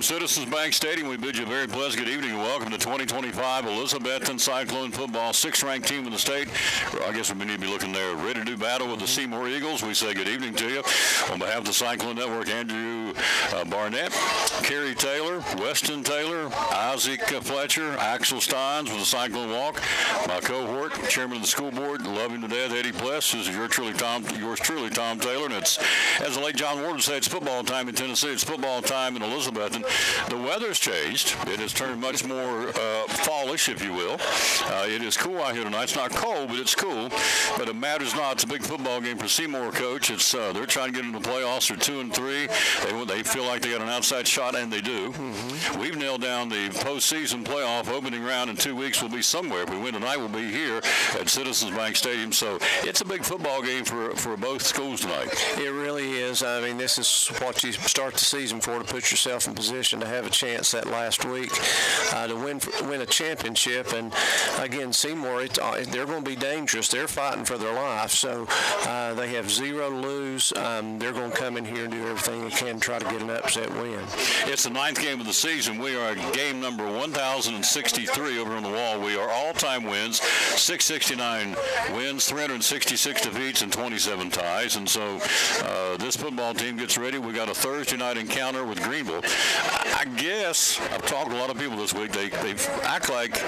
From Citizens Bank Stadium, we bid you a very pleasant good evening and welcome to 2025 Elizabethton Cyclone football, 6th-ranked team in the state. I guess we need to be looking there, ready to do battle with the Seymour Eagles. We say good evening to you. On behalf of the Cyclone Network, Andrew Barnett, Kerry Taylor, Weston Taylor, Isaac Fletcher, Axel Steins with the Cyclone Walk, my cohort, chairman of the school board, love him to death, Eddie Pless. This is yours truly, Tom Taylor. And it's, as the late John Ward said, it's football time in Tennessee. It's football time in Elizabethton. The weather's changed. It has turned much more fallish, if you will. It is cool out here tonight. It's not cold, but it's cool. But it matters not. It's a big football game for Seymour, Coach. It's they're trying to get into the playoffs. They're 2-3. They feel like they got an outside shot, and they do. Mm-hmm. We've nailed down the postseason playoff opening round in 2 weeks. We'll be somewhere. If we win tonight, we'll be here at Citizens Bank Stadium. So it's a big football game for both schools tonight. It really is. I mean, this is what you start the season for, to put yourself in position to have a chance that last week to win a championship. And again, Seymour, they're going to be dangerous. They're fighting for their life, so they have 0 to lose. They're going to come in here and do everything they can to try to get an upset win. It's the 9th game of the season. We are at game number 1,063 over on the wall. We are all-time wins, 669 wins, 366 defeats, and 27 ties. And so this football team gets ready. We got a Thursday night encounter with Greenville. I guess I've talked to a lot of people this week. They act like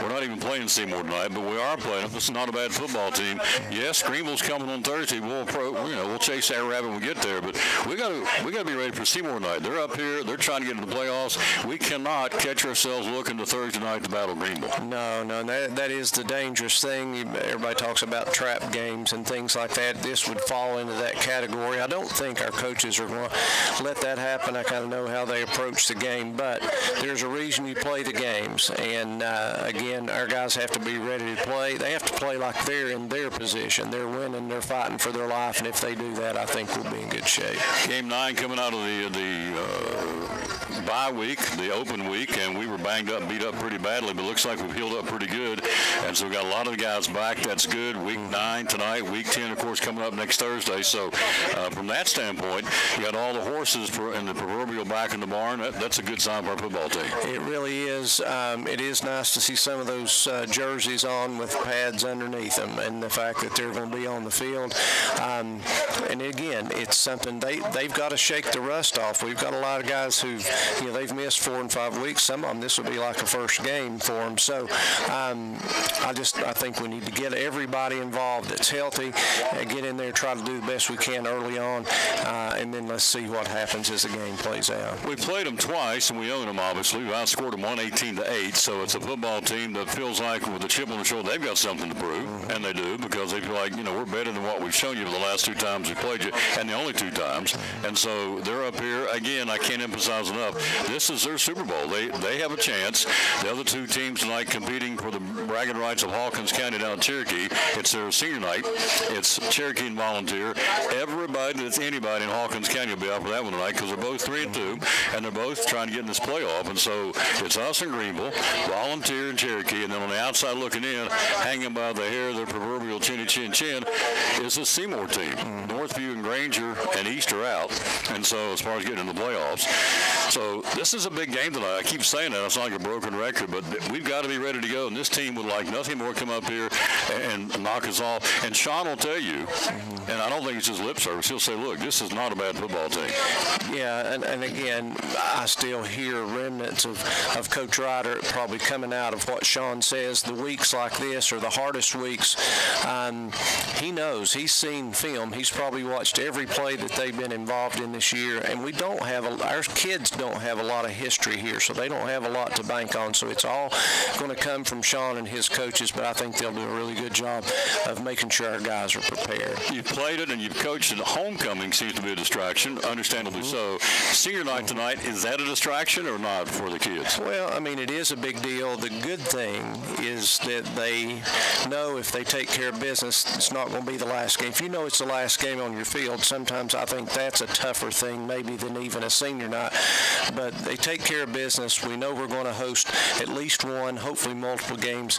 we're not even playing Seymour tonight, but we are playing them. This is not a bad football team. Yes, Greenville's coming on Thursday. We'll chase that rabbit when we get there, but we got to be ready for Seymour tonight. They're up here. They're trying to get into the playoffs. We cannot catch ourselves looking to Thursday night to battle Greenville. No, that is the dangerous thing. Everybody talks about trap games and things like that. This would fall into that category. I don't think our coaches are going to let that happen. I kind of know how they approach the game, but there's a reason you play the games. And again, our guys have to be ready to play. They have to play like they're in their position. They're winning. They're fighting for their life. And if they do that, I think we'll be in good shape. Game 9 coming out of the bye week, the open week, and we were banged up, beat up pretty badly, but looks like we've healed up pretty good. And so we got a lot of the guys back. That's good. Week 9 tonight. Week 10, of course, coming up next Thursday. So from that standpoint, you got all the horses and the proverbial back in the barn. That's a good sign for our football team. It really is. It is nice to see some of those jerseys on with pads underneath them, and the fact that they're going to be on the field. And again, it's something they've got to shake the rust off. We've got a lot of guys who they've missed 4 and 5 weeks. Some of them, this will be like a first game for them. So I think we need to get everybody involved that's healthy, get in there, try to do the best we can early on, and then let's see what happens as the game plays out. We played them twice, and we own them, obviously. We outscored them 118-8, so it's a football team that feels like with a chip on the shoulder, they've got something to prove, and they do, because they feel like, we're better than what we've shown you the last 2 times we played you, and the only 2 times. And so they're up here. Again, I can't emphasize enough, this is their Super Bowl. They have a chance. The other 2 teams tonight competing for the bragging rights of Hawkins County down in Cherokee. It's their senior night. It's Cherokee and Volunteer. Everybody that's anybody in Hawkins County will be out for that one tonight, because they're both 3-2, and they're both trying to get in this playoff. And so it's us and Greenville, Volunteer and Cherokee, and then on the outside looking in, hanging by the hair of their proverbial chinny chin chin, is the Seymour team. Northview and Granger and East are out, and so as far as getting in the playoffs. So this is a big game tonight. I keep saying that. It's not like a broken record, but we've got to be ready to go, and this team would like nothing more come up here and knock us off. And Sean will tell you, and I don't think it's just lip service, he'll say, look, this is not a bad football team. Yeah, and again, I still hear remnants of Coach Ryder probably coming out of what Sean says. The weeks like this are the hardest weeks. He knows. He's seen film. He's probably watched every play that they've been involved in this year, and we don't have our kids don't have a lot of history here, so they don't have a lot to bank on. So it's all going to come from Sean and his coaches, but I think they'll do a really good job of making sure our guys are prepared. You've played it and you've coached it. Homecoming seems to be a distraction, understandably so. Senior night tonight, is that a distraction or not for the kids? Well, I mean, it is a big deal. The good thing is that they know if they take care of business, it's not going to be the last game. If you know it's the last game on your field, sometimes I think that's a tougher thing maybe than even a senior night. But they take care of business. We know we're going to host at least one, hopefully multiple games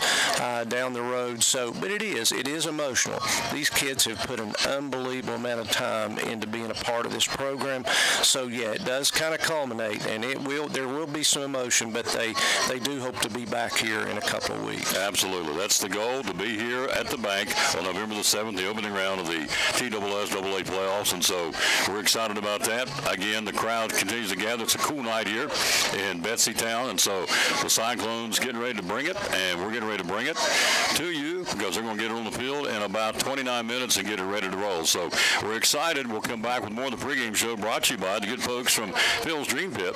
down the road. So, but it is emotional. These kids have put an unbelievable amount of time into being a part of this program. So yeah, it does kind of culminate, and there will be some emotion, but they do hope to be back here in a couple of weeks. Absolutely. That's the goal, to be here at the bank on November the 7th, the opening round of the TSSAA playoffs, and so we're excited about that. Again, the crowd continues to gather. It's a cool night here in Betsytown, and so the Cyclones getting ready to bring it, and we're getting ready to bring it to you because they're going to get it on the field in about 29 minutes and get it ready to roll. So we're excited. We'll come back with more of the pregame show brought to you by the good folks from Phil's Dream Pit.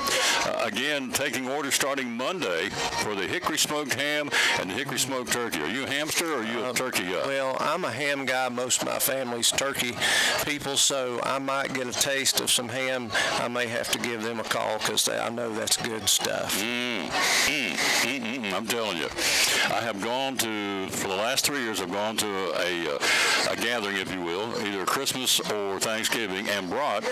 Again, taking orders starting Monday for the hickory smoked ham and the hickory smoked turkey. Are you a hamster or are you a turkey guy? Well, I'm a ham guy. Most of my family's turkey people, so I might get a taste of some ham. I may have to give them a call because I know that's good stuff. I'm telling you, I have gone to, for the last 3 years, I've gone to a gathering, if you will, either Christmas or Thanksgiving, and brought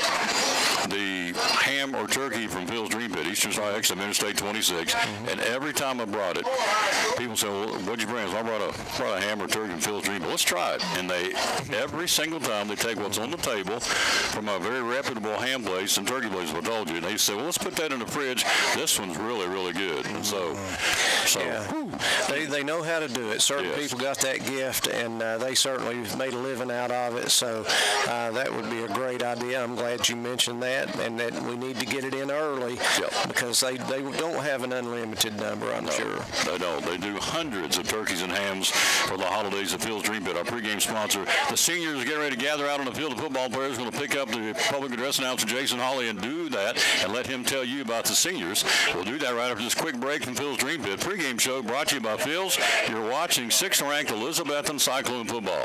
the ham or turkey from Phil's Dream Pit, Eastern Star Exit, Interstate 26, and every time I brought it, people say, well, what'd you bring? So I brought a ham or turkey from Phil's Dream Pit. Let's try it. And they, every single time, they take what's on the table from a very reputable ham place and turkey place, I told you, and they say, well, let's put that in the fridge. This one's really, really good. And so yeah. They know how to do it. Certain people got that gift, and they certainly made a living out of it. So that would be a great idea. I'm glad you mentioned that, and that we need to get it in early because they don't have an unlimited number, I'm sure. They don't. They do hundreds of turkeys and hams for the holidays at Phil's Dream Pit, our pregame sponsor. The seniors are getting ready to gather out on the field. The football players are going to pick up the public address announcer, Jason Hawley, and do that and let him tell you about the seniors. We'll do that right after this quick break from Phil's Dream Pit. Pregame show brought to you by Phil's. You're watching 6th-ranked Elizabethton Cyclone football.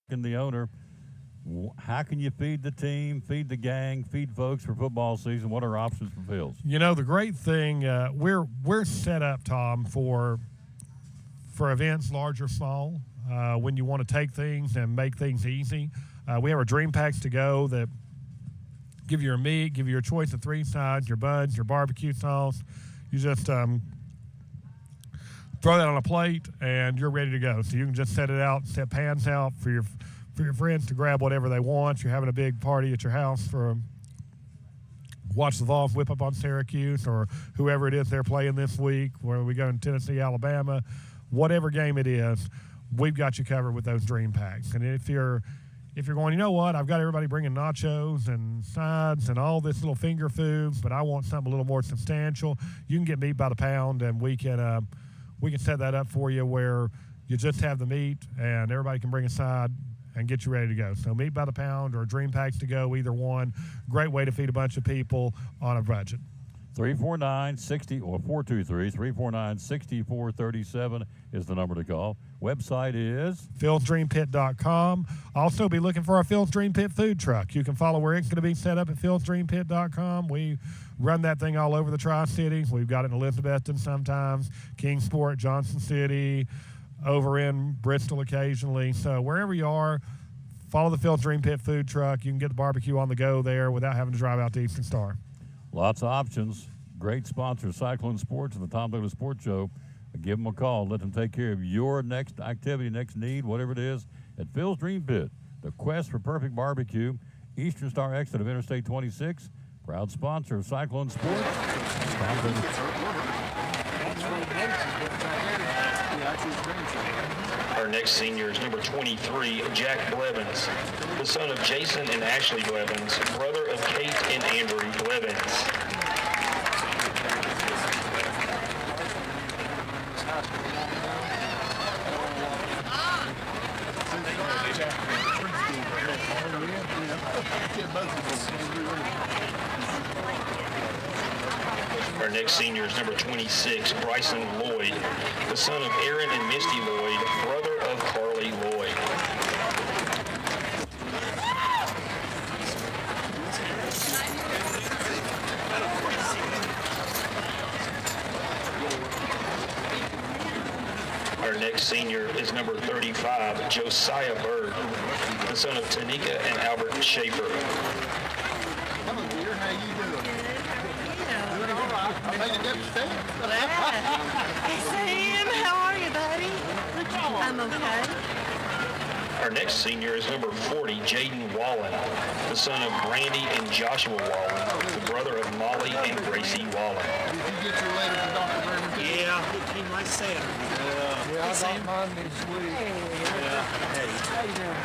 And the owner, how can you feed the team, feed the gang, feed folks for football season? What are options for Phil's? You know, the great thing, we're set up, Tom, for events large or small. When you want to take things and make things easy, we have our dream packs to go that give you your meat, give you your choice of 3 sides, your buns, your barbecue sauce. You just throw that on a plate and you're ready to go. So you can just set it out, set pans out for your friends to grab whatever they want. You're having a big party at your house for watch the Vols whip up on Syracuse or whoever it is they're playing this week, where we go in Tennessee, Alabama, whatever game it is, we've got you covered with those dream packs. And if you're going, you know what, I've got everybody bringing nachos and sides and all this little finger food, but I want something a little more substantial, you can get meat by the pound, and we can set that up for you where you just have the meat and everybody can bring a side and get you ready to go. So meat by the pound or dream packs to go, either one. Great way to feed a bunch of people on a budget. 349-60 or 423-349-6437 is the number to call. Website is philsdreampit.com. Also be looking for our Phil's Dream Pit food truck. You can follow where it's going to be set up at philsdreampit.com. We run that thing all over the Tri-Cities. We've got it in Elizabethton sometimes, Kingsport, Johnson City, over in Bristol occasionally. So wherever you are, follow the Phil's Dream Pit food truck. You can get the barbecue on the go there without having to drive out to Eastern Star. lots of options. Great sponsor, Cyclone Sports and the Tom Douglas Sports Show. Give them a call. Let them take care of your next activity, next need, whatever it is, at Phil's Dream Pit. The quest for perfect barbecue. Eastern Star exit of Interstate 26. Proud sponsor of Cyclone Sports. Tom Douglas. Our next senior is number 23, Jack Blevins, the son of Jason and Ashley Blevins, brother of Kate and Andrew Blevins. Our next senior is number 26, Bryson Lloyd, the son of Aaron and Misty Lloyd, brother of Carly Lloyd. Our next senior is number 35, Josiah Bird, the son of Tanika and Albert Schaefer. Hello, dear. How you doing? Doing all right. I made it upstairs. Hey, Sam. How are you, buddy? I'm okay. Our next senior is number 40, Jaden Wallen, the son of Brandy and Joshua Wallen, the brother of Molly and Gracie Wallen. Did you get your letter from Dr. Vernon? Yeah, it came right Saturday. Yeah, I got mine this week. Yeah. Hey. How you doing?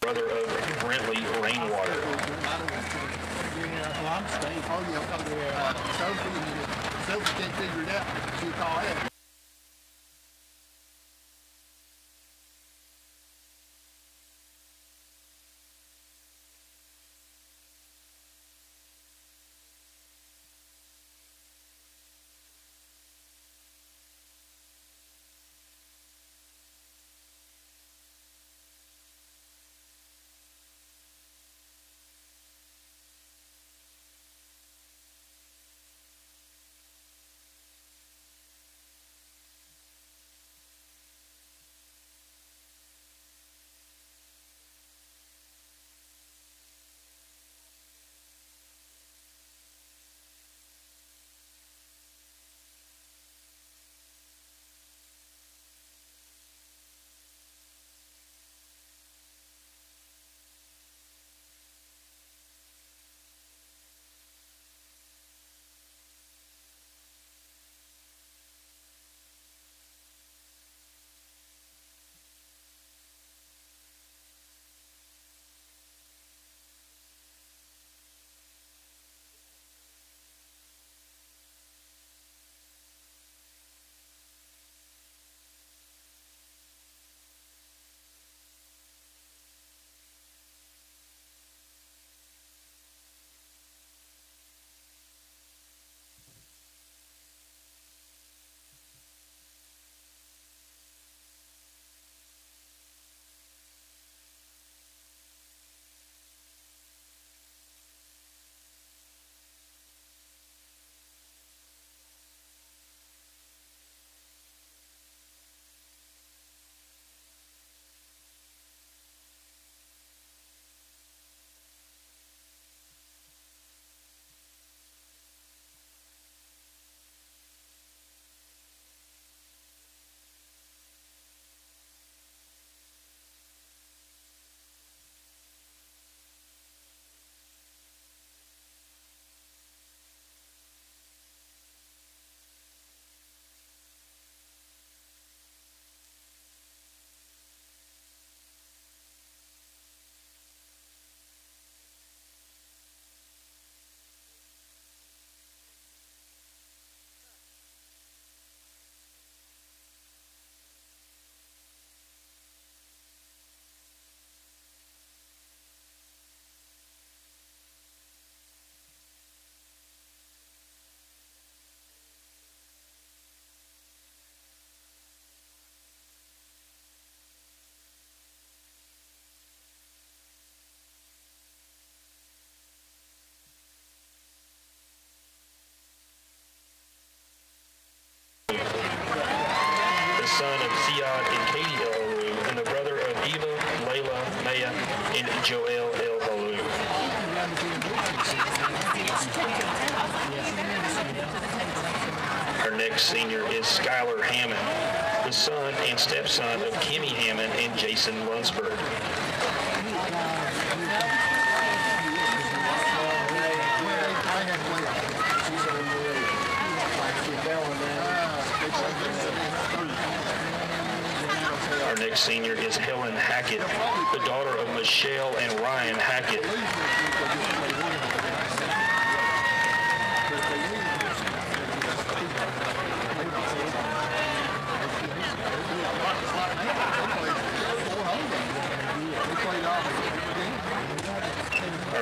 Brother of Brentley Rainwater. Yeah, well, I'm staying. Oh, yeah. Sophie can't figure it out. She'll call in. The son of Ziad and Katie El Halou, and the brother of Eva, Layla, Maya, and Joel El Halou. Our next senior is Skylar Hammond, the son and stepson of Kimmy Hammond and Jason Lunsford. Our next senior is Helen Hackett, the daughter of Michelle and Ryan Hackett.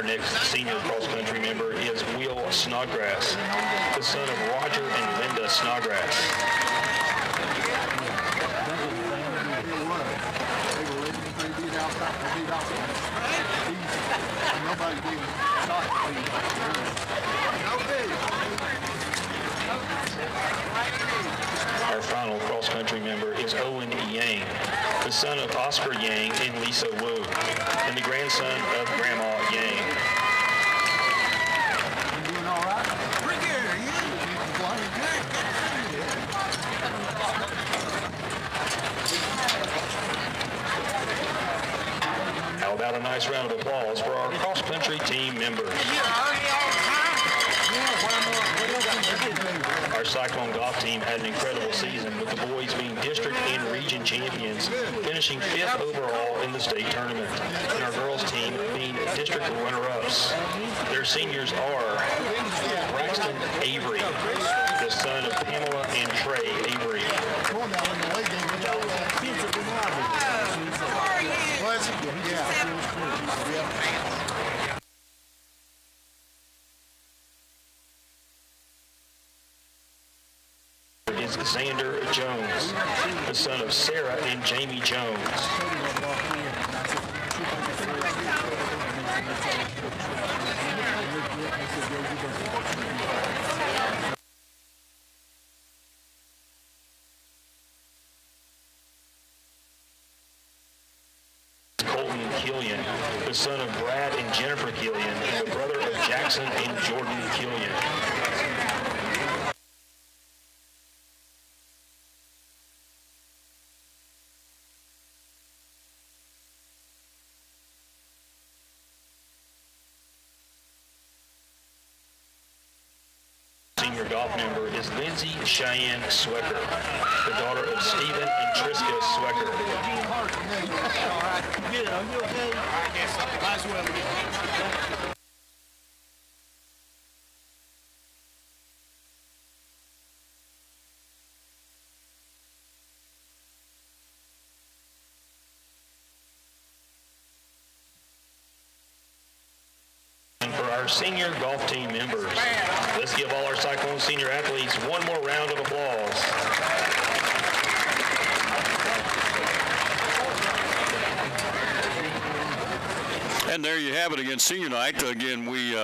Our next senior cross-country member is Will Snodgrass, the son of Roger and Linda Snodgrass. Our final cross-country member is Owen Yang, the son of Oscar Yang and Lisa Wu, and the grandson of Grandma Yang. You doing all right? Pretty good. Are you? How about a nice round of applause for our cross-country team members? Our Cyclone golf team had an incredible season, with the boys being district and region champions, finishing 5th overall in the state tournament, and our girls team being district runner-ups. Their seniors are Braxton Avery, the son of Pamela and Trey Avery. Is Xander Jones, the son of Sarah and Jamie Jones. Colton Killian, the son of Brad and Jennifer Killian, and the brother of Jackson and Jordan Killian. Senior golf member is Lindsay Cheyenne Swecker, the daughter of Stephen and Triska Swecker. Good. Are you okay? I guess so. Might as well. Our senior golf team members. Let's give all our Cyclone senior athletes one more round of applause. And there you have it again, senior night. Again, we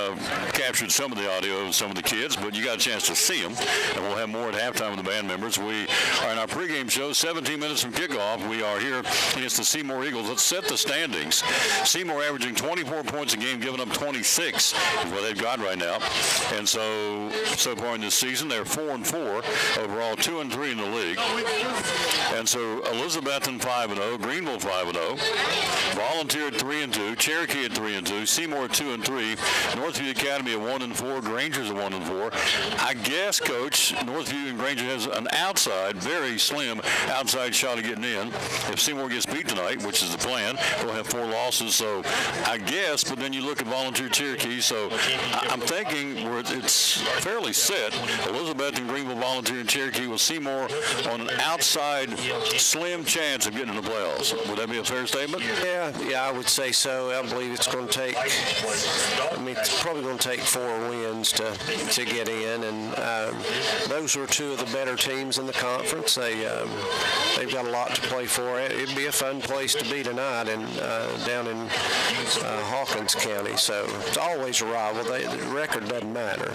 captured some of the audio of some of the kids, but you got a chance to see them. And we'll have more at halftime with the band members. We are in our pregame show, 17 minutes from kickoff. We are here against the Seymour Eagles. Let's set the standings. Seymour averaging 24 points a game, giving up 26 is what they've got right now. And so far in this season, they're 4-4 overall, 2-3 in the league. And so Elizabethton 5-0, Greenville 5-0, Volunteer at 3-2, Cherokee at 3-2, Seymour at 2-3, Northview Academy at 1-4, Granger's at 1-4. I guess, Coach, Northview and Granger has an very slim outside shot of getting in. If Seymour gets beat tonight, which is the plan, we'll have 4 losses. So I guess, but then you look at Volunteer Cherokee. So I'm thinking it's fairly set. Elizabeth and Greenville, Volunteer, and Cherokee with Seymour on an outside slim chance of getting in the playoffs. Would that be a fair statement? Yeah, I would say so. I believe it's going to take, it's probably going to take 4 wins to get in, and those were 2 of the better teams in the conference. They've got a lot to play for. It'd be a fun place to be tonight, and down in Hawkins County. So it's always a rival. The record doesn't matter.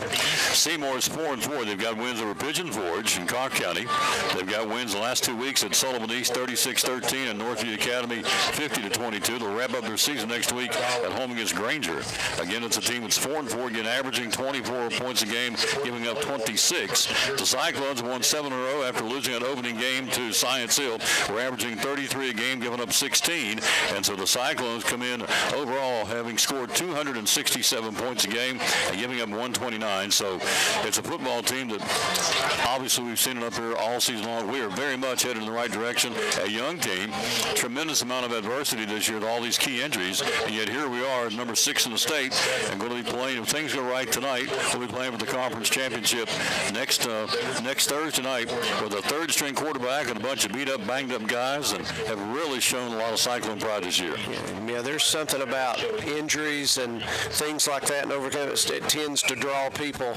Seymour is 4-4. They've got wins over Pigeon Forge in Clark County. They've got wins the last 2 weeks at Sullivan East, 36-13, and Northview Academy, 50-22. They'll wrap up their season next week at home against Granger. Again, it's a team that's 4-4, again averaging 24 points a game, giving up 26. The Cyclones won 7 in a row after losing an opening game to Science Hill. We're averaging 33 a game, giving up 16. And so the Cyclones come in overall having scored 267 points a game and giving up 129. So it's a football team that obviously we've seen it up here all season long. We are very much headed in the right direction. A young team, tremendous amount of adversity this year with all these key injuries, and yet here we are, number 6 in the state, and going to be playing, if things go right tonight, we'll be playing for the conference championship next Thursday night with a third-string quarterback and a bunch of beat-up, banged-up guys, and have really shown a lot of Cyclone pride this year. Yeah, there's something about injuries and things like that, and overcome it tends to draw people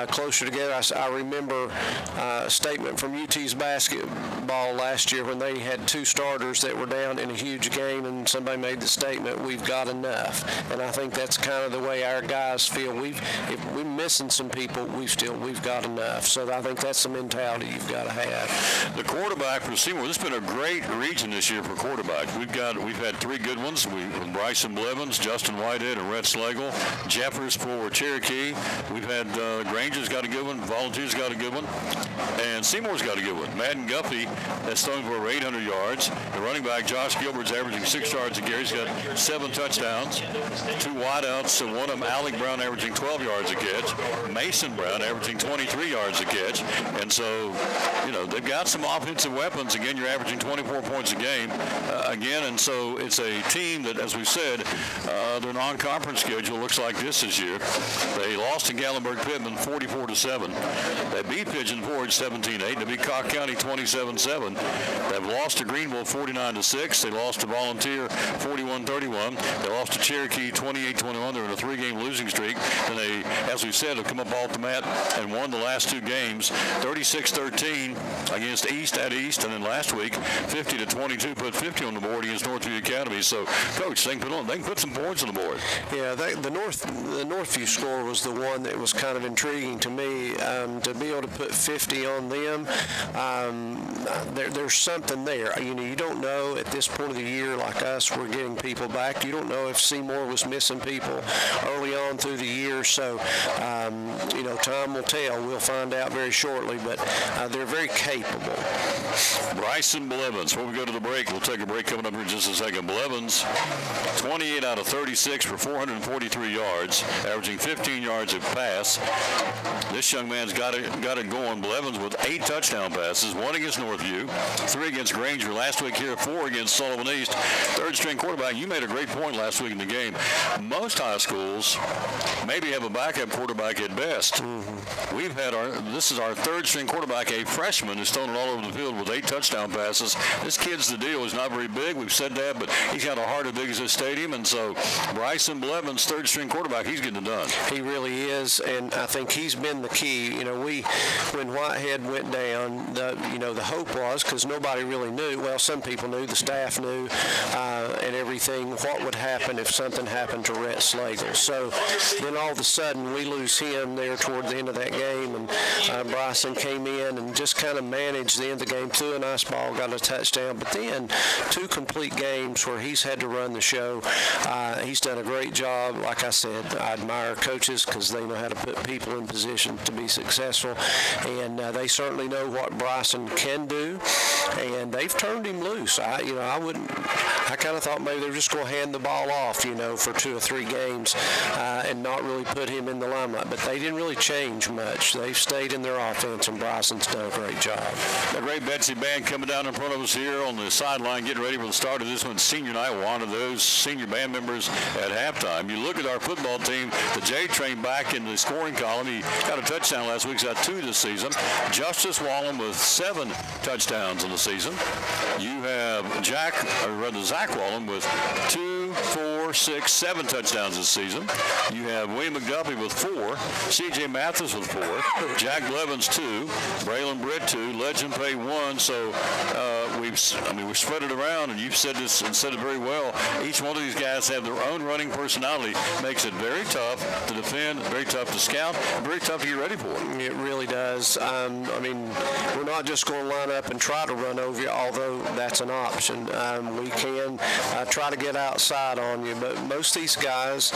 closer together. I remember a statement from UT's basketball last year when they had 2 starters that were down in a huge game, and somebody made the statement, "We've got enough." And I think that's kind of the way our guys feel. If we're missing some people, we've got enough. So I think that's the mentality you've got to have. The quarterback for Seymour, this has been a great region this year for quarterbacks. We've had 3 good ones. Bryson Blevins, Justin Whitehead, and Rhett Slagle. Jeffers for Cherokee. We've had Granger's got a good one. Volunteers got a good one. And Seymour's got a good one. Madden Guffey has thrown for over 800 yards. The running back, Josh Gilbert's averaging 6 yards a carry. He's got 7 touchdowns. 2 wideouts, and one of them, Alec Brown, averaging 12 yards a catch. Mason Brown averaging 23 yards a catch. And so, they've got some offensive weapons. Again, you're averaging 24 points a game. And so it's a team that, as we said, their non-conference schedule looks like this year. They lost to Gallenberg-Pittman 44-7. They beat Pigeon Forge 17-8. They beat Cock County 27-7. They've lost to Greenville 49-6. They lost to Volunteer 41-31. They lost to Cherokee 28-21. They're in a 3-game losing streak. And they, as we said, have come up off the mat and won the last 2 games, 36-13 against East at East, and then last week 50-22, put 50 on the board against Northview Academy. So, Coach, they can put some points on the board. Yeah, the Northview score was the one that was kind of intriguing to me. To be able to put 50 on them, there's something there. You don't know at this point of the year, like us, we're getting people back. You don't know if Seymour was missing people early on through the year. So, time will tell. We'll find out very shortly, but they're very capable. Bryson Blevins. Before we go to the break, we'll take a break coming up here in just a second. Blevins, 28 out of 36 for 443 yards, averaging 15 yards a pass. This young man's got it going. Blevins with 8 touchdown passes, 1 against Northview, 3 against Granger. Last week here, 4 against Sullivan East. Third-string quarterback. You made a great point last week in the game. Most high schools maybe have a backup quarterback at best. Mm-hmm. This is our third-string quarterback, a freshman who's thrown it all over the field with 8 touchdown passes. This kid's the deal. He's not very big. We've said that, but he's got a heart as big as this stadium. And so Bryson Blevins, third-string quarterback, he's getting it done. He really is, and I think he's been the key. When Whitehead went down, the hope was, because nobody really knew. Well, some people knew, the staff knew, and everything. What would happen if something happened to Rhett Slagle? So then all of a sudden we lose him there toward the end of that game, and Bryson came in and just kind of managed the end of the game, threw a nice ball, got a touchdown. But then 2 complete games where he's had to run the show. He's done a great job. Like I said, I admire coaches because they know how to put people in position to be successful, and they certainly know what Bryson can do, and they've turned him loose. I kind of thought maybe they were just going to hand the ball off, for 2 or 3 games and not really put him in the limelight, but they didn't really change much. They've stayed in their offense, and Bryson's done a great job. The great Betsy Band coming down in front of us here on the sideline, getting ready for the start of this one. Senior night, one of those senior band members at halftime. You look at our football team, the J-Train back in the scoring column. He got a touchdown last week. He's got 2 this season. Justice Wallen with 7 touchdowns in the season. You have Zach Wallen with 2, 4, 6, 7 touchdowns this season. You have William McDuffie with 4, C.J. Mathis with 4, Jack Blevins 2, Braylon Britt 2, Legend Pay 1. So we've spread it around, and you've said this and said it very well. Each one of these guys have their own running personality. Makes it very tough to defend, very tough to scout, and very tough to get ready for. It really does. We're not just going to line up and try to run over you, although that's an option. We can try to get outside on you, but most of these guys,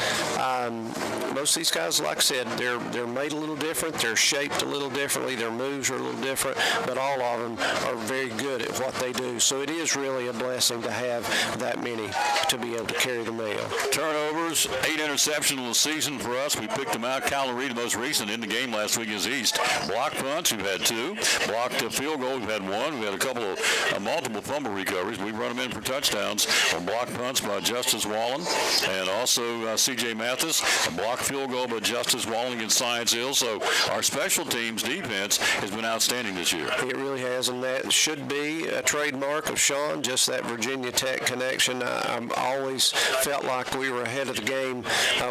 like I said, they're made a little different. They're shaped a little differently. Their moves are a little different, but all of them are very good at what they do. So it is really a blessing to have that many to be able to carry the mail. Turnovers, 8 interceptions of the season for us. We picked them out. Kyler Reed, the most recent in the game last week, is East. Block punts, we've had 2. Blocked field goal, we've had 1. We've had a couple of multiple fumble recoveries. We've run them in for touchdowns on block punts by Justice Wallen and also C.J. Mathis. A block field goal by Justice Wallen against Science Hill. So our special teams defense has been outstanding this year. It really has, and that should be a trademark of Sean, just that Virginia Tech connection. I always felt like we were ahead of the game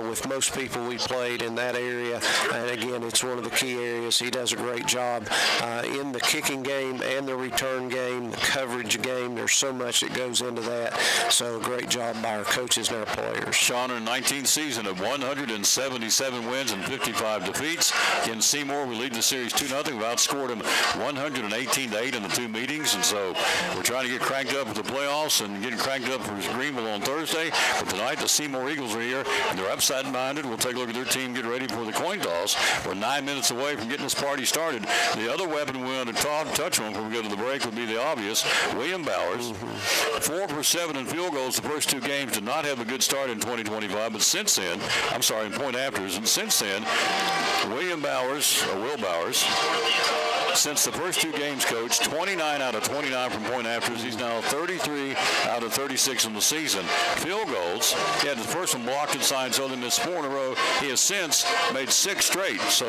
with most people we played in that area, and again, it's one of the key areas. He does a great job in the kicking game and the return game, the coverage game. There's so much that goes into that, so a great job by our coaches and our players. Sean, in 19th season of 177 wins and 55 defeats. In Seymour, we lead the series 2-0. We've outscored them 118-8 in the 2 meetings, and so we're trying to get cranked up with the playoffs and getting cranked up for Greenville on Thursday. But tonight, the Seymour Eagles are here, and they're upside-minded. We'll take a look at their team, get ready for the coin toss. We're 9 minutes away from getting this party started. The other weapon we want to touch on before we go to the break would be the obvious. William Bowers, 4 for 7 in field goals the first 2 games, did not have a good start in 2025, but since then, in point afters, and since then, Will Bowers, since the first 2 games, Coach, 29 out of 29 from point afters. He's now 33 out of 36 in the season. Field goals, he had the first one blocked inside, so they missed 4 in a row. He has since made 6 straight. So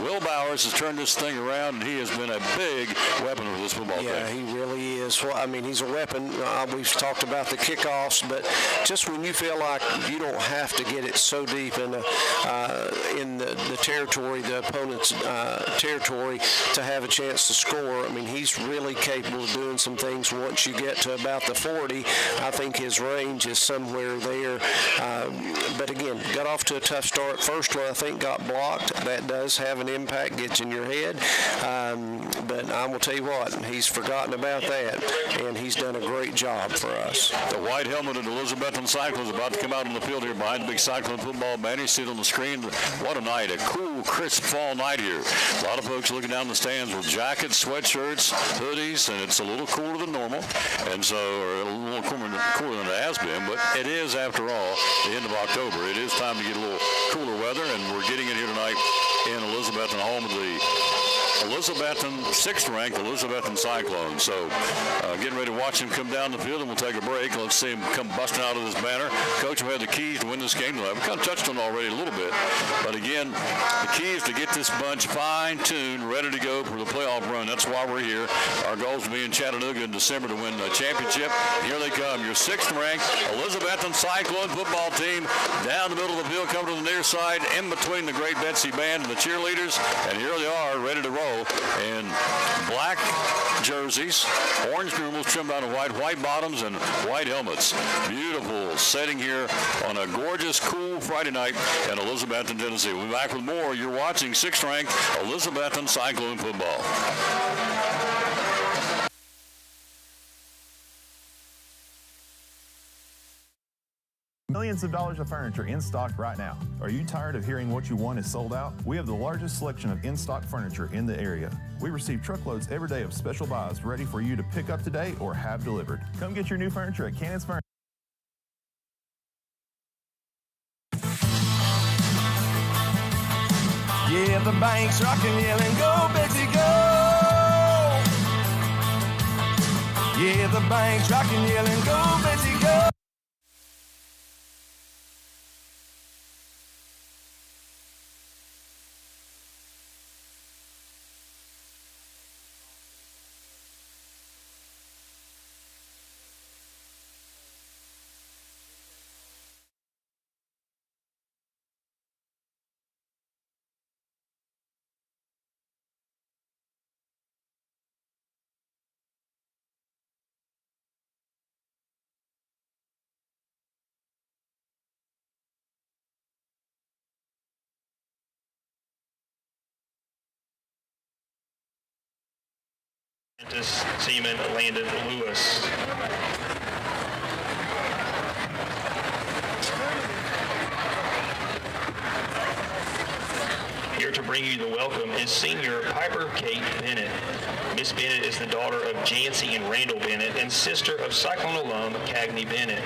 Will Bowers has turned this thing around, and he has been a big weapon for this football team. Yeah, he really is. Well, I mean, he's a weapon. We've talked about the kickoffs, but just when you feel like you don't have to get it so deep in the territory, the opponent's territory, to have a chance to score, I mean, he's really capable of doing some things. Once you get to about the 40, I think his range is somewhere there. But again, got off to a tough start. First one, I think, got blocked. That does have an impact, gets in your head. But I will tell you what, he's forgotten about that, and he's done a great job for us. The white helmet of the Elizabethton Cyclones about to come out on the field here behind the big Cyclone football banner. You see it on the screen. What a night, a cool, crisp fall night here. A lot of folks looking down the stands with jackets, sweatshirts, hoodies, and it's a little cooler than normal, and so, or a little cooler than it has been, but it is, after all, the end of October. It is time to get a little cooler weather, and we're getting it here tonight in Elizabethton, home of the Elizabethton, 6th-ranked Elizabethton Cyclones. So getting ready to watch him come down the field, and we'll take a break. Let's see him come busting out of this banner. Coach, we have the keys to win this game tonight. We kind of touched on it already a little bit. But again, the key is to get this bunch fine-tuned, ready to go for the playoff run. That's why we're here. Our goal is to be in Chattanooga in December to win the championship. Here they come, your 6th-ranked Elizabethton Cyclone football team down the middle of the field, coming to the near side, in between the Great Betsy Band and the cheerleaders. And here they are, ready to roll. In black jerseys, orange numerals trimmed on white bottoms, and white helmets. Beautiful setting here on a gorgeous, cool Friday night in Elizabethton, Tennessee. We'll be back with more. You're watching 6th-ranked Elizabethton Cyclone football. Millions of dollars of furniture in stock right now. Are you tired of hearing what you want is sold out? We have the largest selection of in-stock furniture in the area. We receive truckloads every day of special buys ready for you to pick up today or have delivered. Come get your new furniture at Cannon's Furniture. Yeah, the bank's rocking, yelling, go, Betsy, go! Yeah, the bank's rocking, yelling, go, Betsy, go! Seaman Landon Lewis. Here to bring you the welcome is senior Piper Kate Bennett. Miss Bennett is the daughter of Jancy and Randall Bennett and sister of Cyclone alum Cagney Bennett.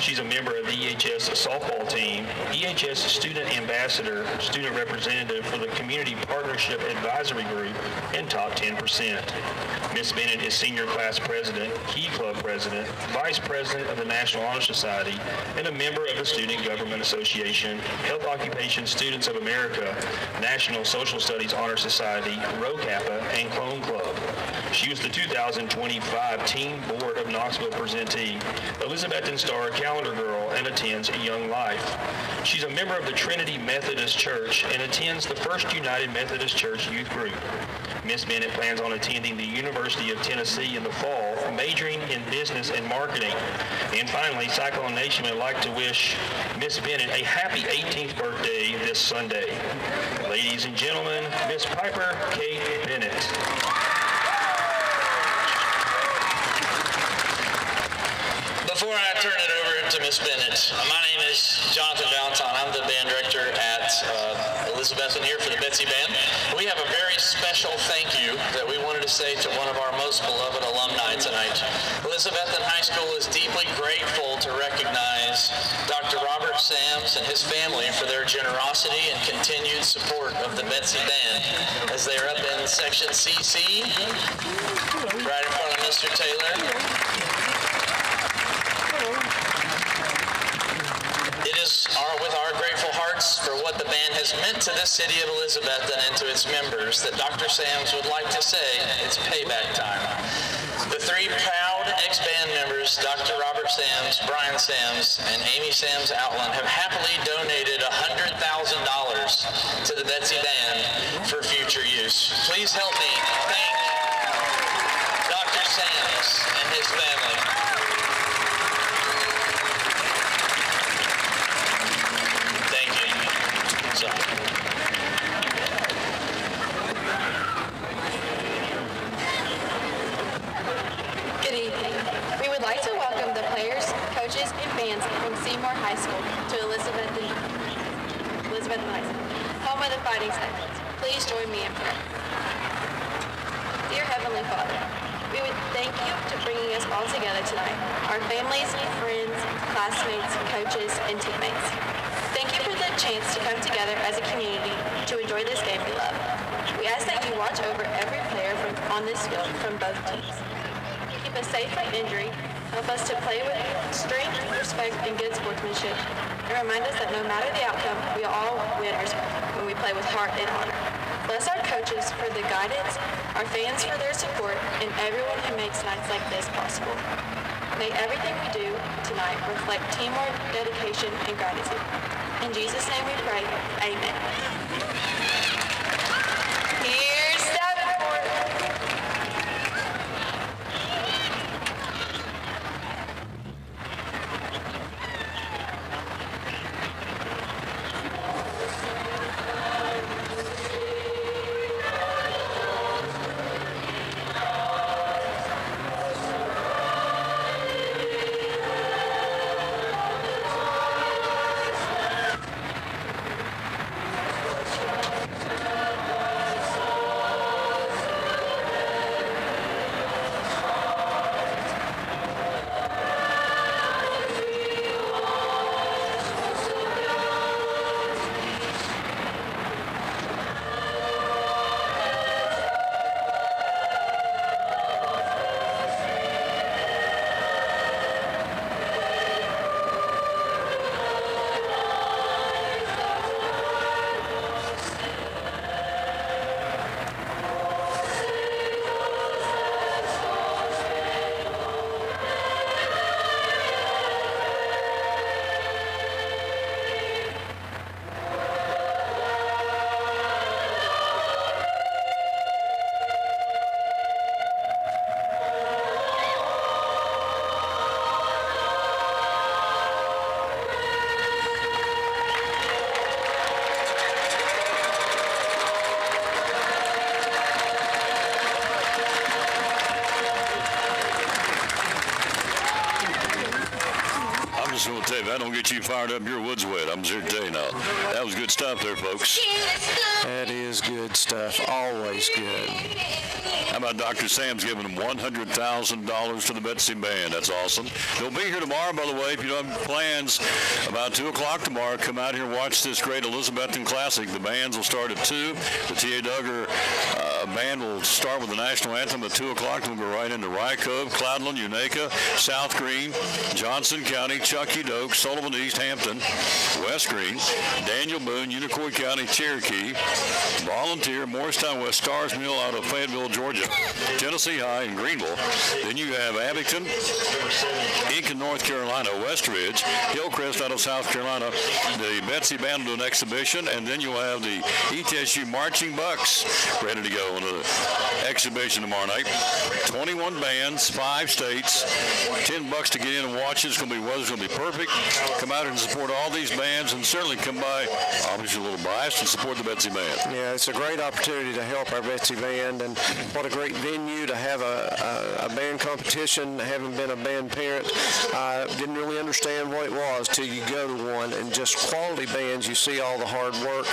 She's a member of the EHS softball team, EHS student ambassador, student representative for the Community Partnership Advisory Group, and top 10%. Miss Bennett is senior class president, Key Club president, vice president of the National Honor Society, and a member of the Student Government Association, Health Occupation Students of America, National Social Studies Honor Society, Rho Kappa, and Clone Club. She was the 2025 Teen Board of Knoxville presentee, Elizabethton Star Calendar Girl, and attends Young Life. She's a member of the Trinity Methodist Church and attends the First United Methodist Church Youth Group. Miss Bennett plans on attending the University of Tennessee in the fall, majoring in business and marketing. And finally, Cyclone Nation would like to wish Miss Bennett a happy 18th birthday this Sunday. Ladies and gentlemen, Miss Piper Kate Bennett. Before I turn it over to Miss Bennett, my name is Jonathan Valentine. I'm the band director at Elizabethton here for the Betsy Band. We have a very special thank you that we wanted to say to one of our most beloved alumni tonight. Elizabethton High School is deeply grateful to recognize Dr. Robert Sams and his family for their generosity and continued support of the Betsy Band as they are up in section CC, right in front of Mr. Taylor. It is with our grateful hearts for what the band has meant to this city of Elizabethton and to its members that Dr. Sams would like to say it's payback time. The three proud ex-band members, Dr. Robert Sams, Brian Sams, and Amy Sams Outland, have happily donated $100,000 to the Betsy Band for future use. Please help me thank Dr. Sams and his family. Good evening. We would like to welcome the players, coaches, and fans from Seymour High School to Elizabethton High School, home of the Fighting Cyclones. Please join me in prayer. Dear Heavenly Father, we would thank you for bringing us all together tonight, our families, friends, classmates, coaches, and teammates. Thank you for the chance to come together as a community to enjoy this game we love. We ask that you watch over every player on this field from both teams. Keep us safe from injury, help us to play with strength, respect, and good sportsmanship, and remind us that no matter the outcome, we are all winners when we play with heart and honor. Bless our coaches for the guidance, our fans for their support, and everyone who makes nights like this possible. May everything we do tonight reflect teamwork, dedication, and gratitude. In Jesus' name we pray, amen. Here's Davenport. just going to tell you, if I don't get you fired up, your wood's wet. I'm just here to tell you now. That was good stuff there, folks. That is good stuff. Always good. How about Dr. Sam's giving them $100,000 to the Betsy Band? That's awesome. They'll be here tomorrow, by the way. If you don't have plans, about 2 o'clock tomorrow, come out here and watch this great Elizabethton Classic. The bands will start at 2. The T.A. Duggar band will start with the national anthem at 2 o'clock. We'll go right into Rye Cove, Cloudland, Unaka, South Green, Johnson County, Chuckey Doak, Sullivan East, Hampton, West Green, Daniel Boone, Unicoi County, Cherokee, Volunteer, Morristown West, Stars Mill out of Fayetteville, Georgia, Tennessee High, and Greenville. Then you have Abington, Aiken, North Carolina, West Ridge, Hillcrest out of South Carolina. The Betsy Band will do an exhibition, and then you'll have the ETSU Marching Bucks ready to go on the exhibition tomorrow night. 21 bands, 5 states, $10 to get in and watch it. It's going to be weather's going to be perfect. Come out and support all these bands, and certainly come by, obviously a little biased, and support the Betsy Band. Yeah, it's a great opportunity to help our Betsy Band, and what a great venue to have a band competition. Having been a band parent, didn't really understand what it was till you go to one, and just quality bands, you see all the hard work,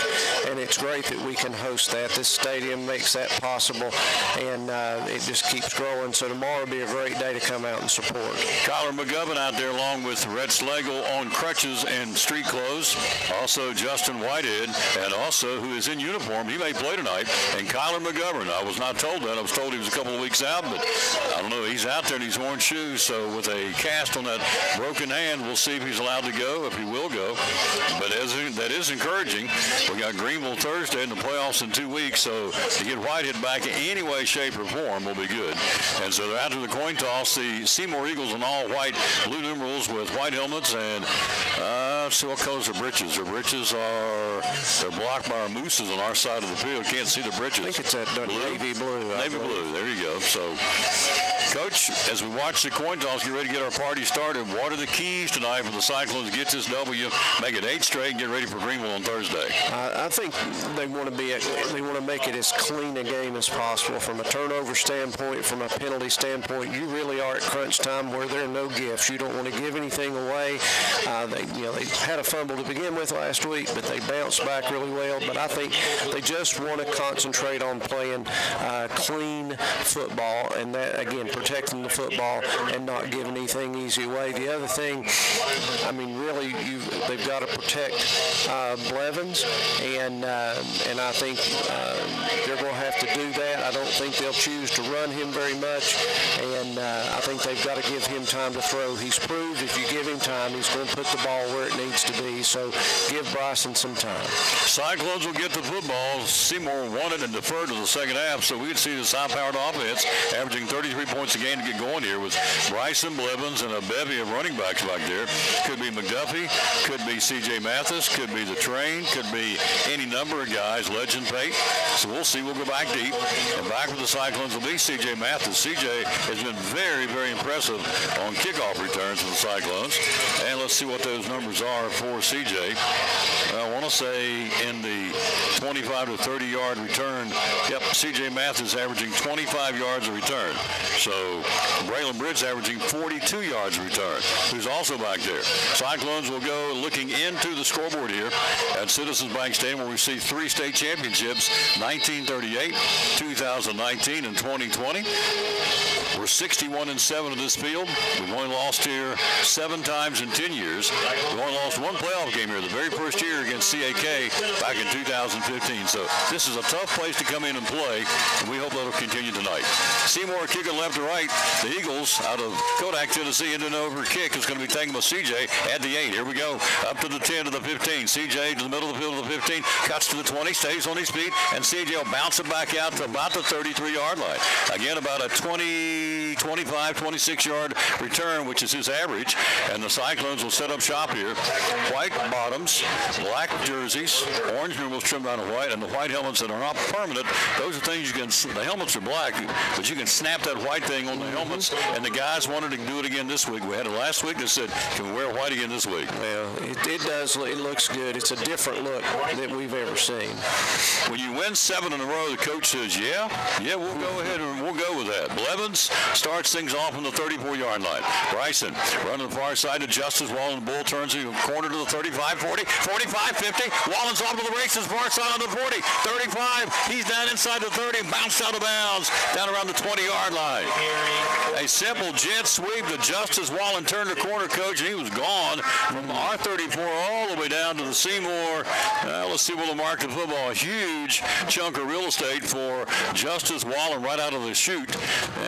and it's great that we can host that. This stadium makes that possible, and it just keeps growing. So tomorrow will be a great day to come out and support. Kyler McGovern out there along with Red Slagle on crutches and street clothes. Also Justin Whitehead, and also who is in uniform. He may play tonight. And Kyler McGovern. I was not told that. I was told he was a couple of weeks out, but I don't know. He's out there in his orange shoes. So with a cast on that broken hand, we'll see if he's allowed to go, if he will go. But that is encouraging. We got Greenville Thursday in the playoffs in 2 weeks. So to get Whitehead back in any way, shape, or form will be good. And so they're after the coin toss. The Seymour Eagles in all white, blue numerals with white helmets, and see what colors are breeches. Their breeches they're blocked by our mooses on our side of the field. Can't see the breeches. I think it's that navy blue. Navy blue. There you go. So, Coach, as we watch the coin toss, get ready to get our party started. What are the keys tonight for the Cyclones to get this W, make it 8 straight, and get ready for Greenville on Thursday? I think they want to make it as clean a game as possible from a turnover standpoint, from a penalty standpoint. You really are at crunch time where there are no gifts. You don't want to give anything away. They had a fumble to begin with last week, but they bounced back really well. But I think they just want to concentrate on playing clean football, and that, again, protecting the football and not giving anything easy away. The other thing, really, they've got to protect Blevins, and I think they're going to have to do that. I don't think they'll choose to run him very much, and I think they've got to give him time to throw. He's proved if you give him time, he's going to put the ball where it needs to be, so give Bryson some time. Cyclones will get the football. Seymour won it and deferred to the second half, so we could see this high-powered offense averaging 33 points a game to get going here with Bryson, Blevins, and a bevy of running backs back there. Could be McDuffie, could be C.J. Mathis, could be the Train, could be any number of guys, Legend Pate. So we'll see. We'll go back deep. And back with the Cyclones will be C.J. Mathis. C.J. has been very, very impressive on kickoff returns for the Cyclones. And let's see what those numbers are for C.J. I want to say in the 25 to 30-yard return, C.J. Mathis averaging 25 yards a return. So Braylon Bridge averaging 42 yards a return, who's also back there. Cyclones will go looking into the scoreboard here at Citizens Bank Stadium, where we see 3 state championships, 1938, 2019, and 2020. We're 61-7 at this field. We've only lost here 7 times in 10 years. We've only lost 1 playoff game here, the very first year against CAK back in 2015. So this is a tough place to come in and play, and we hope that'll continue tonight. Seymour kicking left to right. The Eagles out of Kodak, Tennessee, into an over kick is going to be taken by CJ at the 8. Here we go. Up to the 10 to the 15. CJ to the middle of the field to the 15. Cuts to the 20. Stays on his feet. And CJ will bounce it back out to about the 33-yard line. Again, about a 20, 25, 26-yard return, which is his average. And the Cyclones will set up shop here. White bottoms, black jerseys, orange numerals trimmed on white, and the white helmets that are not permanent. Those are things you can, the helmets are black, but you can snap that white thing on the helmets, and the guys wanted to do it again this week. We had it last week. They said, can we wear white again this week? Well, it does. It looks good. It's a different look that we've ever seen. When you win 7 in a row, the coach says, yeah, we'll go ahead and we'll go with that. Blevins, starts things off on the 34-yard line. Bryson running the far side to Justice Wallen. The bull turns the corner to the 35, 40, 45, 50. Wallen's off to the races, far side on the 40, 35. He's down inside the 30, bounced out of bounds, down around the 20-yard line. A simple jet sweep to Justice Wallen, turned the corner, coach, and he was gone from our 34 all the way down to the Seymour. Let's see, we'll mark the football. A huge chunk of real estate for Justice Wallen right out of the chute.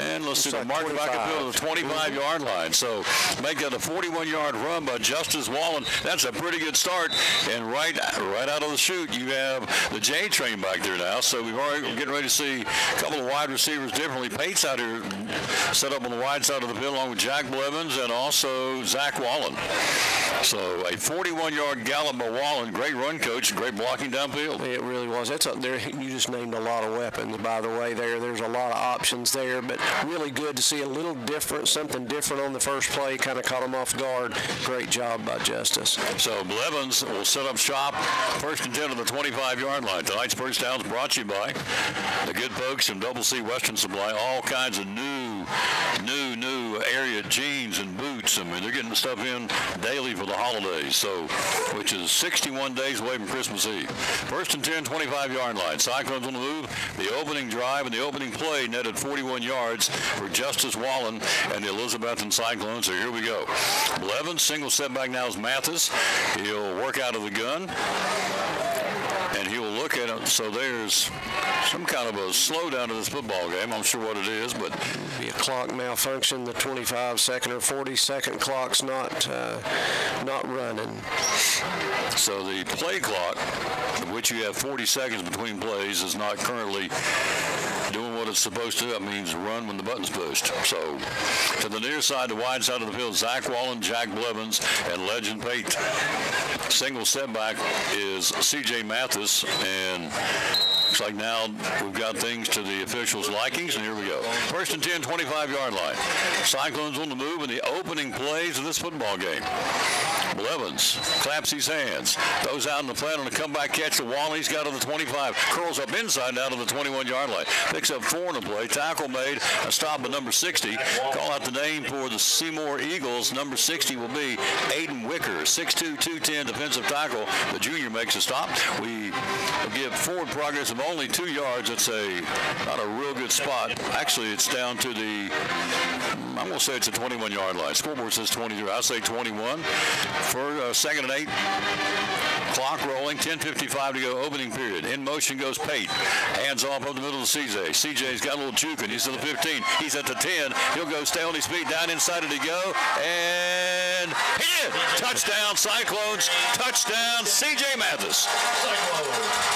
And let's see, the mark back up to the 25-yard line. So make that a 41-yard run by Justice Wallen. That's a pretty good start. And right out of the chute, you have the J train back there now. So we're getting ready to see a couple of wide receivers differently. Pate's out here set up on the wide side of the field along with Jack Blevins and also Zach Wallen. So a 41-yard gallop by Wallen. Great run, coach, and great blocking downfield. It really was. That's up there. You just named a lot of weapons, by the way. There's a lot of options there, but really good to see a little different, something different on the first play. Kind of caught them off guard. Great job by Justice. So Blevins will set up shop. 1st and 10 on the 25-yard line. Tonight's first down is brought to you by the good folks from Double C Western Supply. All kinds of new area jeans and boots. I mean, they're getting the stuff in daily for the holidays, so which is 61 days away from Christmas Eve. 1st and 10, 25-yard line. Cyclones on the move. The opening drive and the opening play netted 41 yards for Justice Wallen and the Elizabethton Cyclones. So here we go. Blevins, single setback now is Mathis. He'll work out of the gun. And he will look at it. So there's some kind of a slowdown to this football game. I'm sure what it is, but be a clock malfunction. The 25-second or 40-second clock's not running. So the play clock, of which you have 40 seconds between plays, is not currently doing what it's supposed to. That means run when the button's pushed. So to the near side, the wide side of the field, Zach Wallen, Jack Blevins, and Legend Pate. Single setback is C.J. Mathis, and looks like now we've got things to the officials' likings, and here we go. 1st and 10, 25-yard line. Cyclones on the move in the opening plays of this football game. Blevins claps his hands, throws out in the flat on a comeback catch to Wallen. He's got to the 25, curls up inside down to the 21-yard line. Picks up 4 in the play. Tackle made, a stop at number 60. Call out the name for the Seymour Eagles. Number 60 will be Aiden Wicker, 6'2", 210 defensive tackle. The junior makes a stop. We give forward progress of only 2 yards. It's not a real good spot. Actually, it's down to the, I'm going to say it's a 21-yard line. Scoreboard says 23. I say 21. For 2nd and 8. Clock rolling, 10:55 to go, opening period. In motion goes Pate. Hands off up the middle of CJ. CJ's got a little juke, and he's to the 15. He's at the 10. He'll go stay on his feet. Down inside did he go. And he did. Touchdown, Cyclones. Touchdown, CJ Mathis.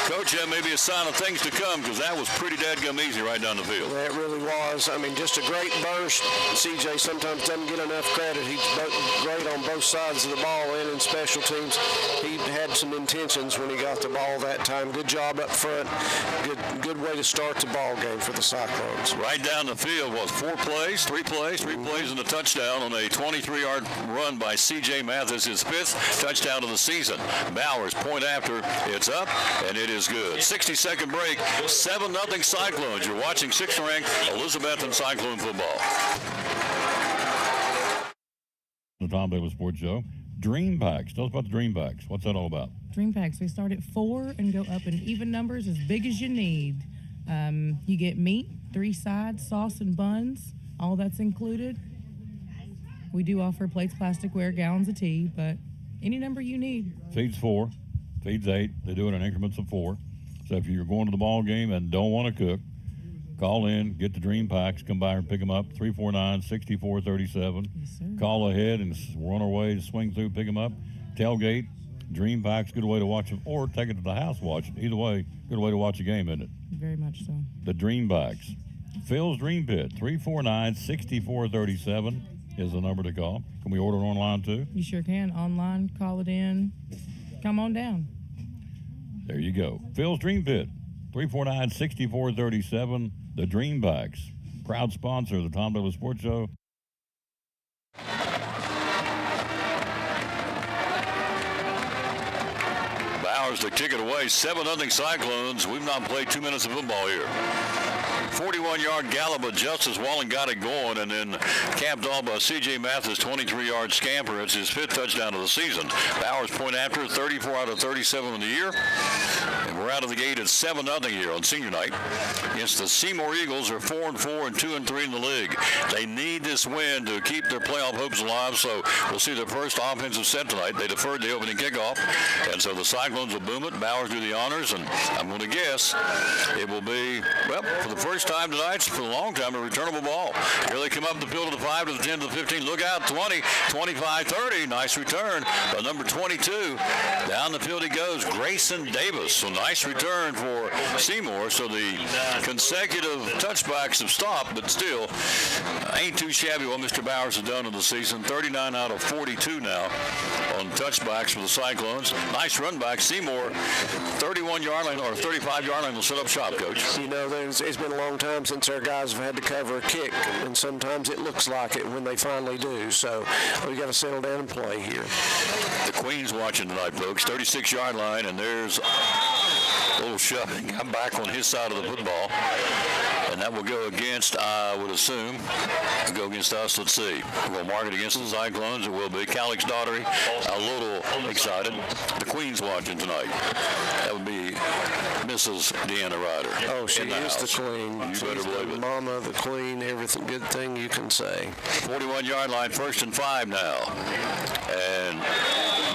Coach, that may be a sign of things to come, because that was pretty dadgum easy right down the field. That really was. I mean, just a great burst. CJ sometimes doesn't get enough credit. He's great on both sides of the ball and in special teams. He had some intentions when he got the ball that time. Good job up front. Good way to start the ball game for the Cyclones. Right down the field was 3 plays and a touchdown on a 23-yard run by C.J. Mathis, his 5th touchdown of the season. Bowers, point after, it's up, and it is good. 60-second break, 7-0 Cyclones. You're watching 6th-ranked Elizabethton Cyclone football. The Tom Davis Sports Show. Dream Packs. Tell us about the Dream Packs. What's that all about? Dream Packs. They start at 4 and go up in even numbers as big as you need. You get meat, 3 sides, sauce, and buns. All that's included. We do offer plates, plasticware, gallons of tea, but any number you need. Feeds 4. Feeds 8. They do it in increments of 4. So if you're going to the ball game and don't want to cook, call in, get the Dream Packs, come by and pick them up, 349-6437. Yes, sir. Call ahead, and we're on our way to swing through, pick them up. Tailgate, Dream Packs, good way to watch them, or take it to the house, watch it. Either way, good way to watch a game, isn't it? Very much so. The Dream Packs. Phil's Dream Pit, 349-6437 is the number to call. Can we order it online, too? You sure can. Online, call it in. Come on down. There you go. Phil's Dream Pit, 349-6437. The Dream Packs, proud sponsor of the Tom Davis Sports Show. Bowers to kick it away. 7-0 Cyclones. We've not played 2 minutes of football here. 41-yard gallop of Justice Wallen got it going, and then capped off by C.J. Mathis' 23-yard scamper. It's his 5th touchdown of the season. Bowers point after 34 out of 37 in the year. And we're out of the gate at 7-0 here on senior night. Against the Seymour Eagles, are 4-4 and 2-3 in the league. They need this win to keep their playoff hopes alive, so we'll see their first offensive set tonight. They deferred the opening kickoff, and so the Cyclones will boom it. Bowers do the honors, and I'm going to guess it will be, well, for the first time tonight, for a long time, a returnable ball. Here they come up the field to the 5, to the 10, to the 15. Look out, 20, 25, 30. Nice return by number 22. Down the field he goes, Grayson Davis. So nice return for Seymour. So the consecutive touchbacks have stopped, but still ain't too shabby what Mr. Bowers has done in the season. 39 out of 42 now on touchbacks for the Cyclones. Nice run back. Seymour, 31-yard line or 35-yard line will set up shop, Coach. You know, it's been a long time since our guys have had to cover a kick, and sometimes it looks like it when they finally do. So we got to settle down and play here. The Queen's watching tonight, folks. 36-yard line, and there's a little shoving. I'm back on his side of the football, and that will go against, I would assume, go against us. Let's see. We'll mark it against the Cyclones. It will be. Calix Daughtery, a little excited. The Queen's watching tonight. That would be Mrs. Deanna Ryder. Oh, she is the Queen. You better believe it. Mama, the Queen, everything, good thing you can say. 41-yard line, 1st and 5 now. And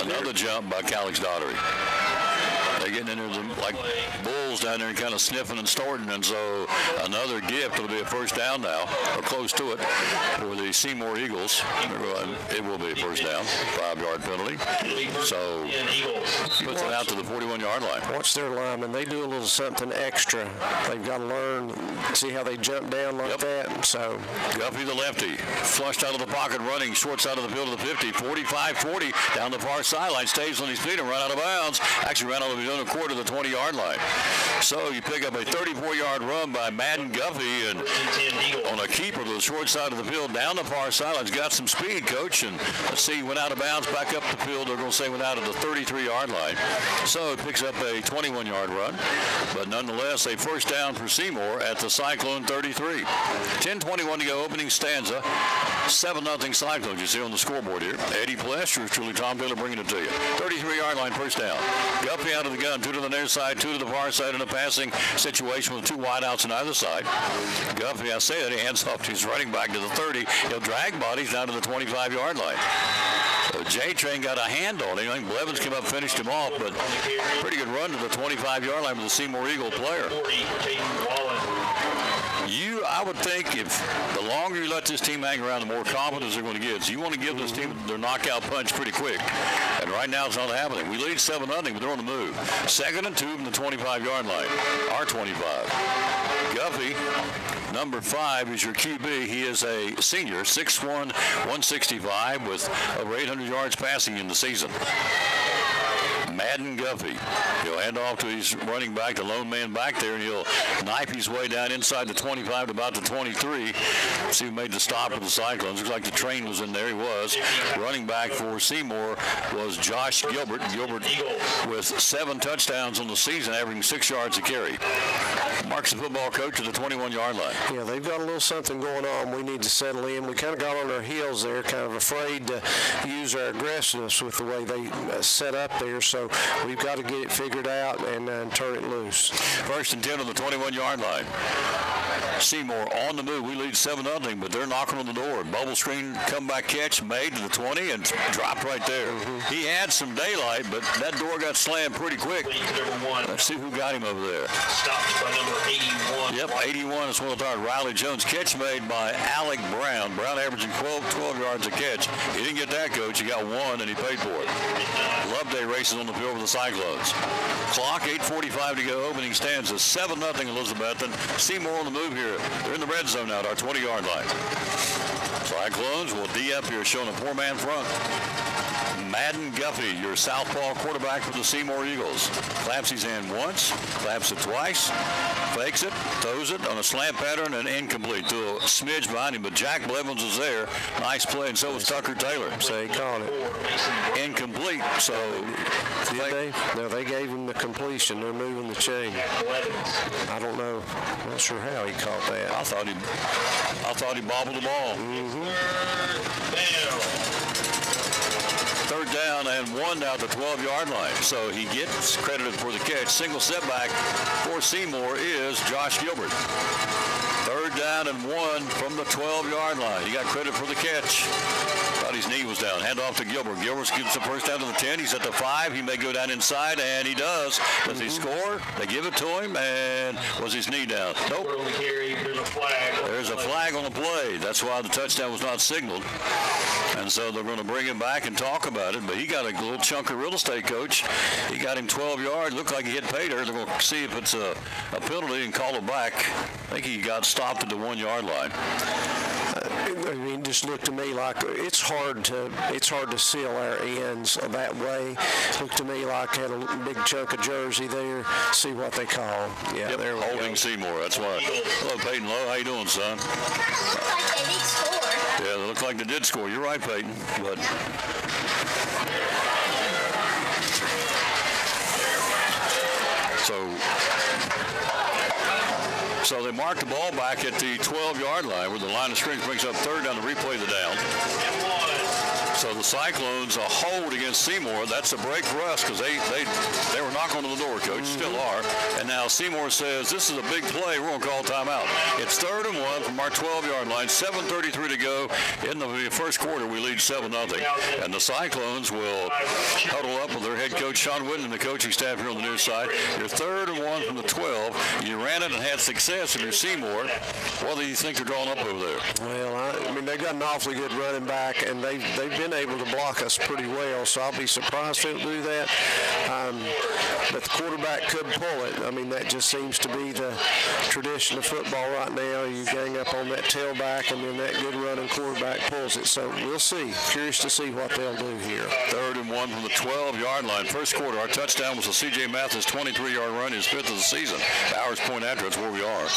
another jump by Calix Daughtery. They're getting in there like bulls down there and kind of sniffing and snorting, and so another gift. It'll be a first down now, or close to it, for the Seymour Eagles. It will be a first down, 5-yard penalty. So puts it out to the 41-yard line. Watch their linemen. They do a little something extra. They've got to learn, see how they jump down like that. So Guffey, the lefty, flushed out of the pocket, running short side of the field to the 50, 45-40, down the far sideline, stays on his feet and run out of bounds. Actually ran out of his own quarter of the 20-yard line. So you pick up a 34-yard run by Madden Guffey, and on a keeper to the short side of the field, down the far sideline. He's got some speed, Coach, and let's see, he went out of bounds, back up the field. They're going to say went out of the 33-yard line. So he picks up a 21-yard run, but nonetheless, a first down for Seymour at the Cyclone 33. 10:21 to go, opening stanza. 7-0 Cyclones, you see on the scoreboard here. Eddie Plester, truly Tom Taylor bringing it to you. 33-yard line, first down. Guffey out of the gun, 2 to the near side, 2 to the far side in a passing situation with 2 wideouts on either side. Guffey, I say that, he hands off to his running back to the 30. He'll drag bodies down to the 25-yard line. So J-Train got a hand on him. I think Blevins came up, finished him off, but pretty good run to the 25-yard line with the Seymour Eagle player. I would think if the longer you let this team hang around, the more confidence they're going to get. So you want to give this team their knockout punch pretty quick. And right now it's not happening. We lead 7-0, but they're on the move. 2nd and 2 from the 25-yard line. Our 25. Guffey, number 5, is your QB. He is a senior, 6'1", 165, with over 800 yards passing in the season. Madden Guffey. He'll hand off to his running back, the lone man back there, and he'll knife his way down inside the 25 to about the 23. See who made the stop with the Cyclones. Looks like the train was in there. He was. Running back for Seymour was Josh Gilbert. Gilbert with 7 touchdowns on the season, averaging 6 yards a carry. Marks the football coach at the 21-yard line. Yeah, they've got a little something going on. We need to settle in. We kind of got on our heels there, kind of afraid to use our aggressiveness with the way they set up there. So we've got to get it figured out and turn it loose. 1st and 10 on the 21-yard line. Seymour on the move. We lead 7-0, but they're knocking on the door. Bubble screen comeback catch made to the 20 and dropped right there. He had some daylight, but that door got slammed pretty quick. Let's see who got him over there. Stopped by number 81. Yep, 81 is well done. Riley Jones. Catch made by Alec Brown. Brown averaging 12 yards a catch. He didn't get that, Coach. He got 1, and he paid for it. Loveday races on the field with the Cyclones. Clock, 8:45 to go. Opening stanza, 7-0 Elizabethton. Seymour on the move here. They're in the red zone now at our 20-yard line. Cyclones will D up here, showing a 4-man front. Madden Guffey, your southpaw quarterback for the Seymour Eagles. Claps his hand once, claps it twice, fakes it, throws it on a slant pattern and incomplete. Threw a smidge behind him, but Jack Blevins was there. Nice play, and so was Tucker Taylor. So he caught it. Incomplete. So did they? No, they gave him the completion. They're moving the chain. I don't know. I'm not sure how he caught that. I thought he bobbled the ball. Third down and 1 now at the 12-yard line. So he gets credited for the catch. Single setback for Seymour is Josh Gilbert. Third down and 1 from the 12-yard line. He got credit for the catch. Thought his knee was down. Hand off to Gilbert. Gilbert gets the first down to the 10. He's at the 5. He may go down inside, and he does. Does he score? They give it to him, and was his knee down? Nope. There's a flag on the play. That's why the touchdown was not signaled. And so they're going to bring him back and talk about it. But he got a little chunk of real estate, Coach. He got him 12 yards. Looked like he hit pay dirt. They're going to see if it's a penalty and call it back. I think he got stopped at the 1-yard line. I mean, it just looked to me like it's hard to seal our ends that way. Looked to me like had a big chunk of jersey there. See what they call. Yeah, yep, there we holding go. Seymour. That's why. Hello, Peyton Lowe. How you doing, son? Looks like they did score. Yeah, they look like they did score. You're right, Peyton. But So they mark the ball back at the 12-yard line where the line of scrimmage brings up third down to replay the down. So the Cyclones, a hold against Seymour. That's a break for us because they were knocking on the door, Coach. Still are. And now Seymour says, this is a big play. We're going to call timeout. It's 3rd and 1 from our 12-yard line. 7:33 to go. In the first quarter, we lead 7-0. And the Cyclones will huddle up with their head coach, Sean Witten, and the coaching staff here on the near side. You're 3rd and 1 from the 12. You ran it and had success in your Seymour. What do you think they're drawing up over there? Well, I mean, they've got an awfully good running back, and they've been able to block us pretty well, so I'll be surprised if they'll do that. But the quarterback could pull it. I mean, that just seems to be the tradition of football right now. You gang up on that tailback, and then that good running quarterback pulls it. So we'll see. Curious to see what they'll do here. 3rd and 1 from the 12-yard line. First quarter, our touchdown was a C.J. Mathis 23-yard run, his 5th of the season. Bowers Point after, that's where we are.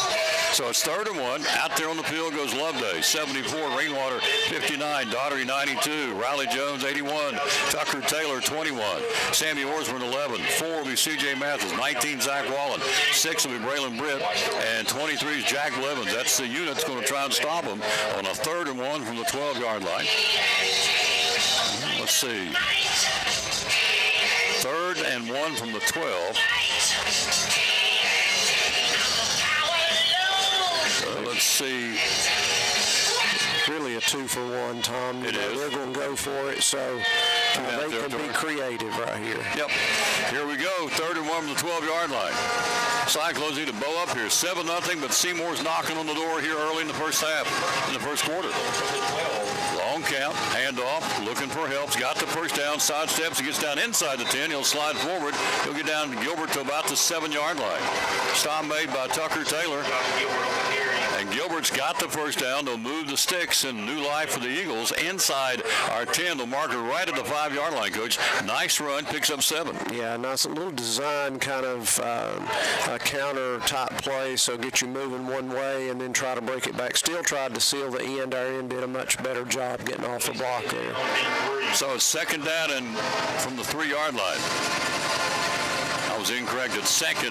So it's 3rd and 1. Out there on the field goes Loveday, 74, Rainwater 59, Daugherty 92, Riley Jones 81, Tucker Taylor 21, Sammy Orsman 11, 4 will be C.J. Mathis, 19 Zach Wallen, 6 will be Braylon Britt, and 23 is Jack Blevins. That's the unit that's going to try and stop him on a 3rd and 1 from the 12-yard line. Let's see. 3rd and 1 from the 12. Let's see. Really a 2-for-1, Tom. It is. They're going to go for it, so they can be creative right here. Yep. Here we go. 3rd and 1 from the 12-yard line. Cyclones need to bow up here. 7-0, but Seymour's knocking on the door here early in the first half, in the first quarter. Long count, handoff, looking for help. He's got the first down, sidesteps, he gets down inside the 10. He'll slide forward. He'll get down to Gilbert to about the 7-yard line. Stop made by Tucker Taylor. And Gilbert's got the first down. They'll move the sticks and new life for the Eagles inside our 10. They'll mark it right at the 5-yard line, Coach. Nice run, picks up 7. Yeah, nice. A little design kind of a counter-type play, so get you moving one way and then try to break it back. Still tried to seal the end. Our end did a much better job getting off the block there. So it's 2nd down and from the 3-yard line. I was incorrect at 2nd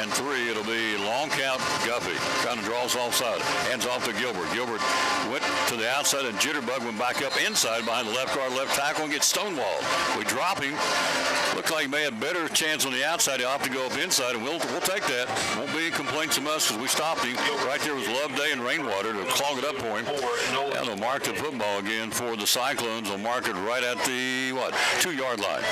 and 3. It'll be long count, Guffey. Trying to draw us offside. Hands off to Gilbert. Gilbert went to the outside and Jitterbug went back up inside behind the left guard, left tackle, and gets stonewalled. We drop him. Looked like he may have better chance on the outside. He'll have to go up inside, and we'll take that. Won't be any complaints from us because we stopped him. Right there was Loveday and Rainwater to clog it up for him. And they'll mark the football again for the Cyclones. They'll mark it right at the, 2-yard line.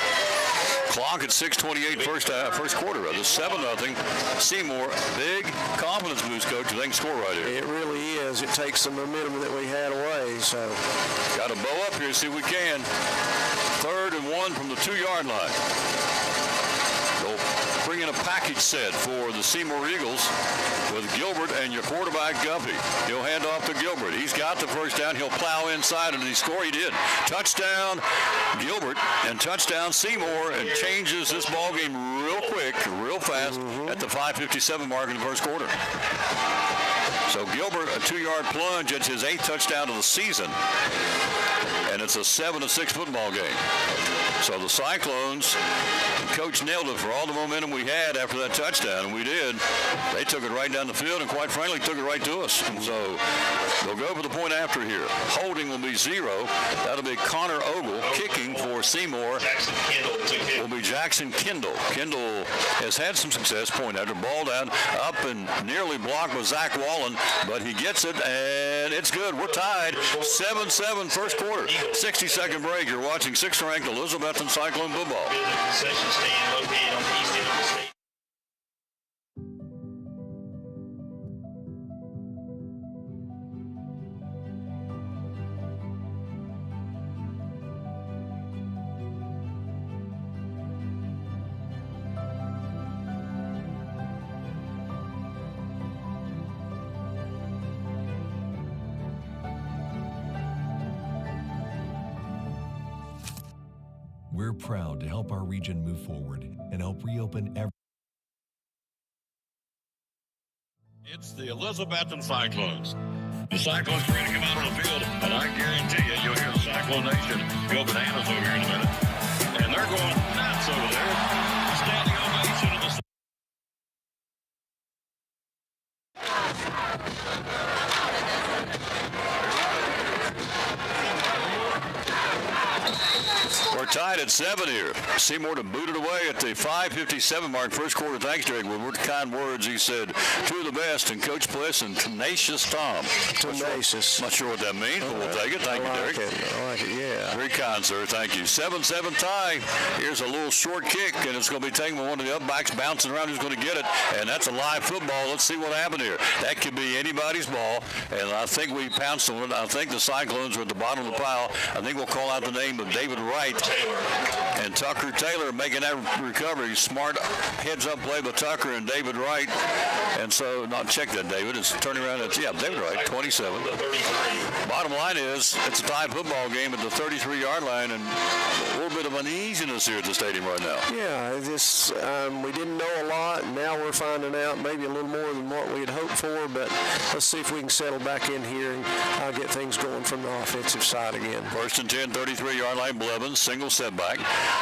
Clock at 6:28 first quarter of the 7-0. Seymour, big confidence boost, Coach. They can score right here. It really is. It takes the momentum that we had away. So got to bow up here, see if we can. 3rd and 1 from the 2-yard line. They'll bring in a package set for the Seymour Eagles with Gilbert and your quarterback, Guppy. He'll hand off to Gilbert. He's got the first down. He'll plow inside, and he score. He did. Touchdown, Gilbert, and touchdown, Seymour, and changes this ball game real quick, real fast at the 5:57 mark in the first quarter. So Gilbert, a 2-yard plunge. It's his 8th touchdown of the season, and it's a 7-6 football game. So the Cyclones, Coach nailed it for all the momentum we had after that touchdown, and we did. They took it right down the field and, quite frankly, took it right to us. And so they'll go for the point after here. Holding will be 0. That'll be Connor Ogle. Kicking for Seymour will be Jackson Kendall. Kendall has had some success. Point after, ball down, up and nearly blocked with Zach Wallen, but he gets it, and it's good. We're tied 7-7 first quarter. 60-second break. You're watching 6th-ranked Elizabethton Cyclone football. Concession stand located on the east end of the state. We're proud to help our region move forward and help reopen every. It's the Elizabethton Cyclones. The Cyclones are ready to come out on the field, and I guarantee you, you'll hear the Cyclone Nation go bananas over here in a minute. And they're going nuts over there. Standing ovation to the. We're tied at 7 here. Seymour to boot it away at the 5:57 mark, first quarter. Thanks, Derek Woodward. Kind words, he said. Two of the best, and Coach Bliss and Tenacious Tom. Tenacious. Not sure what that means, but we'll take it. Thank you, Derek. I like it, yeah. Very kind, sir. Thank you. 7-7 tie. Here's a little short kick, and it's going to be taken by one of the up backs, bouncing around. Who's going to get it? And that's a live football. Let's see what happened here. That could be anybody's ball, and I think we pounced on it. I think the Cyclones are at the bottom of the pile. I think we'll call out the name of David Wright and Tucker Taylor making that recovery. Smart heads-up play by Tucker and David Wright. And so, not check that, David. It's turning around. David Wright, 27. Bottom line is, it's a tie football game at the 33-yard line, and a little bit of uneasiness here at the stadium right now. Yeah, this we didn't know a lot, and now we're finding out maybe a little more than what we had hoped for, but let's see if we can settle back in here and get things going from the offensive side again. First and 10, 33-yard line, Blevins, single setback.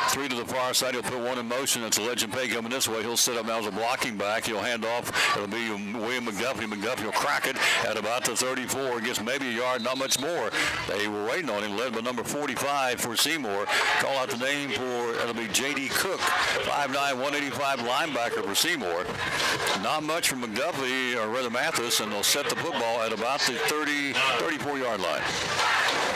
3 to the far side. He'll put one in motion. That's a Legend Pay coming this way. He'll set up now as a blocking back. He'll hand off. It'll be William McGuffey. McGuffey will crack it at about the 34. Gets maybe a yard, not much more. They were waiting on him, led by number 45 for Seymour. Call out the name for, it'll be J.D. Cook, 5'9", 185 linebacker for Seymour. Not much from McGuffey, or rather Mathis, and they'll set the football at about the 34-yard line.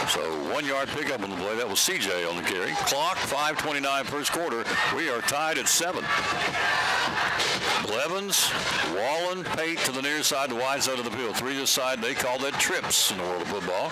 So 1-yard pickup on the play. That was CJ on the carry. Clock, 5:29 first quarter. We are tied at 7. Blevins, Wallen, Pate to the near side, the wide side of the field. 3 to the side. They call that trips in the world of football.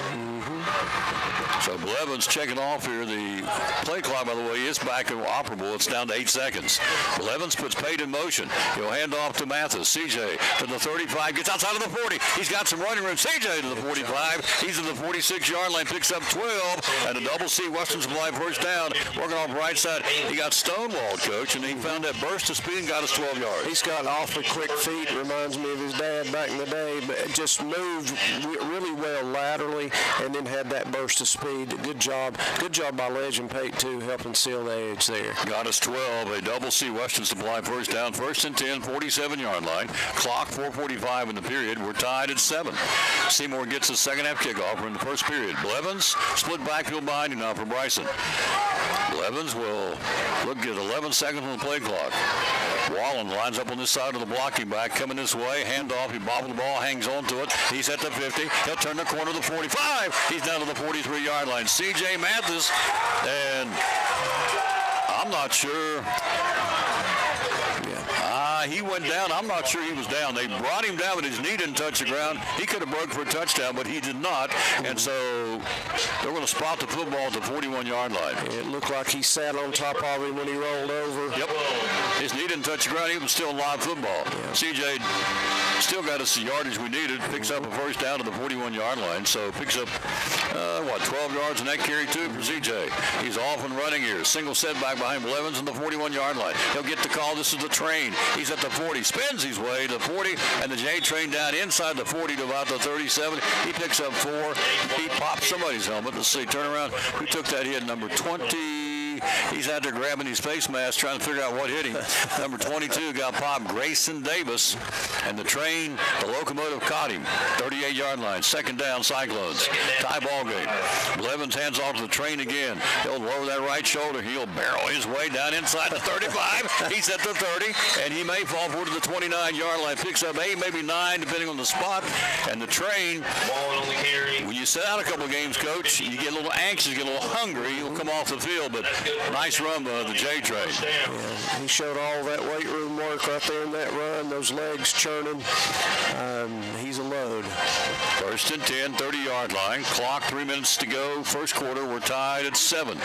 So Blevins checking off here. The play clock, by the way, is back and operable. It's down to 8 seconds. Blevins puts Pate in motion. He'll hand off to Mathis. CJ to the 35. Gets outside of the 40. He's got some running room. CJ to the 45. He's in the 46-yard line. Picks up 12. And a double C Western Supply first down. Working off the right side. He got stonewalled, Coach, and he found that burst of speed and got us 12 yards. He's got awfully quick feet. Reminds me of his dad back in the day. But just moved really well laterally and then had that burst of speed. Good job. Good job by Legend Pate, too, helping seal the edge there. Got us 12. A double C Western Supply first down. First and 10, 47-yard line. Clock, 4:45 in the period. We're tied at 7. Seymour gets the second half kickoff. We're in the first period. Blevins, split backfield behind him now for Bryson. Blevins will look at 11 seconds on the play clock. Wallen lines up on this side of the blocking back, coming this way. Handoff. He bobbled the ball, hangs on to it. He's at the 50. He'll turn the corner to the 45. He's down to the 43-yard line. C.J. Mathis, and I'm not sure. why he went down. I'm not sure he was down. They brought him down, but his knee didn't touch the ground. He could have broke for a touchdown, but he did not. And so they're going to spot the football at the 41-yard line. It looked like he sat on top of him when he rolled over. Yep. His knee didn't touch the ground. He was still live football. Yeah. CJ still got us the yardage we needed. Picks up a first down to the 41-yard line. So picks up, 12 yards in that carry, too, for CJ. He's off and running here. Single setback behind Blevins on the 41-yard line. He'll get the call. This is the train. He's at the 40. Spins his way to 40, and the J train down inside the 40 to about the 37. He picks up 4. He pops somebody's helmet. Let's see. Turn around. Who took that hit? Number 20. He's out there grabbing his face mask, trying to figure out what hit him. Number 22 got popped, Grayson Davis, and the train, the locomotive, caught him. 38-yard line, second down, Cyclones. Tie ball game. Blevins hands off to the train again. He'll lower that right shoulder. He'll barrel his way down inside the 35. He's at the 30, and he may fall forward to the 29-yard line. Picks up 8, maybe 9, depending on the spot. And the train, when you sit out a couple of games, Coach, you get a little anxious, you get a little hungry, you'll come off the field, but nice run by the J train. Yeah, he showed all that weight room work right there in that run, those legs churning. He's a load. First and 10, 30-yard line. Clock 3 minutes to go. First quarter, we're tied at 7.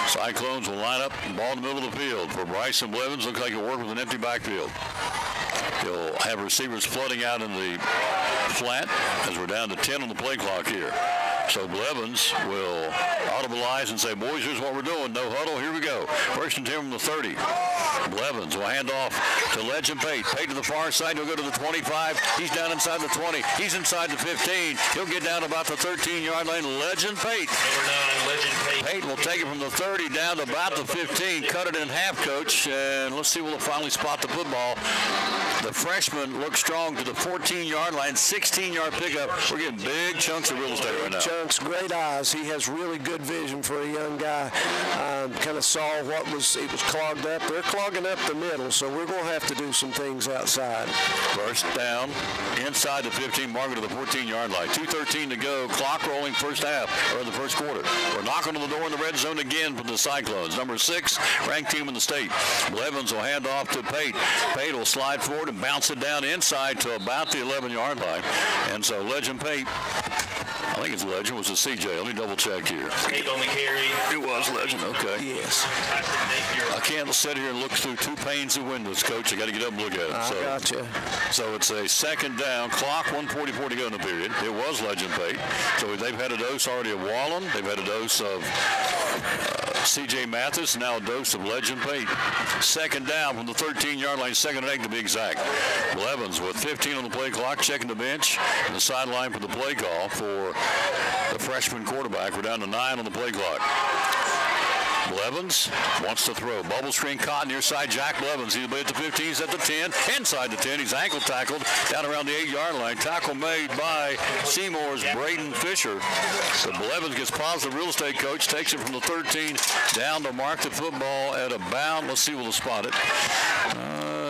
Cyclones will line up, ball in the middle of the field. For Bryson Blevins, looks like he'll work with an empty backfield. He'll have receivers flooding out in the flat as we're down to 10 on the play clock here. So Blevins will audibilize and say, boys, here's what we're doing. No huddle. Here we go. First and 10 from the 30. Blevins will hand off to Legend Pate. Pate to the far side. He'll go to the 25. He's down inside the 20. He's inside the 15. He'll get down about the 13-yard line. Legend Pate. Number 9, Legend Pate. Pate will take it from the 30 down to about the 15. Cut it in half, Coach. And let's see if we'll finally spot the football. The freshman looks strong to the 14-yard line. 16-yard pickup. We're getting big chunks of real estate right now. Chunks, great eyes. He has really good vision for a young guy. Kind of saw it was clogged up. They're clogging up the middle, so we're going to have to do some things outside. First down, inside the 15, marker to the 14-yard line. 2:13 to go. Clock rolling first half, or the first quarter. We're knocking on the door in the red zone again for the Cyclones. Number 6, ranked team in the state. Blevins will hand off to Pate. Pate will slide forward and bounce it down inside to about the 11-yard line. And so Legend Pate, I think it's Legend, was a CJ. Let me double check here. 8 on the carry. It was Legend, okay. Yes. I can't sit here and look through 2 panes of windows, Coach. I got to get up and look at it. I got you. So it's a second down. Clock 1:44 to go in the period. It was Legend Pate. So they've had a dose already of Wallen. They've had a dose of C.J. Mathis, now a dose of Legend Pate. Second down from the 13-yard line, second and 8 to be exact. Blevins with 15 on the play clock, checking the bench and the sideline for the play call for the freshman quarterback. We're down to 9 on the play clock. Blevins wants to throw. Bubble screen caught near side. Jack Blevins. He'll be at the 15. He's at the 10. Inside the 10. He's ankle tackled down around the 8-yard line. Tackle made by Seymour's Braden Fisher. So Blevins gets positive real estate, Coach. Takes it from the 13 down to mark the football at about, let's see, we'll spot it.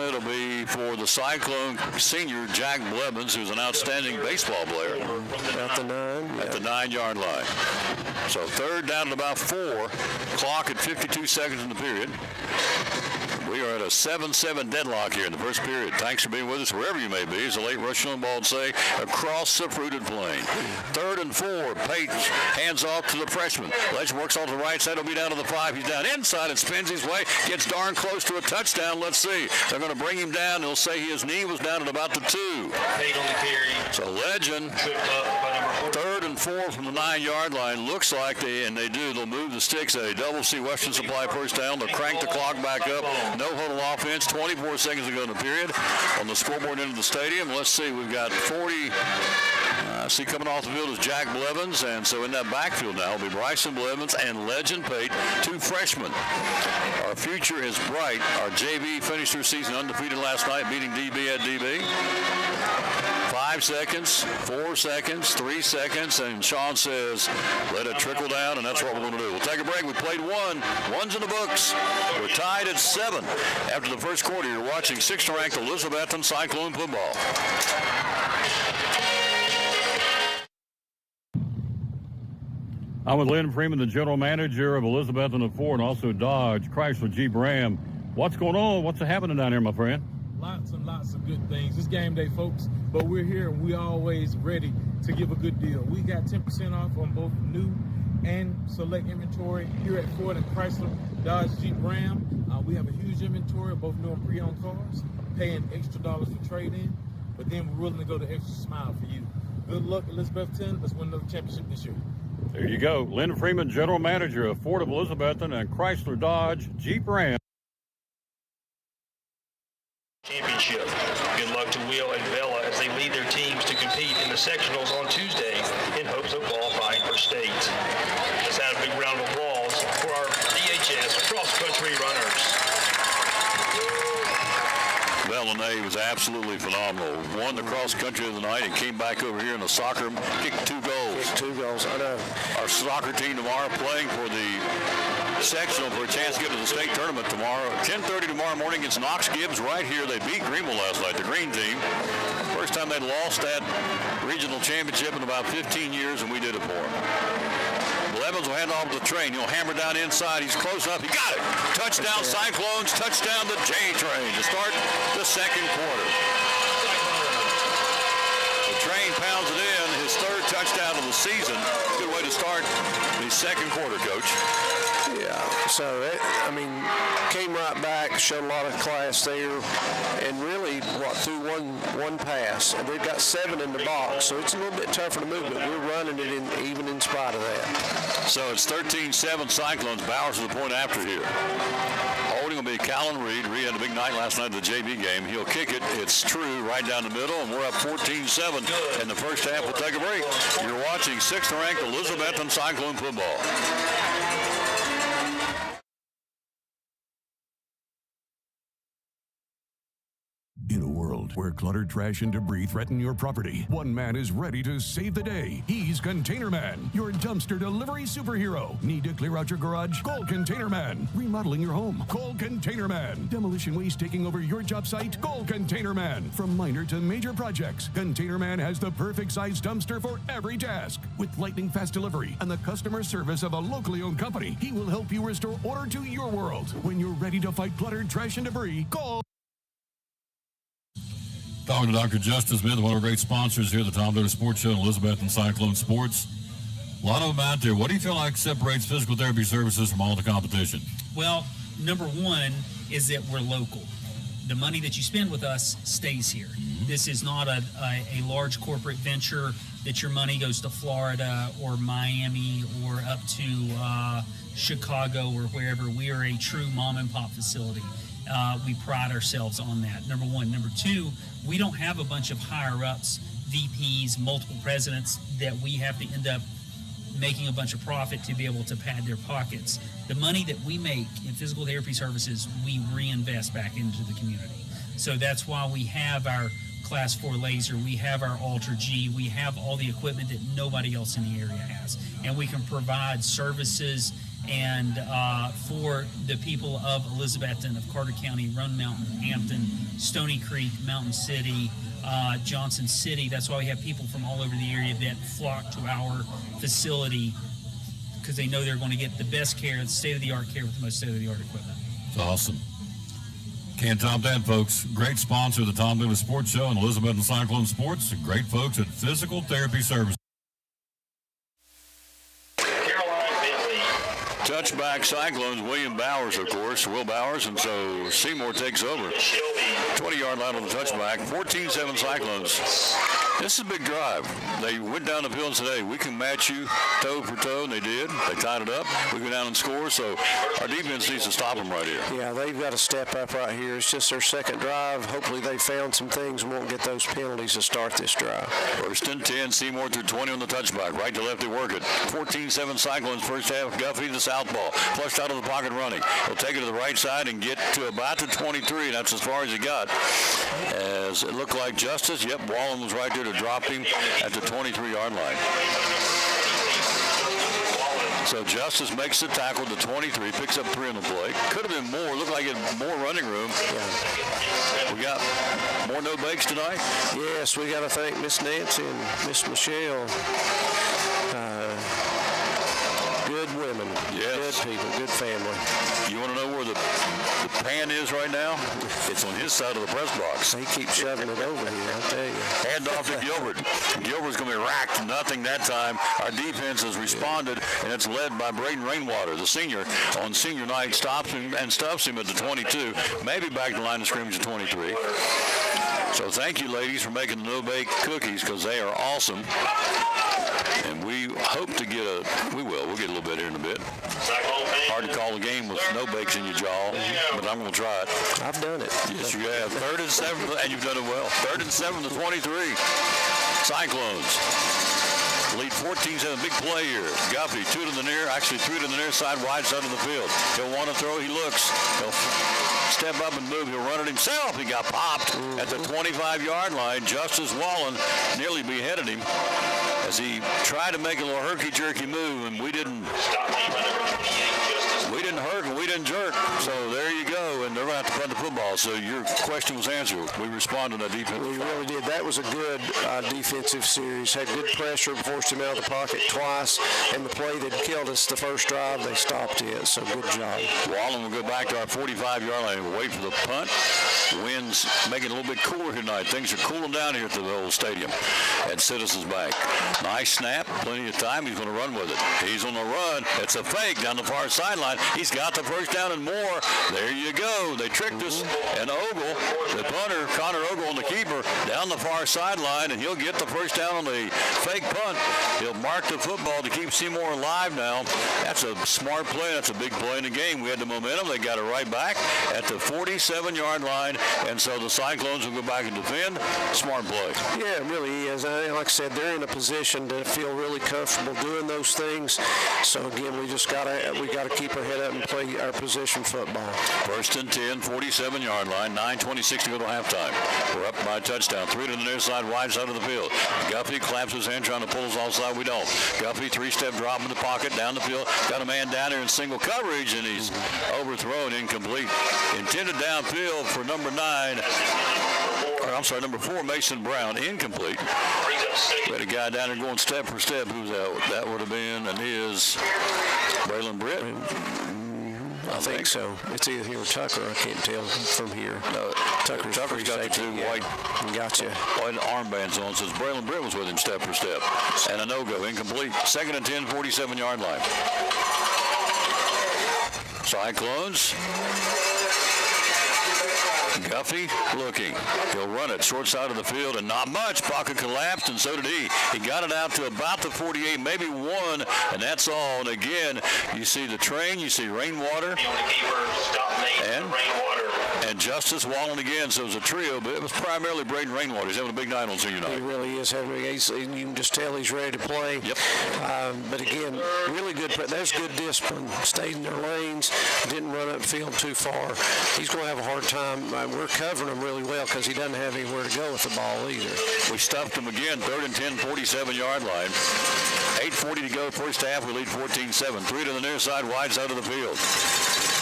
It'll be for the Cyclone senior, Jack Blevins, who's an outstanding baseball player. At the 9. At the 9-yard line. So third down at about 4. Clock at 52 seconds in the period. We are at a 7-7 deadlock here in the first period. Thanks for being with us wherever you may be, as the late Russian ball would say, across the fruited plain. Third and 4. Pate hands off to the freshman. Legend works off the right side. He'll be down to the 5. He's down inside and spins his way. Gets darn close to a touchdown. Let's see. They're going to bring him down. They'll say his knee was down at about the 2. Pate on the carry. So Legend, third and 4 from the 9-yard line. Looks like they do. They'll move the sticks. A double C Western Supply first down. They'll crank the clock back up. No huddle offense. 24 seconds to go in the period. On the scoreboard into the stadium. Let's see. We've got 40. See, coming off the field is Jack Blevins, and so in that backfield now will be Bryson Blevins and Legend Pate, 2 freshmen. Our future is bright. Our JV finished their season undefeated last night, beating DB at DB. 5 seconds, 4 seconds, 3 seconds, and Sean says, let it trickle down, and that's what we're going to do. We'll take a break. We played 1. 1's in the books. We're tied at 7. After the first quarter, you're watching 6th-ranked Elizabethton Cyclone football. I'm with Lynn Freeman, the general manager of Elizabethton and Ford, and also Dodge, Chrysler, Jeep, Ram. What's going on? What's happening down here, my friend? lots and lots of good things. It's game day, folks, but we're here and we're always ready to give a good deal. We got 10% off on both new and select inventory here at Ford and Chrysler, Dodge, Jeep, Ram. We have a huge inventory of both new and pre-owned cars, paying extra dollars for trade-in, but then we're willing to go the extra mile for you. Good luck, Elizabethton. Let's win another championship this year. There you go. Lynn Freeman, General Manager of Ford of Elizabethton and Chrysler Dodge Jeep Ram. Championship. Good luck to Will and Bella as they lead their teams to compete in the sectionals on Tuesday in hopes of qualifying for state. Let's have a big round of applause for our DHS cross-country runners. Bellany was absolutely phenomenal. Won the cross country of the night and came back over here in the soccer, kicked 2 goals. Kicked 2 goals, I know. Our soccer team tomorrow playing for the sectional for a chance to get to the state tournament tomorrow. 10:30 tomorrow morning against Knox Gibbs right here. They beat Greenville last night, the green team. First time they'd lost that regional championship in about 15 years, and we did it for them. Blevins will hand off the train. He'll hammer down inside. He's close up. He got it. Touchdown Cyclones. Touchdown the J-Train to start the second quarter. The train pounds it in. His 3rd touchdown of the season. Good way to start the second quarter, Coach. Yeah, so, came right back, showed a lot of class there, and really, through one pass. And they've got 7 in the box, so it's a little bit tougher to move, but we're running it even in spite of that. So it's 13-7 Cyclones. Bowers to the point after here. Holding will be Callan Reed. Reed had a big night last night at the JV game. He'll kick it. It's true right down the middle, and we're up 14-7 in the first half. We'll take a break. You're watching 6th-ranked Elizabethton Cyclone football. In a world where clutter, trash, and debris threaten your property, one man is ready to save the day. He's Container Man, your dumpster delivery superhero. Need to clear out your garage? Call Container Man. Remodeling your home? Call Container Man. Demolition waste taking over your job site? Call Container Man. From minor to major projects, Container Man has the perfect size dumpster for every task. With lightning fast delivery and the customer service of a locally owned company, he will help you restore order to your world. When you're ready to fight clutter, trash, and debris, call. Talking to Dr. Justice Smith, one of our great sponsors here at the Tom Dillon Sports Show and Elizabethton Cyclone Sports. A lot of them out there. What do you feel like separates physical therapy services from all the competition? Well, number one is that we're local. The money that you spend with us stays here. Mm-hmm. This is not a large corporate venture that your money goes to Florida or Miami or up to Chicago or wherever. We are a true mom and pop facility. We pride ourselves on that, number one. Number two, we don't have a bunch of higher-ups, VPs, multiple presidents that we have to end up making a bunch of profit to be able to pad their pockets. The money that we make in physical therapy services, we reinvest back into the community. So that's why we have our Class 4 laser, we have our Ultra G, we have all the equipment that nobody else in the area has. And we can provide services and for the people of Elizabethton, of Carter County, Run Mountain, Hampton, Stony Creek, Mountain City, Johnson City. That's why we have people from all over the area that flock to our facility because they know they're going to get the best care, the state-of-the-art care with the most state-of-the-art equipment. It's awesome. Can't top that, folks. Great sponsor of the Tom Dillon Sports Show and Elizabethton Cyclone Sports. Great folks at Physical Therapy Services. Touchback Cyclones, William Bowers, of course, Will Bowers, and so Seymour takes over. 20-yard line on the touchback, 14-7 Cyclones. This is a big drive. They went down the field and said, hey, we can match you toe for toe, and they did. They tied it up. We go down and score, so our defense needs to stop them right here. Yeah, they've got to step up right here. It's just their second drive. Hopefully they found some things and won't get those penalties to start this drive. First and 10, Seymour through 20 on the touchback. Right to left, they work it. 14-7 Cyclones, first half. Guffey the southpaw. Flushed out of the pocket running. He'll take it to the right side and get to about the 23. That's as far as he got. As it looked like Justice. Yep, Wallen was right there to drop him at the 23-yard line. So Justice makes the tackle to 23, picks up 3 on the play. Could have been more. Looked like it had more running room. Yeah. We got more no-bakes tonight? Yes, we got to thank Miss Nancy and Miss Michelle. Good women, yes. Good people, good family. You want to know where the pan is right now, it's on his side of the press box. He keeps shoving it over here, I'll tell you. Hand off to Gilbert. Gilbert's going to be racked. Nothing that time. Our defense has responded, and it's led by Braden Rainwater, the senior, on senior night, stops him and stuffs him at the 22, maybe back to the line of scrimmage at 23. So thank you, ladies, for making the no-bake cookies, because they are awesome. And we hope to get we'll get a little bit here in a bit. Hard to call a game with no bakes in your jaw, but I'm going to try it. I've done it. Yes, you have. 3rd and 7, and you've done it well. 3rd and 7 to 23. Cyclones lead 14-7. Big play here. Guffey, 2 to the near, actually 3 to the near side, wide side of the field. He'll want to throw. He looks. He'll step up and move. He'll run it himself. He got popped at the 25-yard line. Justice Wallen nearly beheaded him as he tried to make a little herky-jerky move, and we didn't hurt and we didn't jerk. So there you go, and they're going to have to punt the football. So your question was answered. We responded to that defense. We really did. That was a good defensive series. Had good pressure, forced him out of the pocket twice, and the play that killed us the first drive, they stopped it. So good job. Wallen will go back to our 45-yard line. We'll wait for the punt. Winds making it a little bit cooler tonight. Things are cooling down here at the old stadium at Citizens Bank. Nice snap, plenty of time. He's going to run with it. He's on the run. It's a fake down the far sideline. He's got the first down and more. There you go. They tricked us. And Ogle, the punter, Connor Ogle, on the keeper, down the far sideline, and he'll get the first down on the fake punt. He'll mark the football to keep Seymour alive now. That's a smart play. That's a big play in the game. We had the momentum. They got it right back at the 47-yard line, and so the Cyclones will go back and defend. Smart play. Yeah, it really is. Like I said, they're in a position to feel really comfortable doing those things. So again, we gotta keep our head up and play our position football. 1st and 10, 47-yard line, 9:26 to go to halftime. We're up by a touchdown. 3 to the near side, wide side of the field. Guffey claps his hand, trying to pull us offside. We don't. Guffey, 3-step drop in the pocket, down the field. Got a man down there in single coverage, and he's overthrown, incomplete. Intended downfield for number 4, Mason Brown, incomplete. We had a guy down there going step for step. Who's that? That would have been and is Braylon Britt. I think so. It's either here or Tucker. I can't tell from here. No, Tucker's got the 2 white armbands on. So Braylon Britt was with him step for step. And a no-go, incomplete. 2nd and 10, 47-yard line. Cyclones. Guffey looking. He'll run it short side of the field, and not much. Pocket collapsed, and so did he. He got it out to about the 48, maybe 1, and that's all. And again, you see the train, you see Rainwater, and Justice Wallen again. So it was a trio, but it was primarily Braden Rainwater. He's having a big night on senior night. He really is having a you can just tell he's ready to play. Yep. But again, really good. There's good discipline. Stayed in their lanes, didn't run upfield too far. He's going to have a hard time. We're covering him really well because he doesn't have anywhere to go with the ball either. We stuffed him again, 3rd and 10, 47-yard line. 8:40 to go, first half. We lead 14-7. 3 to the near side, wide side of the field.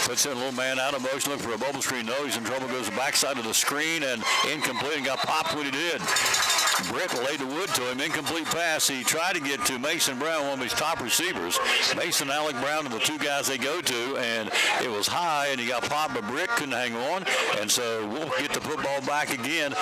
Puts in a little man out of motion, looking for a bubble screen. No, he's in trouble. Goes to the backside of the screen and incomplete, and got popped when he did. Britt laid the wood to him. Incomplete pass. He tried to get to Mason Brown, one of his top receivers. Mason, Alec Brown are the 2 guys they go to, and it was high, and he got popped, but Britt couldn't hang on, and so we'll get the football back again.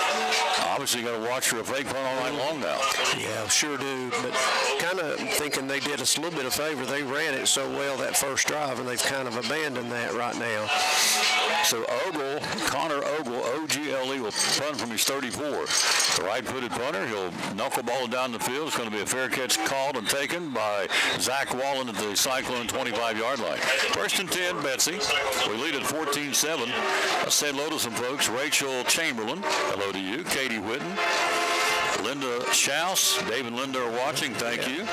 Obviously, got to watch for a fake punt all night long now. Yeah, sure do, but kind of thinking they did us a little bit of favor. They ran it so well that first drive, and they've kind of abandoned that right now. So Ogle, Connor Ogle, O-G-L-E, will punt from his 34. The right-footed punter, he'll knuckleball it down the field. It's going to be a fair catch called and taken by Zach Wallen at the Cyclone 25-yard line. 1st and 10, Betsy. We lead at 14-7. Let's say hello to some folks. Rachel Chamberlain, hello to you. Katie Whitten. Linda Schaus, Dave and Linda are watching. Thank you.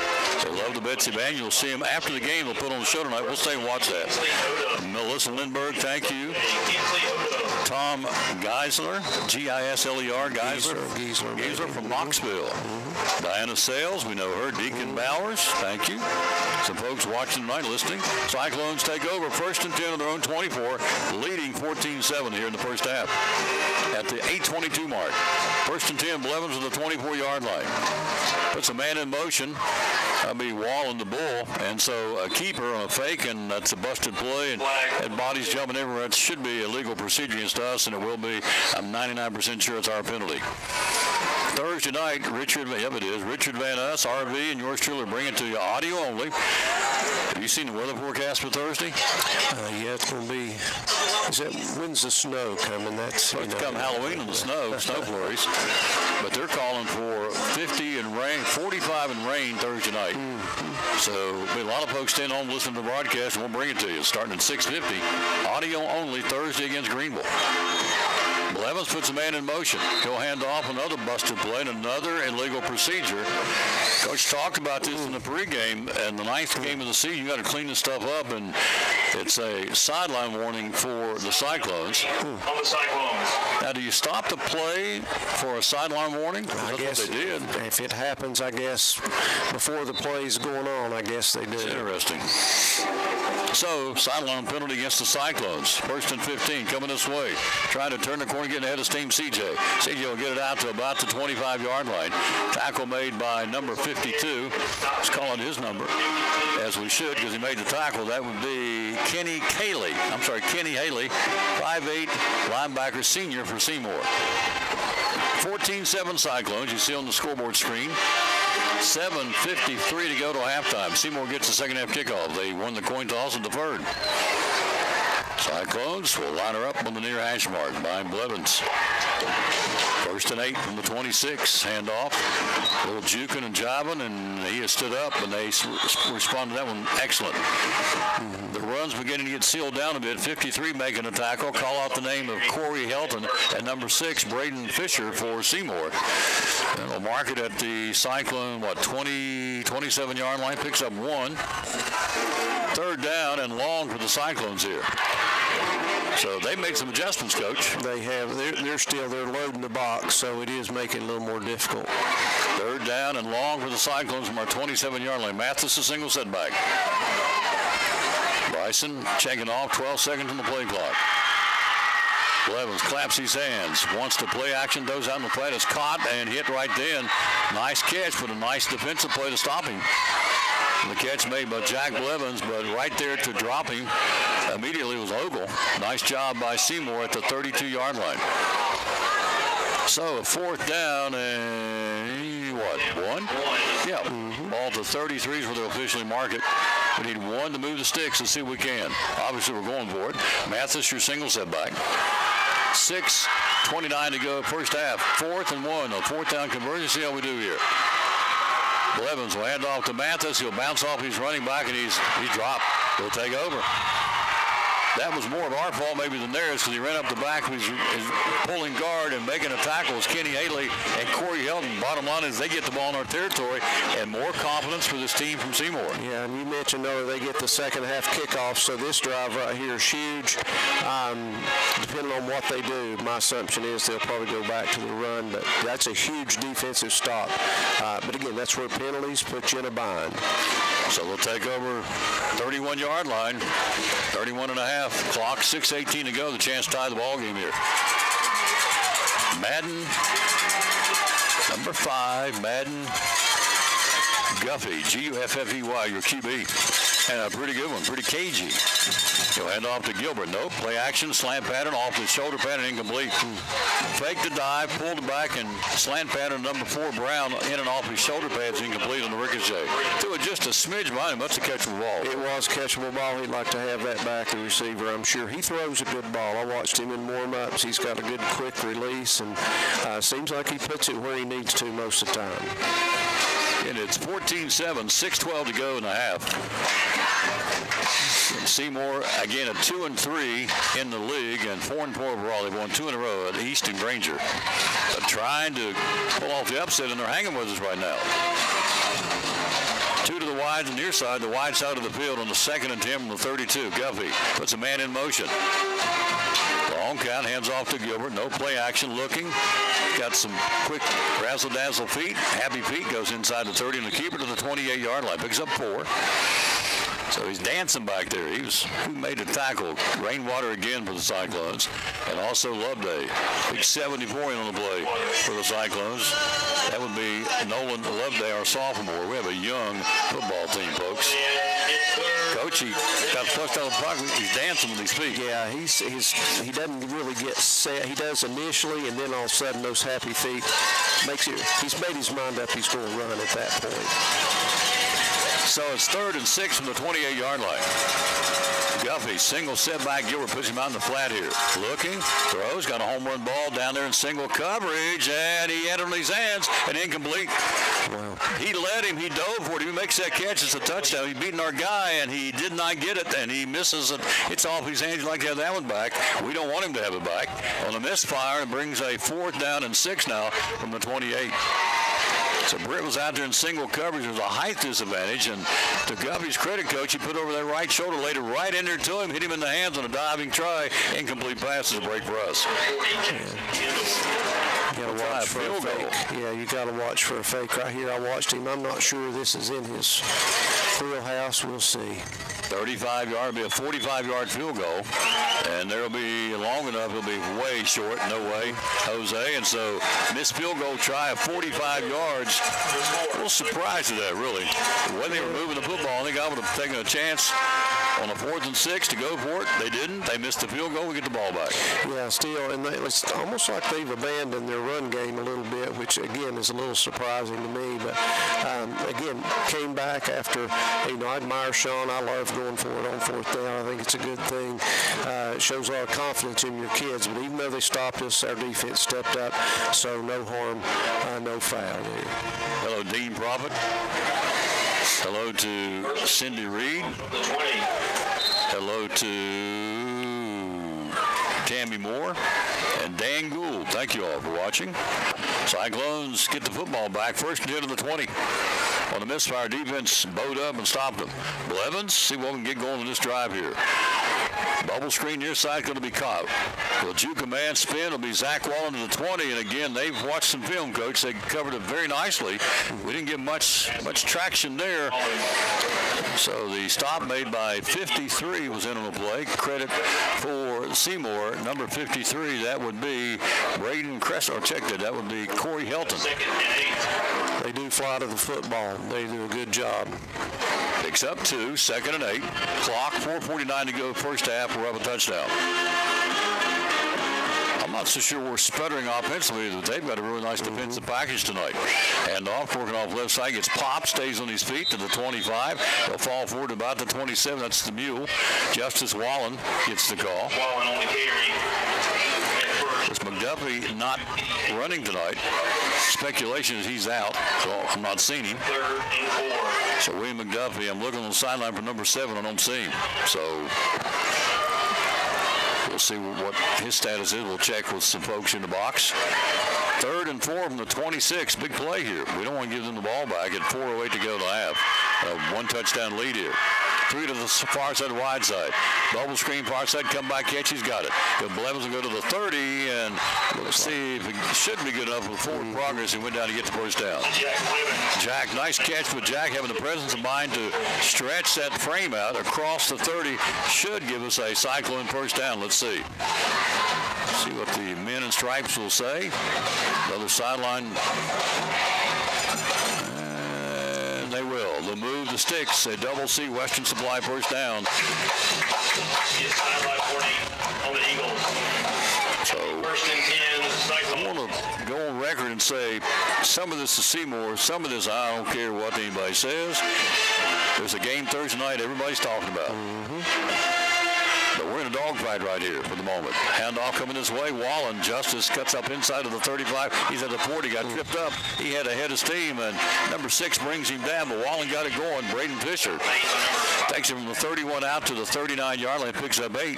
They love the Betsy Band. You'll see them after the game. They'll put on the show tonight. We'll stay and watch that. Melissa Lindbergh, thank you. Tom Geisler, G-I-S-L-E-R, Geisler from Knoxville. Diana Sales, we know her. Deacon Bowers, thank you. Some folks watching tonight, listening. Cyclones take over 1st and 10 on their own 24, leading 14-7 here in the first half. At the 8:22 mark. 1st and 10, Blevins with the 24. 24-yard line. Puts a man in motion. That'll be Wall and the Bull. And so a keeper on a fake, and that's a busted play, and bodies jumping everywhere. It should be a legal procedure against us, and it will be. I'm 99% sure it's our penalty. Thursday night, Richard Van Us, RV, and yours truly bring it to you audio only. Have you seen the weather forecast for Thursday? Yeah, it's going to be, when's the snow coming? That's it's come Halloween and the snow flurries. But they're calling for 50 and rain, 45 and rain Thursday night. So there'll be a lot of folks staying home listening to the broadcast, and we'll bring it to you starting at 6:50. Audio only Thursday against Greenville. Blevins puts a man in motion. He'll hand off another busted play and another illegal procedure. Coach talked about this in the pregame, and the 9th game of the season, you got to clean this stuff up, and it's a sideline warning for the Cyclones. On the Cyclones. Now, do you stop the play for a sideline warning? I guess what they did. If it happens, I guess, before the play's going on, I guess they do. It's interesting. So, sideline penalty against the Cyclones. 1st and 15 coming this way. Trying to turn the corner, getting ahead of steam CJ. CJ will get it out to about the 25-yard line. Tackle made by number 52. Let's call it his number, as we should, because he made the tackle. That would be Kenny Haley, 5'8", linebacker, senior for Seymour. 14-7 Cyclones, you see on the scoreboard screen. 7:53 to go to halftime. Seymour gets the second half kickoff. They won the coin toss and deferred. Cyclones will line her up on the near hash mark behind Blevins. 1st and 8 from the 26. Handoff. A little juking and jiving, and he has stood up, and they responded to that one excellent. The run's beginning to get sealed down a bit. 53 making a tackle. Call out the name of Corey Helton and number 6, Braden Fisher for Seymour. And we'll mark it at the Cyclone, 27-yard line. Picks up 1. 3rd down and long for the Cyclones here. So they made some adjustments, Coach. They have. They're loading the box, so it is making it a little more difficult. 3rd down and long for the Cyclones from our 27-yard line. Mathis a single setback. Bryson checking off, 12 seconds on the play clock. Blevins claps his hands, wants to play action, goes out in the flat, is caught and hit right then. Nice catch, but a nice defensive play to stop him. The catch made by Jack Blevins, but right there to drop him immediately was Ogle. Nice job by Seymour at the 32-yard line. So a 4th down and 1? Yeah. Ball to 33 is where they'll officially mark it. We need 1 to move the sticks and see if we can. Obviously, we're going for it. Mathis, your single setback. 6:29 to go, first half. 4th and 1. A 4th down conversion. See how we do here. Blevins will hand off to Mathis. He'll bounce off his running back, and he's dropped. He'll take over. That was more of our fault maybe than theirs, because he ran up the back of his pulling guard and making a tackle was Kenny Haley and Corey Helton. Bottom line is they get the ball in our territory, and more confidence for this team from Seymour. Yeah, and you mentioned, though, they get the second half kickoff, so this drive right here is huge. Depending on what they do, my assumption is they'll probably go back to the run, but that's a huge defensive stop. But again, that's where penalties put you in a bind. So they'll take over 31-yard line, 31 and a half. Clock, 6:18 to go. The chance to tie the ball game here. Madden, number 5, Madden Guffey, Guffey, your QB. And a pretty good one, pretty cagey. He'll hand off to Gilbert. Nope, play action, slant pattern, off the shoulder pattern, incomplete. Fake the dive, pulled it back, and slant pattern, number 4, Brown, in and off his shoulder pads, incomplete on the ricochet. Threw it just a smidge behind him. That's a catchable ball. It was catchable ball. He'd like to have that back, the receiver, I'm sure. He throws a good ball. I watched him in warm-ups. He's got a good quick release, and seems like he puts it where he needs to most of the time. And it's 14-7, 6:12 to go in the half. Seymour, again, at 2-3 in the league and 4-4 overall. They've won 2 in a row at East and Granger. Trying to pull off the upset, and they're hanging with us right now. 2 to the wide and near side, the wide side of the field on the 2nd and 10 from the 32. Guffey puts a man in motion. Long count, hands off to Gilbert. No play action, looking. Got some quick razzle-dazzle feet. Happy feet, goes inside the 30, and the keeper to the 28-yard line. Picks up 4. So he's dancing back there. Who made a tackle? Rainwater again for the Cyclones. And also Loveday. Big 74 in on the play for the Cyclones. That would be Nolan Loveday, our sophomore. We have a young football team, folks. Coach, he got flushed out of the pocket. He's dancing with his feet. Yeah, he doesn't really get set. He does initially, and then all of a sudden those happy feet he's made his mind up. He's going to run at that point. So it's 3rd and 6 from the 28-yard line. Guffey, single setback. Gilbert puts him out in the flat here. Looking, throws, got a home run ball down there in single coverage, and he had it on his hands and incomplete. Wow. He led him. He dove for it. He makes that catch. It's a touchdown. He's beating our guy, and he did not get it, and he misses it. It's off his hands. He'd like to have that one back. We don't want him to have it back. On a misfire, it brings a 4th down and 6 now from the 28. So Britt was out there in single coverage. There's a height disadvantage, and to Guffey's credit, coach, he put over that right shoulder, laid it right in there to him, hit him in the hands on a diving try. Incomplete pass is a break for us. You got to watch for a fake. Yeah, you got to watch for a fake right here. I watched him. I'm not sure this is in his wheelhouse. We'll see. 35-yard, be a 45-yard field goal, and there'll be long enough. It'll be way short. No way, Jose. And so missed field goal try of 45 yards. A little surprised at that, really. When they were moving the football, I think I would have taken a chance on a 4th and 6 to go for it. They didn't. They missed the field goal. We get the ball back. Yeah, still, and it's almost like they've abandoned their run game a little bit, which again is a little surprising to me. But again, came back after. I admire Sean. I love going for it on 4th down. I think it's a good thing. It shows a lot of confidence in your kids. But even though they stopped us, our defense stepped up. So no harm, no foul there. Hello, Dean Prophet. Hello to Cindy Reed. Hello to Tammy Moore and Dan Gould. Thank you all for watching. Cyclones get the football back. 1st and 10 to the 20. On the misfire, defense bowed up and stopped them. Blevins, see what we can get going on this drive here. Bubble screen near side going to be caught. Will juke a man spin. It'll be Zach Wallen to the 20. And again, they've watched some film, coach. They covered it very nicely. We didn't get much traction there. So the stop made by 53 was in on the play. Credit for Seymour, number 53. That would be Braden Cressler. Check that. That would be Corey Helton. They do fly to the football. They do a good job. Picks up 2, 2nd and 8. Clock, 4:49 to go, first half. We'll have a touchdown. I'm not so sure we're sputtering offensively, but they've got a really nice defensive package tonight. And off, working off left side, gets popped, stays on his feet to the 25. They'll fall forward to about the 27. That's the mule. Justice Wallen gets the call. Wallen on the catering. It's McDuffie not running tonight. Speculation is he's out, so I'm not seeing him. 3rd and 4. So William McDuffie, I'm looking on the sideline for number 7. I don't see him. So we'll see what his status is. We'll check with some folks in the box. 3rd and 4 from the 26. Big play here. We don't want to give them the ball back at 4:08 to go to half. 1 touchdown lead here. 3 to the far side, wide side. Bubble screen, far side, come back, catch. He's got it. Blevins will go to the 30, and let's see if it should be good enough with forward progress. He went down to get the first down. Jack, nice catch with Jack having the presence of mind to stretch that frame out across the 30. Should give us a Cyclone first down. Let's see. See what the men in stripes will say. Another sideline. And they will. They'll move the sticks. A double C Western Supply first down. So I want to go on record and say some of this is Seymour, some of this I don't care what anybody says. There's a game Thursday night everybody's talking about. But we're in a dogfight right here for the moment. Handoff coming this way. Wallen, Justice cuts up inside of the 35. He's at the 40, got tripped up. He had a head of steam, and number 6 brings him down, but Wallen got it going. Braden Fisher takes him from the 31 out to the 39-yard line, picks up 8.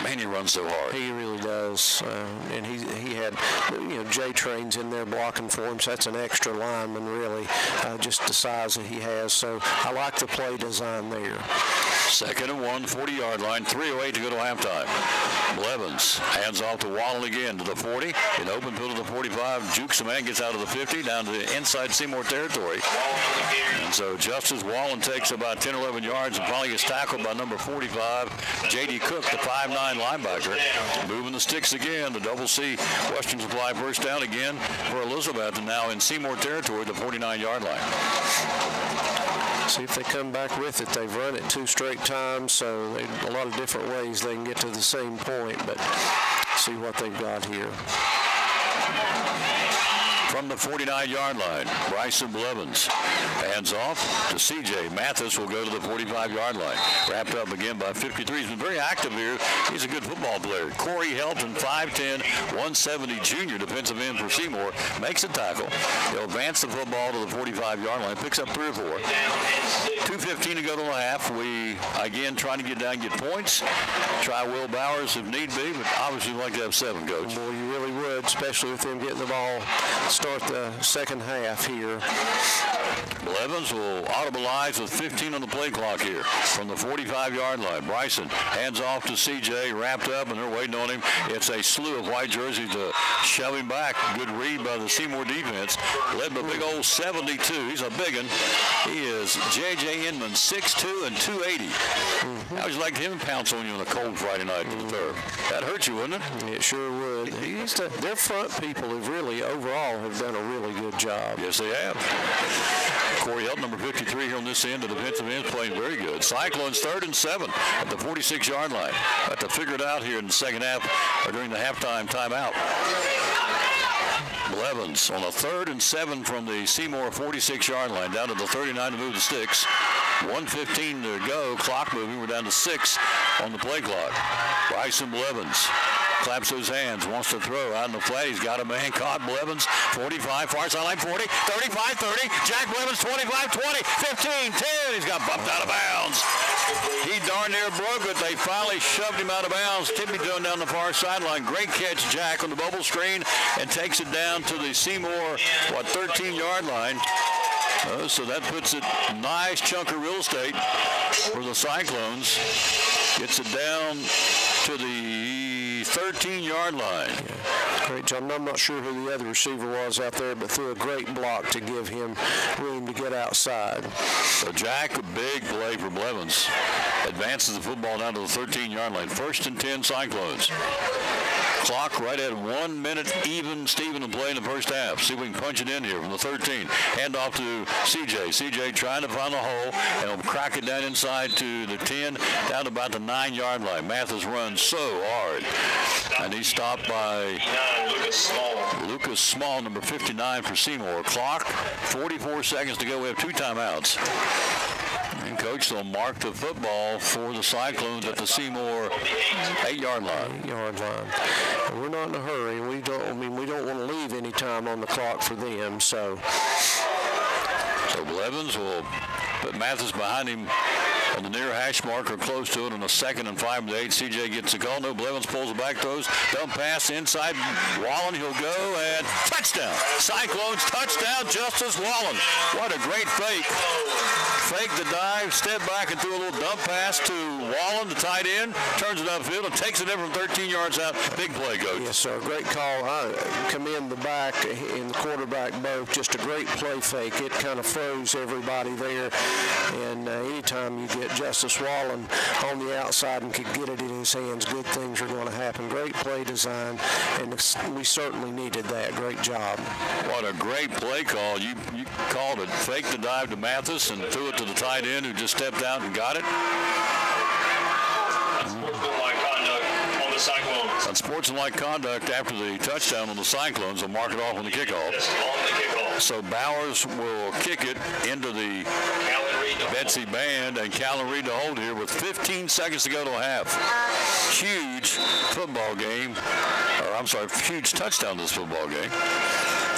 Man, he runs so hard. He really does. And he had, J-Train's in there blocking for him, so that's an extra lineman, really, just the size that he has. So I like the play design there. 2nd and 1, 40-yard line, 3:08 to go to halftime. Blevins hands off to Wallen again to the 40. In open field to the 45. Jukes the man, gets out of the 50 down to the inside Seymour territory. And so Justice Wallen takes about 10 or 11 yards and finally gets tackled by number 45, J.D. Cook, the 5'9 linebacker. Moving the sticks again. The Double C Western Supply first down again for Elizabeth, and now in Seymour territory, the 49-yard line. See if they come back with it. They've run it 2 straight times, so a lot of different ways they can get to the same point, but see what they've got here. From the 49-yard line, Bryson Blevins hands off to C.J. Mathis will go to the 45-yard line. Wrapped up again by 53. He's been very active here. He's a good football player. Corey Helton, 5'10", 170 junior defensive end for Seymour, makes a tackle. He'll advance the football to the 45-yard line, picks up 3 or 4. 2:15 to go to the half. We, again, trying to get down and get points. Try Will Bowers if need be, but obviously we'd like to have 7, Coach. Boy, you really would, especially with them getting the ball. Start the second half here. Blevins will audibilize with 15 on the play clock here from the 45-yard line. Bryson hands off to C.J., wrapped up, and they're waiting on him. It's a slew of white jerseys to shove him back. Good read by the Seymour defense, led by big old 72. He's a big one. He is J.J. Inman, 6'2" and 280. How would you like him to pounce on you on a cold Friday night to the turf? That hurt you, wouldn't it? It sure would. Their front people have really, overall, have done a really good job. Yes, they have. Corey Helton, number 53 here on this end. The defensive end playing very good. Cyclones 3rd and 7 at the 46-yard line. Have to figure it out here in the second half or during the halftime timeout. Blevins on a 3rd and 7 from the Seymour 46-yard line down to the 39 to move the sticks. 1:15 to go. Clock moving. We're down to 6 on the play clock. Bryson Blevins claps his hands, wants to throw out in the flat. He's got a man caught. Blevins, 45, far sideline, 40, 35, 30. Jack Blevins, 25, 20, 15, 10. He's got bumped out of bounds. He darn near broke it. They finally shoved him out of bounds. Tippy doing down the far sideline. Great catch, Jack, on the bubble screen, and takes it down to the Seymour, 13-yard line. So that puts it nice chunk of real estate for the Cyclones. Gets it down to the 13-yard line. Great job. I'm not sure who the other receiver was out there, but threw a great block to give him room to get outside. So Jack, a big play for Blevins. Advances the football down to the 13-yard line. 1st and 10 Cyclones. Clock right at 1 minute even, Steven, to play in the first half. See if we can punch it in here from the 13. Hand off to C.J. C.J. trying to find a hole, and he'll crack it down inside to the 10, down to about the 9-yard line. Mathis runs so hard. And he's stopped by Lucas Small, number 59 for Seymour. Clock, 44 seconds to go. We have 2 timeouts. And Coach will mark the football for the Cyclones at the Seymour 8-yard line. 8-yard line. And we're not in a hurry. We don't want to leave any time on the clock for them. So Blevins will put Mathis behind him on the near hash mark or close to it on a 2nd and 5 to 8. CJ gets the call. No, Blevins pulls the back, throws. Dump pass inside. Wallen, he'll go, and touchdown. Cyclones touchdown, Justice Wallen. What a great fake. Fake the dive, step back and threw a little dump pass to Wallen, the tight end. Turns it upfield and takes it in from 13 yards out. Big play, Coach. Yes, sir. Great call. I commend the back and the quarterback both. Just a great play fake. It kind of froze everybody there. And anytime you get Justice Wallen on the outside and could get it in his hands, good things are going to happen. Great play design, and we certainly needed that. Great job. What a great play call. You called it. Fake the dive to Mathis and threw it to the tight end who just stepped out and got it. Sportsmanlike conduct on the Cyclones. Unsportsmanlike conduct after the touchdown on the Cyclones. Will mark it off on the kickoff. Yes, on the kickoff. So Bowers will kick it into the Betsy Band, and Callan Reed to hold here with 15 seconds to go to half. Huge football game, huge touchdown this football game.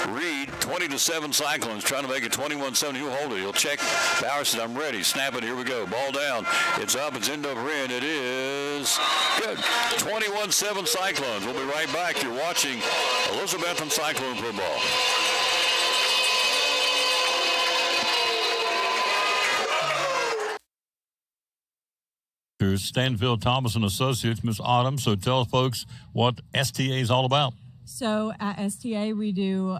Reed, 20-7 Cyclones, trying to make it 21-7. He'll hold it. He'll check. Bowers said, I'm ready. Snap it. Here we go. Ball down. It's up. It's end over end. It is good. 21-7 Cyclones. We'll be right back. You're watching Elizabethton Cyclone football. To sponsors, Stanfield Thomas and Associates, Miss Autumn. So tell folks what STA is all about. So at STA, we do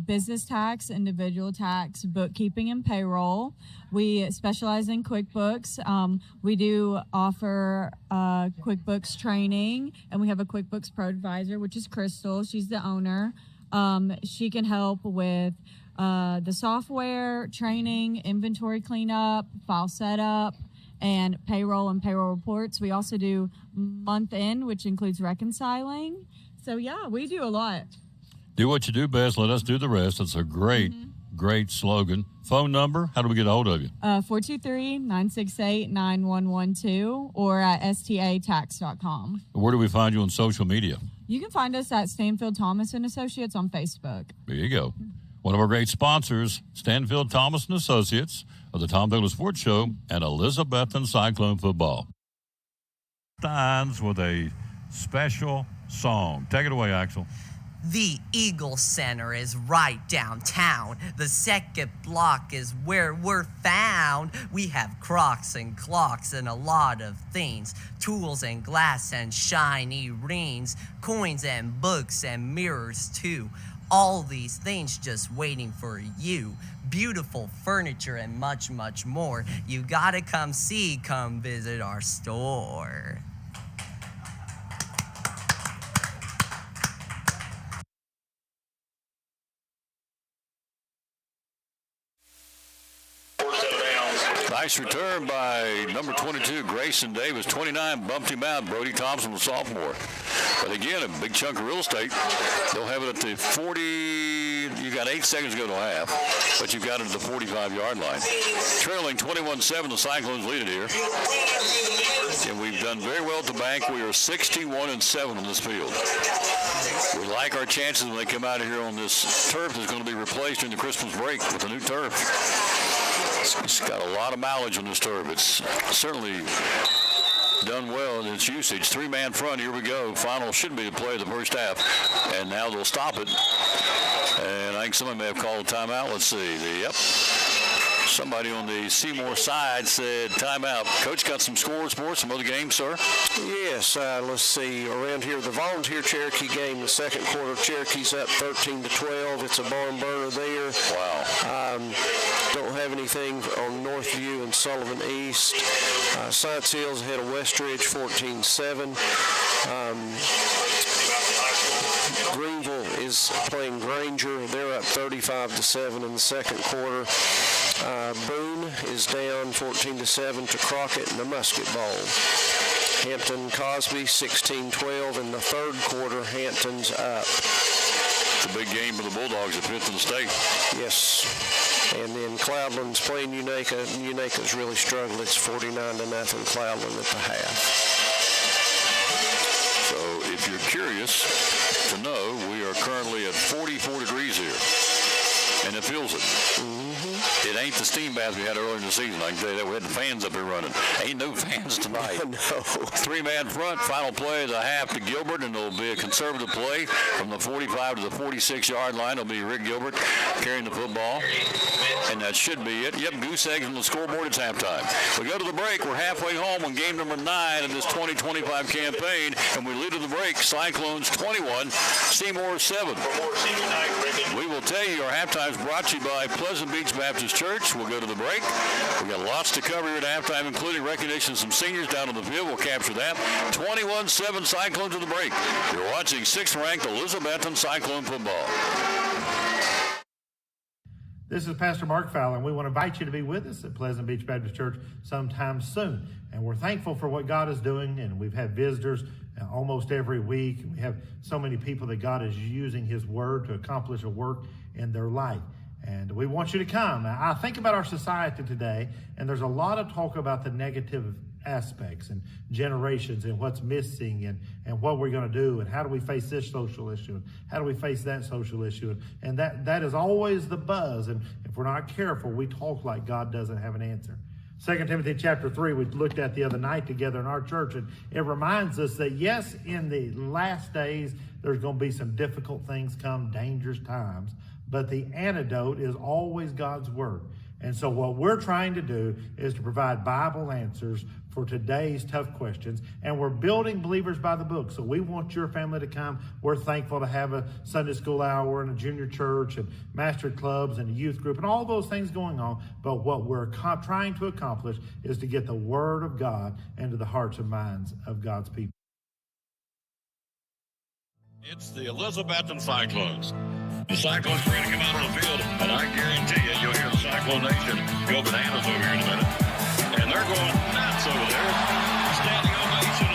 business tax, individual tax, bookkeeping, and payroll. We specialize in QuickBooks. We do offer QuickBooks training, and we have a QuickBooks Pro Advisor, which is Crystal. She's the owner. She can help with the software, training, inventory cleanup, file setup, and payroll reports. We also do month end, which includes reconciling. So, yeah, we do a lot. Do what you do best. Let us do the rest. It's a great, great slogan. Phone number, how do we get a hold of you? 423-968-9112 or at statax.com. Where do we find you on social media? You can find us at Stanfield Thomas and Associates on Facebook. There you go. One of our great sponsors, Stanfield Thomas and Associates of the Tom Douglas Sports Show and Elizabethton Cyclone Football. Steins with a special song. Take it away, Axel. The Eagle Center is right downtown. The second block is where we're found. We have Crocs and clocks and a lot of things. Tools and glass and shiny rings. Coins and books and mirrors too. All these things just waiting for you. Beautiful furniture and much, much more. You gotta come visit our store. Nice return by number 22, Grayson Davis. 29 bumped him out. Brody Thompson, the sophomore. But again, a big chunk of real estate. They'll have it at the 40. You got 8 seconds to go to half, but you've got it at the 45-yard line. Trailing 21-7, the Cyclones lead it here. And we've done very well at the bank. We are 61-7 on this field. We like our chances when they come out of here on this turf that's going to be replaced during the Christmas break with a new turf. It's got a lot of mileage on this turf. It's certainly done well in its usage. Three-man front, here we go. Final should be the play of the first half. And now they'll stop it. And I think somebody may have called a timeout. Let's see. Yep. Somebody on the Seymour side said timeout. Coach, got some scores for us, some other games, sir? Yes, let's see. Around here, the Volunteer Cherokee game, the second quarter, Cherokee's up 13-12. It's a barn burner there. Wow. Don't have anything on Northview and Sullivan East. Science Hills ahead of Westridge, 14-7. Greenville is playing Granger. They're up 35-7 in the second quarter. Boone is down 14-7 to Crockett in the Musket Bowl. Hampton Cosby 16-12 in the third quarter. Hampton's up. It's a big game for the Bulldogs at fifth in the state. Yes. And then Cloudland's playing Unaka. Unaka's really struggled. It's 49-0 Cloudland at the half. So if you're curious to know, we are currently at 44 degrees here. And it feels it. It ain't the steam bath we had earlier in the season. I can tell you that. We had the fans up here running. Ain't no fans tonight. No. Three-man front. Final play of the half to Gilbert, and it'll be a conservative play from the 45 to the 46-yard line. It'll be Rick Gilbert carrying the football. And that should be it. Yep, goose eggs on the scoreboard. It's halftime. We go to the break. We're halfway home on game number 9 of this 2025 campaign, and we lead to the break. Cyclones 21, Seymour 7. We will tell you our halftime is brought to you by Pleasant Beach Baptist Church. We'll go to the break. We got lots to cover here at halftime, including recognition of some seniors down on the field. We'll capture that. 21-7 Cyclones to the break. You're watching 6th-ranked Elizabethton Cyclone football. This is Pastor Mark Fowler, and we want to invite you to be with us at Pleasant Beach Baptist Church sometime soon. And we're thankful for what God is doing, and we've had visitors almost every week. We have so many people that God is using His Word to accomplish a work in their life. And we want you to come. Now, I think about our society today, and there's a lot of talk about the negative aspects and generations and what's missing and what we're going to do and how do we face this social issue and how do we face that social issue. And that is always the buzz. And if we're not careful, we talk like God doesn't have an answer. 2 Timothy chapter 3, we looked at the other night together in our church, and it reminds us that, yes, in the last days, there's going to be some difficult things come, dangerous times, but the antidote is always God's Word. And so what we're trying to do is to provide Bible answers for today's tough questions, and we're building Believers by the Book. So we want your family to come. We're thankful to have a Sunday school hour and a junior church and master clubs and a youth group and all those things going on. But what we're trying to accomplish is to get the Word of God into the hearts and minds of God's people. It's the Elizabethton Cyclones. The Cyclones are going to come out on the field, and I guarantee you, you'll hear the Cyclone Nation go bananas over here in a minute. And they're going nuts over there. Standing ovation.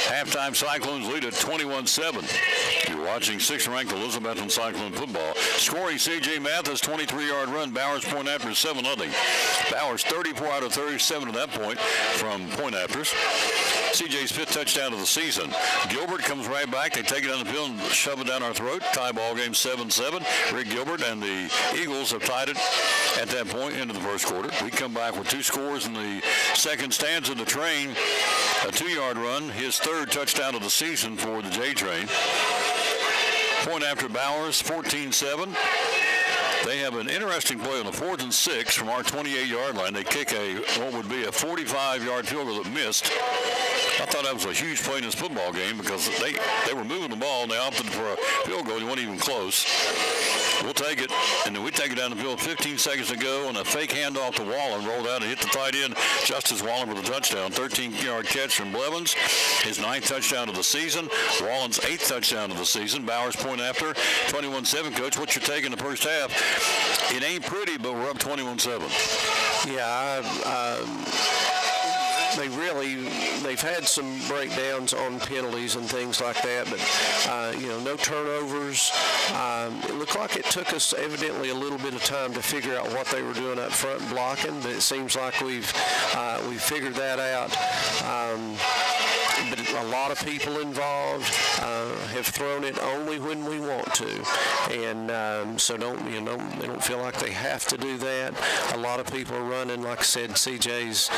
Halftime Cyclones lead at 21-7. You're watching 6th-ranked Elizabethton Cyclone football. Scoring C.J. Mathis, 23-yard run. Bowers point after 7-0. Bowers 34 out of 37 at that point from point afters. C.J.'s 5th touchdown of the season. Gilbert comes right back. They take it down the field and shove it down our throat. Tie ball game 7-7. Rick Gilbert and the Eagles have tied it at that point into the first quarter. We come back with 2 scores in the second stanza of the train. A 2-yard run, his 3rd touchdown of the season for the J-Train. Point after Bowers, 14-7. They have an interesting play on the 4th and 6 from our 28-yard line. They kick what would be a 45-yard field goal that missed. I thought that was a huge play in this football game because they were moving the ball and they opted for a field goal. It wasn't even close. We'll take it, and then we take it down the field 15 seconds to go, and a fake handoff to Wallen rolled out and hit the tight end, Justice Wallen, for the touchdown. 13-yard catch from Blevins, his 9th touchdown of the season. Wallen's 8th touchdown of the season. Bowers point after, 21-7. Coach, what you're taking the first half? It ain't pretty, but we're up 21-7. Yeah, they've had some breakdowns on penalties and things like that, but no turnovers. It looked like it took us evidently a little bit of time to figure out what they were doing up front blocking, but it seems like we've figured that out. But a lot of people involved have thrown it only when we want to, and so they don't feel like they have to do that. A lot of people are running, like I said, he's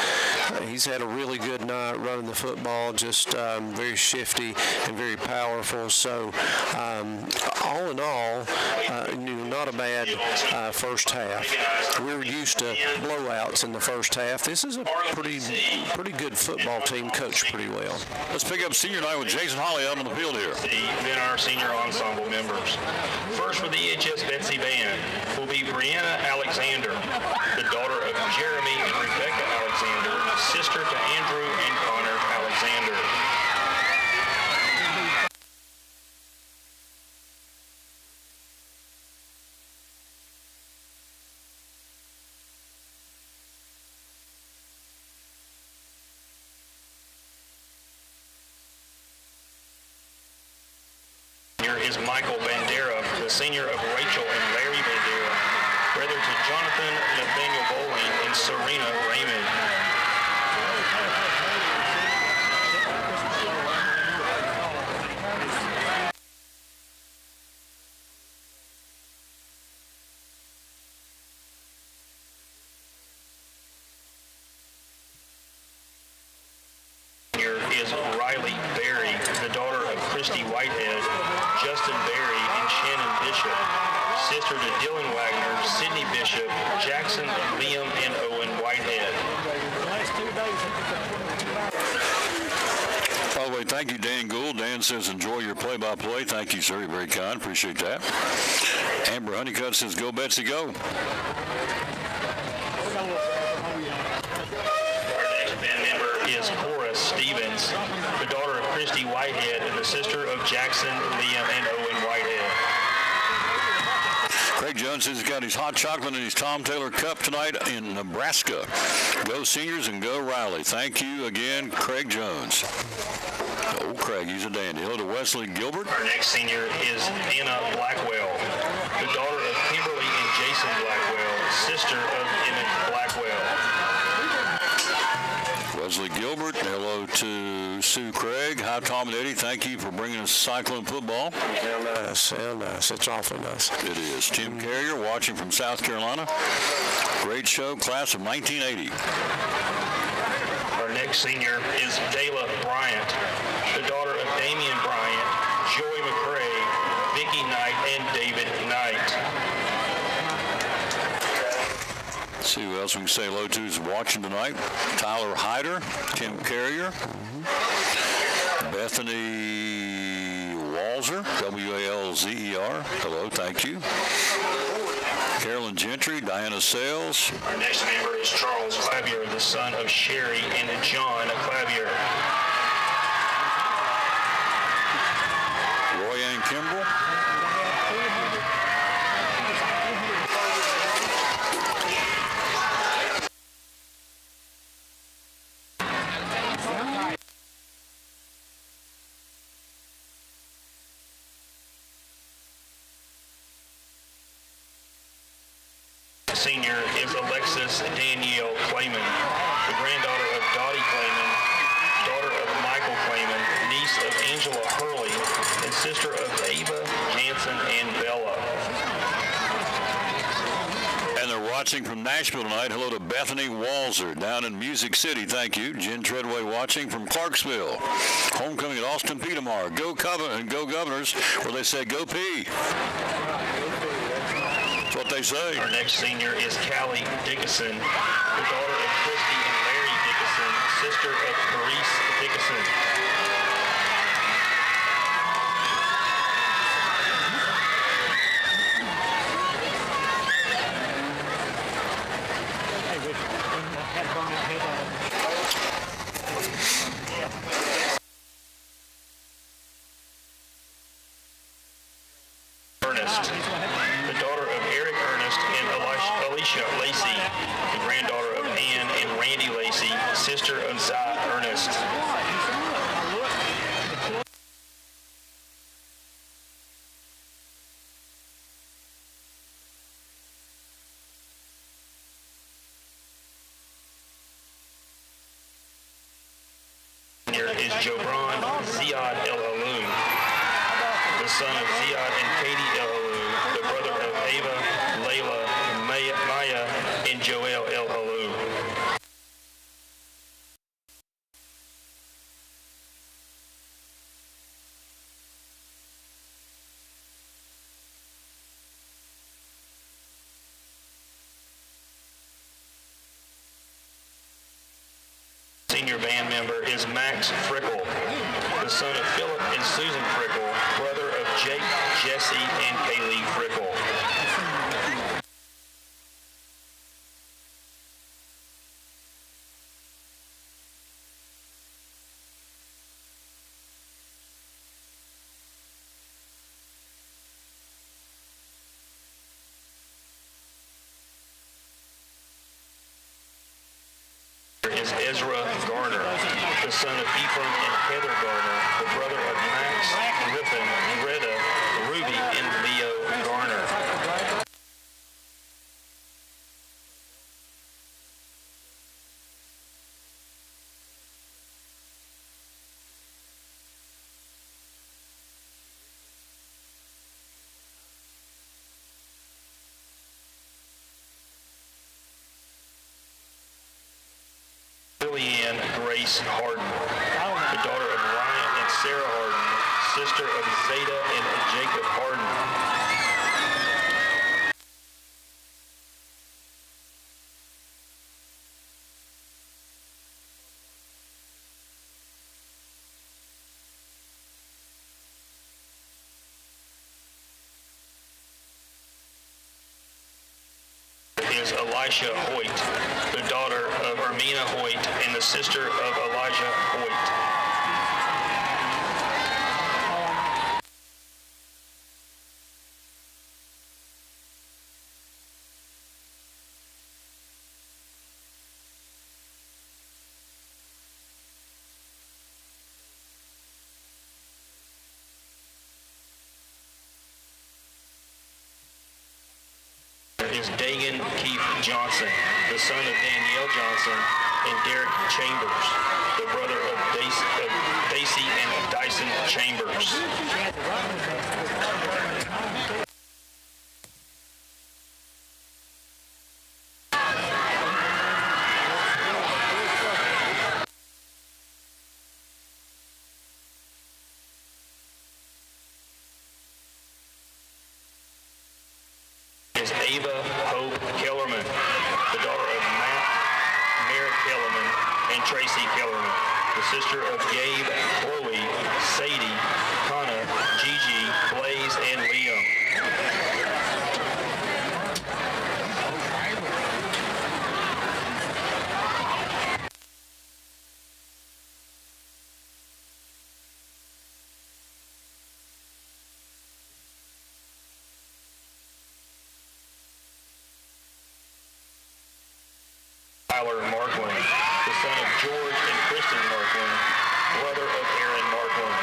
had a really good night running the football, just very shifty and very powerful. So all in all, not a bad first half. We're used to blowouts in the first half. This is a pretty good football team, coached pretty well. Let's pick up senior night with Jason Holly out on the field here. Then our senior ensemble members. First for the EHS Betsy Band will be Brianna Alexander, the daughter of Jeremy and Rebecca Alexander, sister to Andrew and Connor Alexander. Is Michael Bandera, the senior of Rachel and Larry Bandera, brother to Jonathan Nathaniel Bowling and Serena Raymond. Here is Riley Berry, the daughter of Christy Whitehead, Justin Berry, and Shannon Bishop, sister to Dylan Wagner, Sydney Bishop, Jackson, Liam, and Owen Whitehead. By the way, thank you, Dan Gould. Dan says, enjoy your play-by-play. Thank you, sir. You're very kind. Appreciate that. Amber Honeycutt says, go, Betsy, go. Our next band member is Cora Stevens, the daughter of Christy Whitehead and the sister of Jackson, Liam, and Owen Whitehead. Craig Jones says he's got his hot chocolate and his Tom Taylor Cup tonight in Nebraska. Go Seniors and go Riley. Thank you again, Craig Jones. Oh, Craig, he's a dandy. Hello to Wesley Gilbert. Our next senior is Anna Blackwell, the daughter of Kimberly and Jason Blackwell, sister of Emmett Blackwell. Leslie Gilbert. Hello to Sue Craig. Hi, Tom and Eddie. Thank you for bringing us Cyclone football. How nice. It's awfully nice. It is. Tim Carrier watching from South Carolina. Great show, class of 1980. Our next senior is Dayla Bryant, the daughter of Damian Bryant, Joy McCray, Vicki Knight, and David Knight. Let's see who else we can say hello to is watching tonight. Tyler Hyder, Tim Carrier, Bethany Walzer, Walzer. Hello, thank you. Carolyn Gentry, Diana Sales. Our next member is Charles Clavier, the son of Sherry and John Clavier. Roy Ann Kimball. Senior is Alexis Danielle Clayman, the granddaughter of Dottie Clayman, daughter of Michael Clayman, niece of Angela Hurley, and sister of Ava, Jansen, and Bella. And they're watching from Nashville tonight. Hello to Bethany Walzer down in Music City. Thank you. Jen Treadway watching from Clarksville. Homecoming at Austin Peay tomorrow. Go Governors, where they say go P. That's what they say. Our next senior is Callie Dickinson, the daughter of Christy and Larry Dickinson, sister of Carice Dickinson. Ernest, the daughter of Eric Ernest and Alicia Lacey, the granddaughter of Ann and Randy Lacey, sister of Zai Ernest. Here is Jobran Ziad El Haloum, the son of Ziad and Katie El Haloum, the brother of Ava, Layla, Maya, and Joel El Haloum. Senior band member is Max Frickle, the son of Philip and Susan Frickle, brother of Jake, Jesse, and Kaylee Frickle. Is Ezra Garner, the son of Ephraim and Heather Garner, the brother of Max, Griffin, Greta, Ruby, and Leo Garner. Lillian Grace Harden, the daughter of Ryan and Sarah Harden, sister of Zeta and Jacob Harden. Is Elisha Hoyt, the daughter of Ermina Hoyt and the sister of Elijah Hoyt. Is Dagan Keith Johnson, the son of Danielle Johnson, and Derek Chambers, the brother of Daisy and Dyson Chambers. Is Ava Hope Kellerman, the daughter of Matt Merritt Kellerman and Tracy Kellerman, the sister of Gabe, Chloe, Sadie, Connor, Gigi, Blaze, and Liam. Tyler Markland, the son of George and Kristen Markland, brother of Aaron Markland.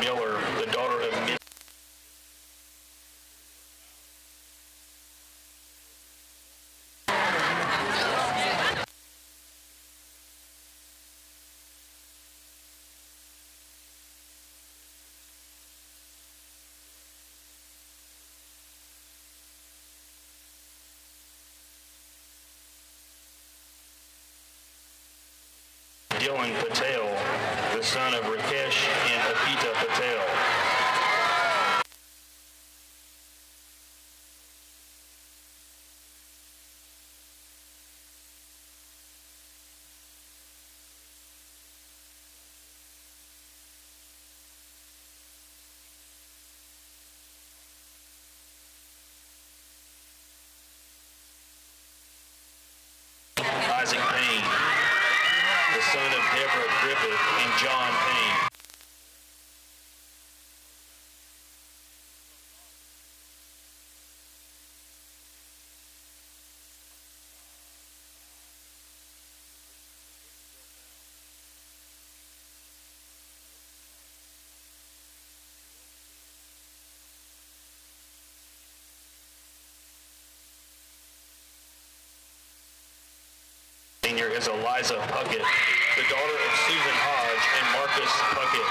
Miller, the daughter of Dylan Patel, the son of Rakesh and Apita Patel. Isaac Payne, the son of Deborah Griffith and John Payne. Senior is Eliza Puckett, the daughter of Susan Hodge and Marcus Puckett.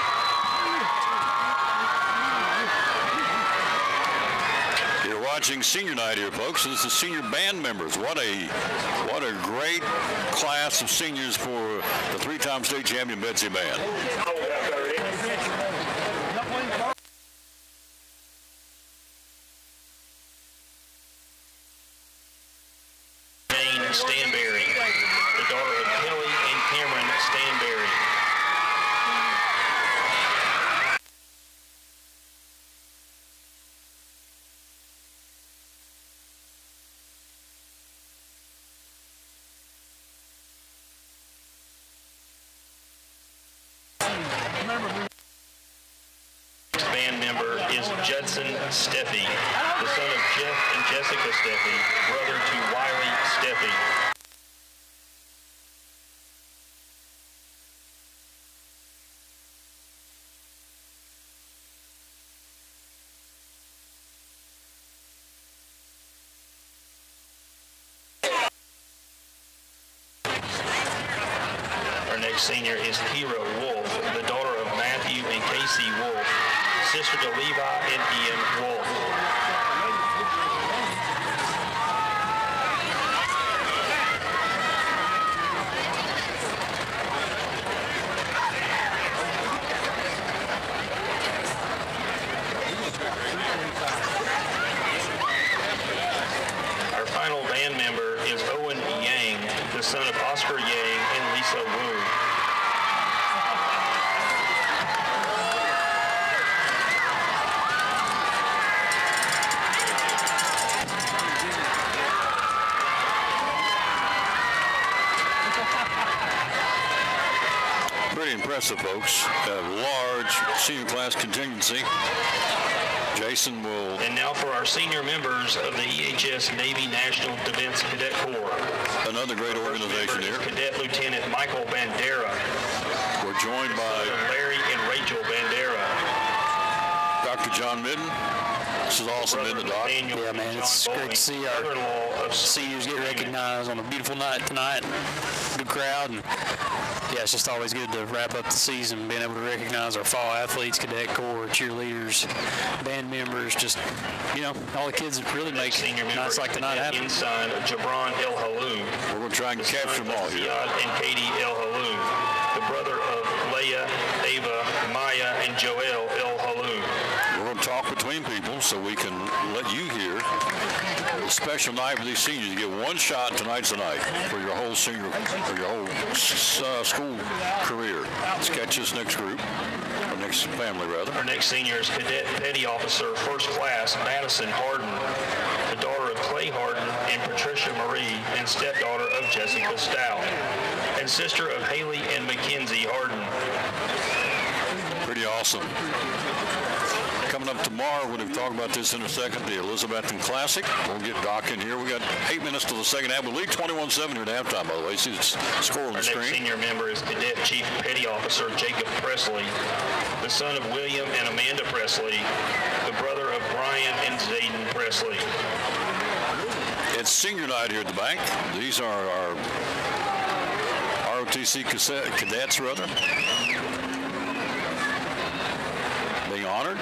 You're watching Senior Night here, folks. This is senior band members. What a great class of seniors for the three-time state champion Betsy Band. Jane Stanberry, the daughter of Kelly and Cameron Stanberry. Band member is Judson Steffi, the son of Jeff and Jessica Steffi, brother to Wiley Steffi. Our next senior is Kira Wolf, the daughter of Matthew and Casey Wolf, sister to Levi and Ian Wolf. Our final band member is Owen Yang, the son of Oscar Yang and Lisa Wu. impressive, folks. A large senior class contingency. Jason will... And now for our senior members of the EHS Navy National Defense Cadet Corps. Another great organization here. Cadet Lieutenant Michael Bandera. We're joined by Larry and Rachel Bandera. Dr. John Midden. This is awesome, isn't it, Doc? Yeah, man, it's great to see our seniors get recognized on a beautiful night tonight. Good crowd, and yeah, it's just always good to wrap up the season, being able to recognize our fall athletes, cadet corps, cheerleaders, band members, just, you know, all the kids that really make nights like tonight happen. Ensign Jabron El Halou. We're going to try and capture them all here. And Katie El Halou. The brother of Leah, Ava, Maya, and Joel El Halou. We're going to talk between people so we can let you hear a special night for these seniors. You get one shot, tonight's the night for your whole senior, for your whole school career. Let's catch this next group, or next family rather. Our next senior is Cadet Petty Officer First Class Madison Harden, the daughter of Clay Harden and Patricia Marie, and stepdaughter of Jessica Stout, and sister of Haley and Mackenzie Harden. Pretty awesome. Coming up tomorrow, we're going to talk about this in a second, the Elizabethton Classic. We'll get Doc in here. We got 8 minutes to the second half. We lead 21-7 here at halftime, by the way. See the score on the screen. Our next senior member is Cadet Chief Petty Officer Jacob Presley, the son of William and Amanda Presley, the brother of Brian and Zayden Presley. It's senior night here at the bank. These are our ROTC cadets, rather. Being honored.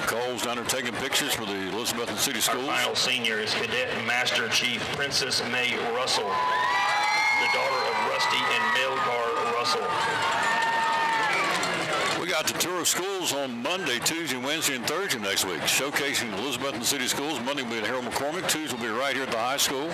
Nicole's down there taking pictures for the Elizabethton City Schools. Our final senior is Cadet Master Chief Princess May Russell, the daughter of Rusty and Melgar Russell. We got the tour of schools on Monday, Tuesday, Wednesday, and Thursday next week, showcasing Elizabethton City Schools. Monday will be at Harold McCormick. Tuesday will be right here at the high school.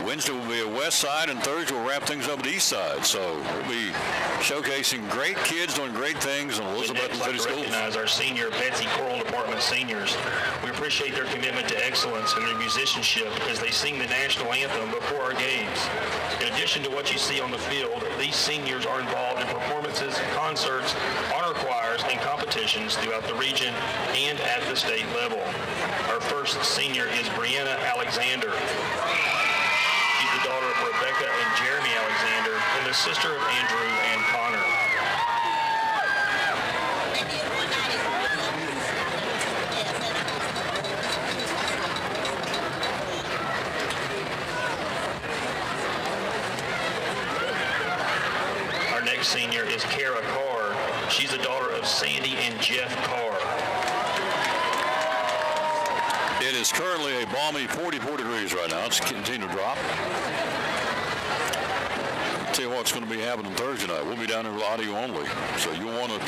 Wednesday will be at West Side, and Thursday we'll wrap things up at East Side. So we'll be showcasing great kids doing great things in Elizabethton City Schools. Recognize our senior Betsy Choral Department seniors. We appreciate their commitment to excellence and their musicianship as they sing the national anthem before our games. In addition to what you see on the field, these seniors are involved in performances, concerts, honor choirs, and competitions throughout the region and at the state level. Our first senior is Brianna Alexander. She's the daughter of Rebecca and Jeremy Alexander and the sister of Andrew and Connor. Our next senior is Kara Carr. She's the daughter of Sandy and Jeff Carr. It is currently a balmy 44 degrees right now. It's continuing to drop. I'll tell you what's going to be happening Thursday night. We'll be down there with audio only. So if you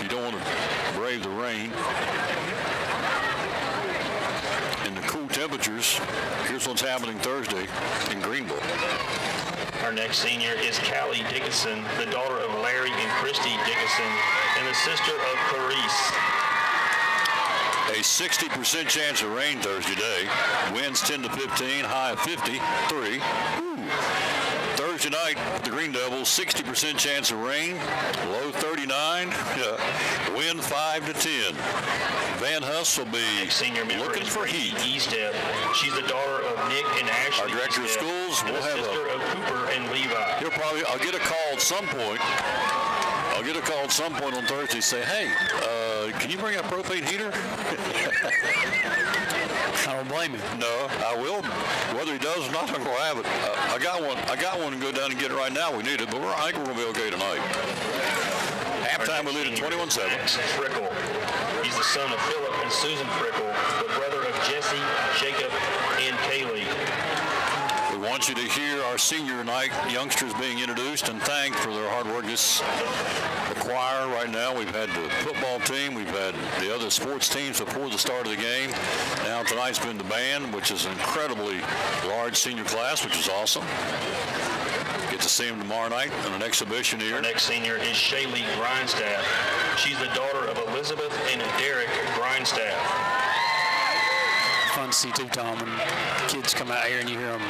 don't want to brave the rain and the cool temperatures, here's what's happening Thursday in Greenville. Our next senior is Callie Dickinson, the daughter of Larry and Christy Dickinson, and the sister of Clarice. A 60% chance of rain Thursday day. Winds 10 to 15, high of 53. Thursday night, the Green Devils, 60% chance of rain, low 39, wind 5 to 10. Van Huss will be looking for heat. Eastep. She's the daughter of Nick and Ashley. Our director of schools will have sister of Cooper and Levi. I'll get a call at some point. On Thursday, say, hey, can you bring a propane heater? I don't blame him. No, I will. Whether he does or not, I'm going to have it. I got one to go down and get it right now. We need it, but I think we're going to be okay tonight. Halftime, we lead at 21-7. Frickle. He's the son of Philip and Susan Frickle, the brother of Jesse, Jacob, and Kaylee. We want you to hear our senior night youngsters being introduced and thanked for their hard work. This the choir right now. We've had the football team. We've had the other sports teams before the start of the game. Now tonight's been the band, which is an incredibly large senior class, which is awesome. Get to see them tomorrow night on an exhibition here. Our next senior is Shaylee Grindstaff. She's the daughter of Elizabeth and Derek Grindstaff. Fun fun to see too, Tom, when kids come out here and you hear them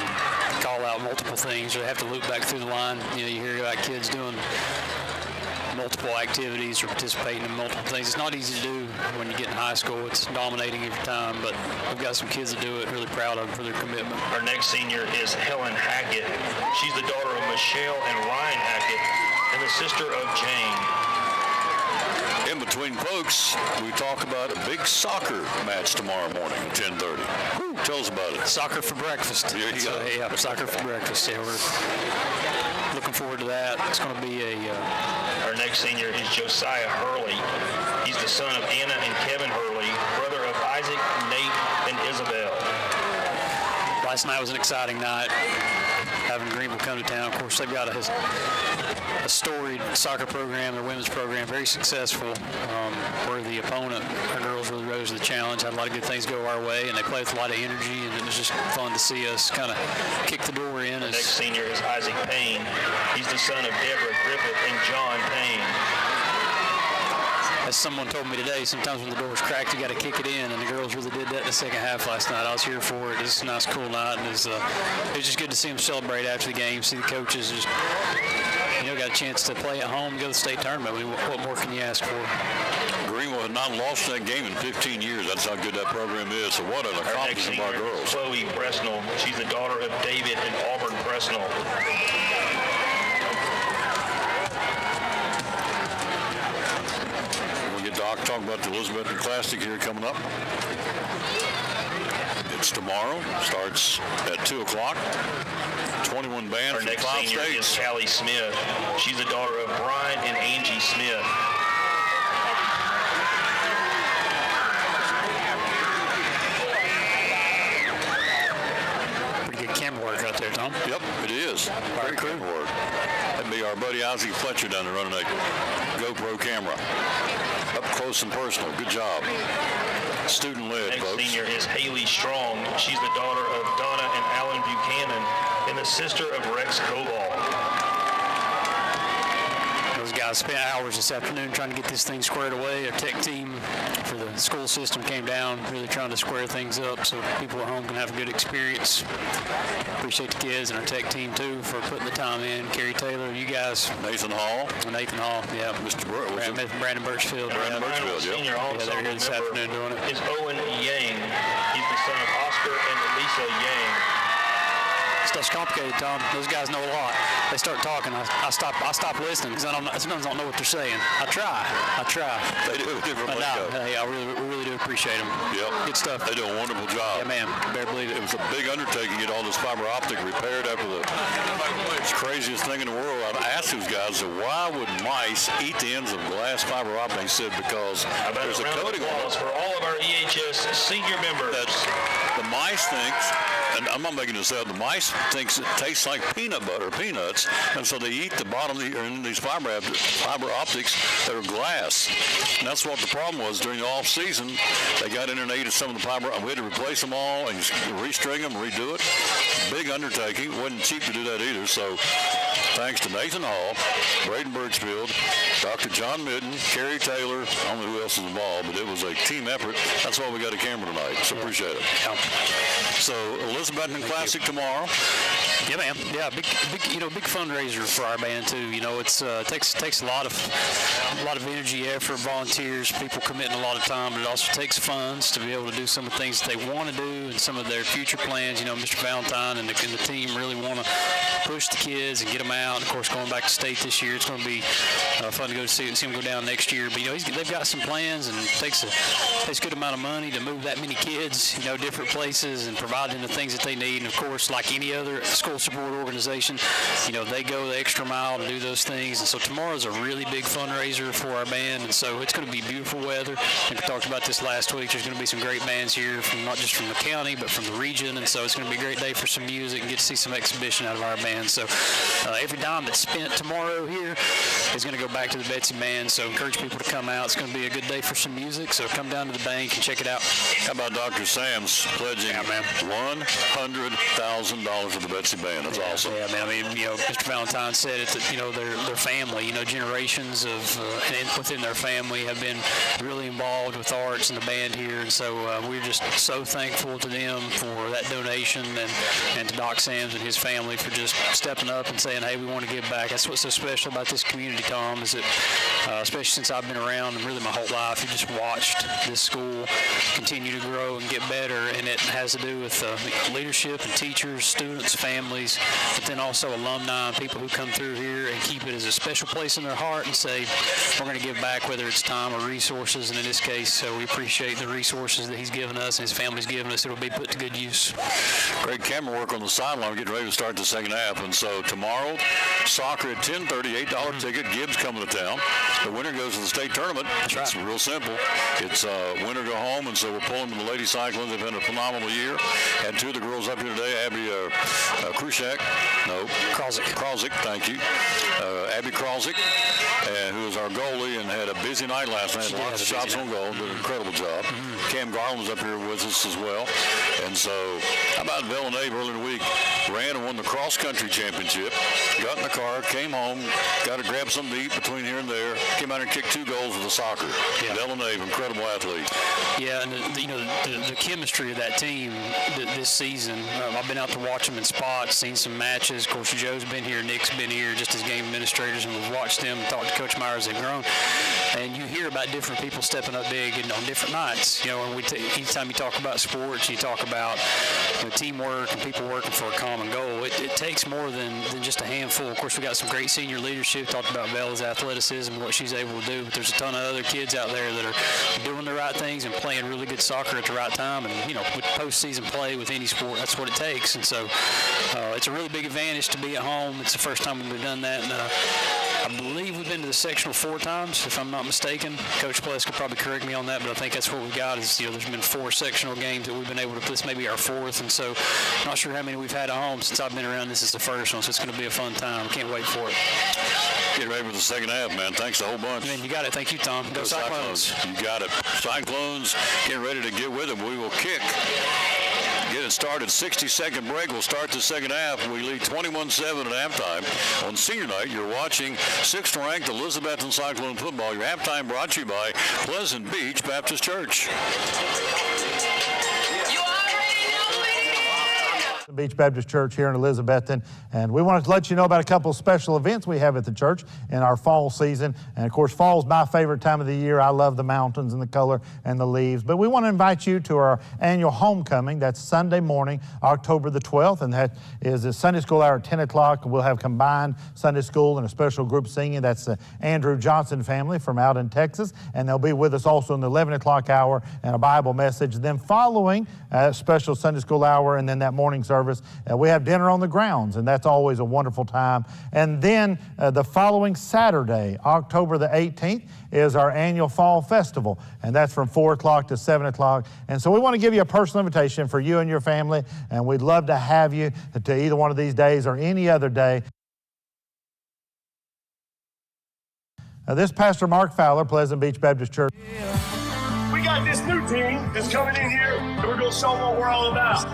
call out multiple things, or they have to loop back through the line. You know, you hear about kids doing multiple activities or participating in multiple things. It's not easy to do when you get in high school. It's dominating every time, but we've got some kids that do it. Really proud of them for their commitment. Our next senior is Helen Hackett. She's the daughter of Michelle and Ryan Hackett and the sister of Jane. In between folks, we talk about a big soccer match tomorrow morning at 10:30. Tell us about it. Soccer for breakfast. There you go. Yeah, soccer for breakfast. Yeah, we're looking forward to that. It's going to be Our next senior is Josiah Hurley. He's the son of Anna and Kevin Hurley, brother of Isaac, Nate, and Isabel. Last night was an exciting night, having Greenville come to town. Of course, they've got a storied soccer program, their women's program, very successful, where the opponent, our girls, really rose to the challenge, had a lot of good things go our way, and they played with a lot of energy, and it was just fun to see us kind of kick the door in. The next senior is Isaac Payne. He's the son of Deborah Griffith and John Payne. As someone told me today, sometimes when the door's cracked, you got to kick it in, and the girls really did that in the second half last night. I was here for it. It was a nice, cool night, and it was just good to see them celebrate after the game, see the coaches just, got a chance to play at home, go to the state tournament. I mean, what more can you ask for? Greenville had not lost that game in 15 years. That's how good that program is. So what an accomplishment by our girls. Chloe Bresnell. She's the daughter of David and Auburn Bresnell. Doc, talk about the Elizabethton Classic here coming up. It's tomorrow. Starts at 2 o'clock. 21 bands from 5 states. Our next senior is Callie Smith. She's the daughter of Brian and Angie Smith. Pretty good camera work out there, Tom. Yep, it is. Very good work. That'd be our buddy Isaac Fletcher down there running a GoPro camera. Up close and personal. Good job. Student-led, Next folks. senior is Haley Strong. She's the daughter of Donna and Alan Buchanan and the sister of Rex Cobalt. Those guys spent hours this afternoon trying to get this thing squared away. Our tech team for the school system came down, really trying to square things up so people at home can have a good experience. Appreciate the kids and our tech team, too, for putting the time in. Carrie Taylor, you guys. Nathan Hall, yeah. Mr. Brandon Birchfield. Brandon Birchfield, Senior yeah, they're here this afternoon doing it. Is Owen Yang. He's the son of Oscar and Lisa Yang. Stuff's complicated, Tom. Those guys know a lot. They start talking. I stop listening because I sometimes don't know what they're saying. I try. They do a different way. Hey, we really do appreciate them. Yep. Good stuff. They do a wonderful job. Yeah, man. Better believe it. It was a big undertaking to get all this fiber optic repaired after the craziest thing in the world. I asked those guys, why would mice eat the ends of glass fiber optic? They said because there's a coating on it. For all of our EHS senior members. The mice thinks, and I'm not making this up, the mice thinks it tastes like peanut butter, peanuts, and so they eat the bottom of these fiber optics that are glass. And that's what the problem was during the off season. They got in and ate some of the fiber. We had to replace them all and restring them, redo it. Big undertaking. It wasn't cheap to do that either. So thanks to Nathan Hall, Braden Birchfield, Dr. John Midden, Carrie Taylor. I don't know who else is involved, but it was a team effort. That's why we got a camera tonight. So appreciate it. So Elizabethton Classic tomorrow. Yeah, man. Yeah, big fundraiser for our band too. It's takes a lot of energy, effort, volunteers, people committing a lot of time, but it also takes funds to be able to do some of the things that they want to do and some of their future plans. Mr. Valentine and the team really want to push the kids and get them out. And of course, going back to state this year, it's going to be fun to go see them go down next year. But they've got some plans, and it takes a good amount of money to move that many kids, different places, and provide them the things that they need. And of course, like any other school support organization, they go the extra mile to do those things. And so tomorrow's a really big fundraiser for our band, and so it's going to be beautiful weather. I think we talked about this last week. There's going to be some great bands here, from not just from the county, but from the region. And so it's going to be a great day for some music and get to see some exhibition out of our band. So every dime that's spent tomorrow here is going to go back to the Betsy Band. So encourage people to come out. It's going to be a good day for some music. So come down to the bank and check it out. How about Dr. Sam's pledging $100,000 for the Betsy Band. That's awesome. Yeah, man. I mean, Mr. Valentine said it. That, their family. Generations of and within their family have been really involved with arts and the band here, and so we're just so thankful to them for that donation, and to Doc Sams and his family for just stepping up and saying, hey, we want to give back. That's what's so special about this community, Tom, is that especially since I've been around and really my whole life, you just watched this school continue to grow and get better, and it has to do with leadership and teachers, students, families, but then also alumni and people who come through here and keep it as a special place in their heart and say, we're going to give back, whether it's time or resources, and in this case, we appreciate the resources that he's given us and his family's given us. It'll be put to good use. Great camera work on the sideline, getting ready to start the second half, and so tomorrow, soccer at 10:30, $8 ticket. Gibbs coming to town. The winner goes to the state tournament. That's right. It's real simple. It's winner go home, and so we're pulling the Lady Cyclones. They've had a phenomenal year. Had two of the girls up here today, Abby Krausick, thank you. Abby Krausick, who was our goalie and had a busy night last night. Lots of shots on goal. Did an incredible job. Cam Garland was up here with us as well. And so, how about Villanave early in the week? Ran and won the cross-country championship. Got in the car, came home, got to grab something to eat between here and there. Came out and kicked 2 goals with the soccer. Yeah. Villanave, incredible athlete. Yeah, and the chemistry of that team this season, I've been out to watch them in spots, seen some matches. Of course, Joe's been here, Nick's been here, just as game administrators, and we've watched them and talked to Coach Meyer as they've grown. And you hear about different people stepping up big and on different nights. And anytime you talk about sports, you talk about teamwork and people working for a common goal. It takes more than just a handful. Of course, we got some great senior leadership. Talked about Bella's athleticism and what she's able to do, but there's a ton of other kids out there that are doing the right things and playing really good soccer at the right time. And with postseason play with any sport, that's what it takes. And so it's a really big advantage to be at home. It's the first time we've done that, and I believe we've been to the sectional 4 times, if I'm not mistaken. Coach Pless could probably correct me on that, but I think that's what we've got. Is there's been 4 sectional games that we've been able to. This may be our 4th, and so I'm not sure how many we've had at home since I've been around. This is the first one, so it's going to be a fun time. Can't wait for it. Get ready for the second half, man. Thanks a whole bunch. Man, you got it. Thank you, Tom. Go Cyclones. You got it. Cyclones getting ready to get with them. We will kick. Get it started. 60-second break. We'll start the second half. We lead 21-7 at halftime. On senior night, you're watching 6th-ranked Elizabethton Cyclone football. Your halftime brought to you by Pleasant Beach Baptist Church. Beach Baptist Church here in Elizabethton, and we wanted to let you know about a couple of special events we have at the church in our fall season. And of course, fall is my favorite time of the year. I love the mountains and the color and the leaves, but we want to invite you to our annual homecoming. That's Sunday morning, October the 12th, and that is a Sunday school hour at 10 o'clock. We'll have combined Sunday school and a special group singing. That's the Andrew Johnson family from out in Texas, and they'll be with us also in the 11 o'clock hour and a Bible message. Then following a special Sunday school hour and then that morning service, we have dinner on the grounds, and that's always a wonderful time. And then the following Saturday, October the 18th, is our annual fall festival, and that's from 4 o'clock to 7 o'clock. And so we want to give you a personal invitation for you and your family, and we'd love to have you to either one of these days or any other day. This Pastor Mark Fowler, Pleasant Beach Baptist Church. We got this new team that's coming in here, and we're going to show them what we're all about.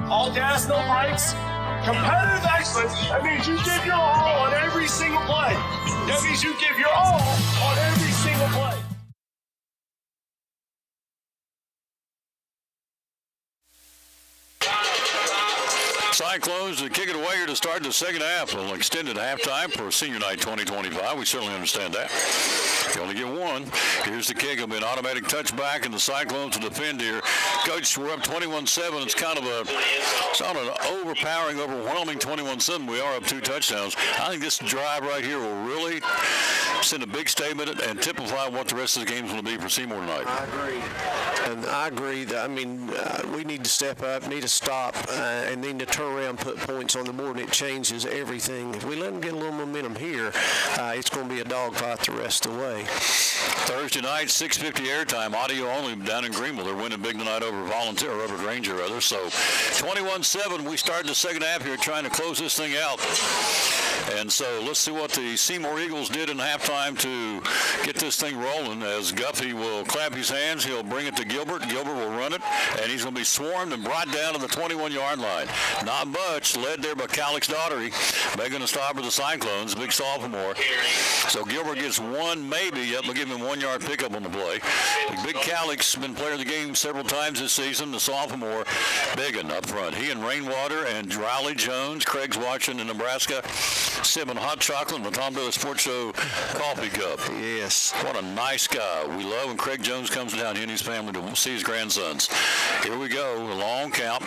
All gas, no brakes. Competitive excellence. That means you give your all on every single play. That means you give your all on every single play. Cyclones to kick it away here to start the second half. An extended halftime for Senior Night 2025. We certainly understand that. You only get one. Here's the kick. It'll be an automatic touchback, and the Cyclones will defend here. Coach, we're up 21-7. It's kind of it's not an overpowering, overwhelming 21-7. We are up 2 touchdowns. I think this drive right here will really send a big statement and typify what the rest of the game is going to be for Seymour tonight. I agree. And I agree that, we need to step up, need to stop, and need to turn around, put points on the board, and it changes everything. If we let them get a little momentum here, it's going to be a dogfight the rest of the way. Thursday night, 6:50 airtime, audio only down in Greenville. They're winning big tonight over Granger, rather. So 21-7, we start the second half here trying to close this thing out. And so let's see what the Seymour Eagles did in halftime to get this thing rolling, as Guffey will clap his hands. He'll bring it to Gilbert. Gilbert will run run it, and he's going to be swarmed and brought down to the 21-yard line. Not much, led there by Calix Daugherty, making a stop with the Cyclones, big sophomore. So Gilbert gets one, maybe. Yep, they'll give him 1 yard pickup on the play. Big Calix been player of the game several times this season. The sophomore, biggin up front. He and Rainwater and Riley Jones, Craig's watching in Nebraska, sipping hot chocolate in the Tom Daly Sports Show coffee cup. Yes. What a nice guy. We love when Craig Jones comes down, he and his family, to see his grandsons. Here we go, a long count.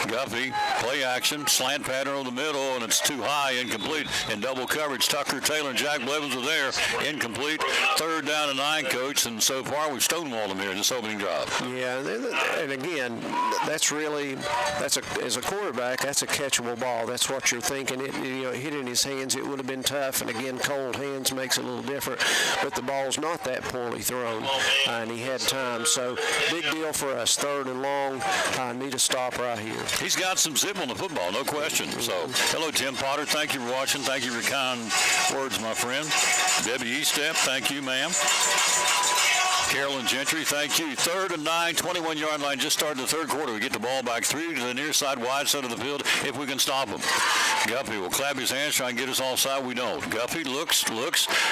Guffey, play action, slant pattern over the middle, and it's too high, incomplete. In double coverage, Tucker, Taylor, and Jack Blevins are there. Incomplete. 3rd down and 9, Coach, and so far we've stonewalled them here in this opening drive. Yeah, and again, as a quarterback, that's a catchable ball. That's what you're thinking. It hit in his hands, it would have been tough, and again, cold hands makes it a little different, but the ball's not that poorly thrown, and he had time, so big deal for us. 3rd and long, need a stop right here. He's got some zip on the football, no question. So, hello, Tim Potter. Thank you for watching. Thank you for your kind words, my friend. Debbie Eastep, thank you, ma'am. Carolyn Gentry, thank you. 3rd and 9, 21-yard line. Just started the 3rd quarter. We get the ball back 3 to the near side, wide side of the field, if we can stop him. Guffey will clap his hands, try and get us all side. We don't. Guffey looks.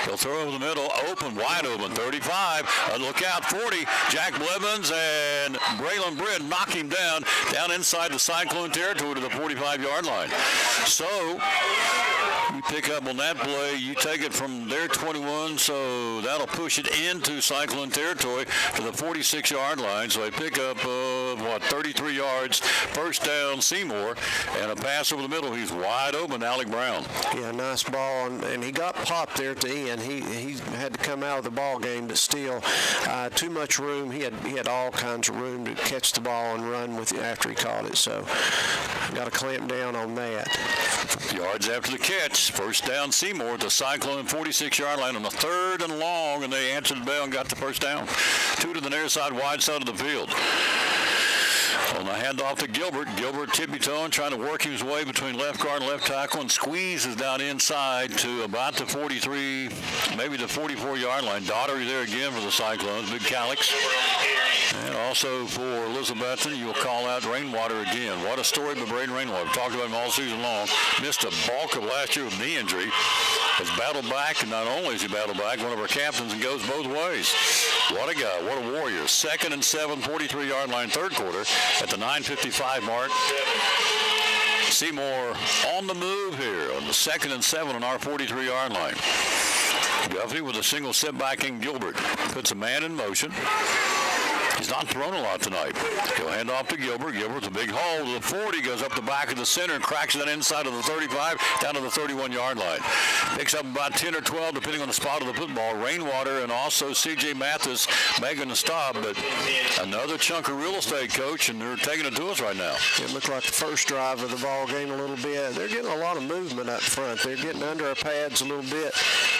He'll throw over the middle, open, wide open. 35. Look out, 40. Jack Blevins and Braylon Britt knock him down inside the Cyclone territory to the 45-yard line. So you pick up on that play. You take it from their 21, so that'll push it into Cyclone territory to the 46-yard line. So a pickup of, 33 yards, 1st down, Seymour, and a pass over the middle. He's wide open, Alec Brown. Yeah, nice ball, and he got popped there at the end. He had to come out of the ball game, but still too much room. He had all kinds of room to catch the ball and run with it after he caught it. So got to clamp down on that. Yards after the catch, 1st down, Seymour at the Cyclone 46-yard line on the 3rd and long, and they answered the bell and got the 1st down. 2 to the near side, wide side of the field. On the handoff to Gilbert. Gilbert tippy-toeing, trying to work his way between left guard and left tackle, and squeezes down inside to about the 43, maybe the 44-yard line. Daugherty there again for the Cyclones. Big Calix. And also for Elizabethton, you'll call out Rainwater again. What a story by Braden Rainwater. Talked about him all season long. Missed a bulk of last year with knee injury. Has battled back, and not only has he battled back, one of our captains, and goes both ways. What a guy. What a warrior. 2nd and 7, 43-yard line, 3rd quarter at the 9:55 mark. Seymour on the move here on the 2nd and 7 on our 43-yard line. Guffey with a single setback in Gilbert. Puts a man in motion. He's not thrown a lot tonight. He'll hand off to Gilbert. Gilbert's a big hole to the 40, goes up the back of the center and cracks that inside of the 35 down to the 31-yard line. Picks up about 10 or 12, depending on the spot of the football. Rainwater and also C.J. Mathis making a stop, but another chunk of real estate, Coach, and they're taking it to us right now. It looked like the first drive of the ball game a little bit. They're getting a lot of movement up front. They're getting under our pads a little bit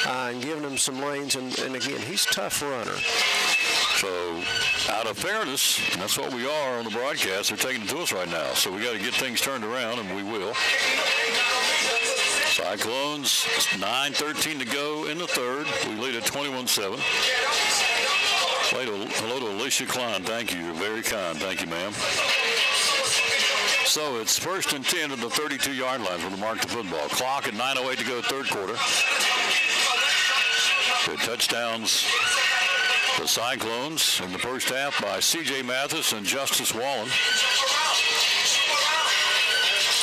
and giving them some lanes, and again, he's a tough runner. So, out of fairness, and that's what we are on the broadcast, they're taking it to us right now. So we got to get things turned around, and we will. Cyclones, 9:13 to go in the 3rd. We lead at 21-7. Hello to Alicia Klein. Thank you. You're very kind. Thank you, ma'am. So it's 1st and 10 at the 32-yard line from the mark to football. Clock at 9:08 to go, 3rd quarter. Good touchdowns. The Cyclones in the 1st half by C.J. Mathis and Justice Wallen.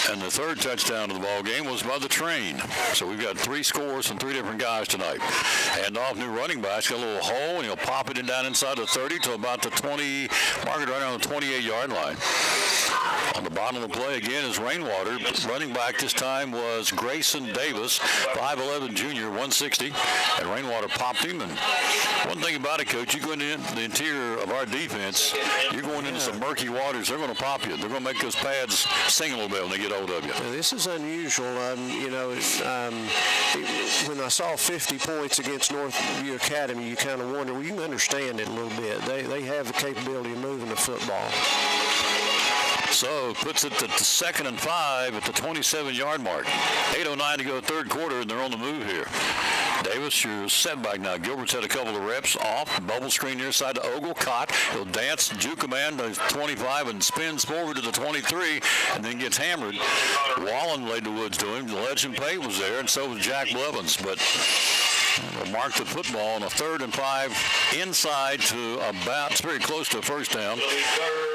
And the 3rd touchdown of the ball game was by the train. So we've got 3 scores from 3 different guys tonight. Hand off, new running back. He's got a little hole, and he'll pop it in down inside the 30 to about the 20, mark it right on the 28-yard line. On the bottom of the play again is Rainwater. Running back this time was Grayson Davis, 5'11 junior, 160. And Rainwater popped him. And one thing about it, Coach, you go into the interior of our defense, you're going into some murky waters. They're going to pop you. They're going to make those pads sing a little bit when they get hold of you. Now, this is unusual. When I saw 50 points against Northview Academy, you kind of wonder, well, you can understand it a little bit. They have the capability of moving the football. So puts it to 2nd and 5 at the 27-yard mark. 8:09 to go third quarter, and they're on the move here. Davis, your setback now. Gilbert's had a couple of reps off. Bubble screen near side to Ogle. Caught. He'll dance, juke a man to 25 and spins forward to the 23 and then gets hammered. Wallen laid the woods to him. Legend Pate was there, and so was Jack Blevins. But they'll mark the football on a 3rd and 5 inside to about, it's very close to a first down.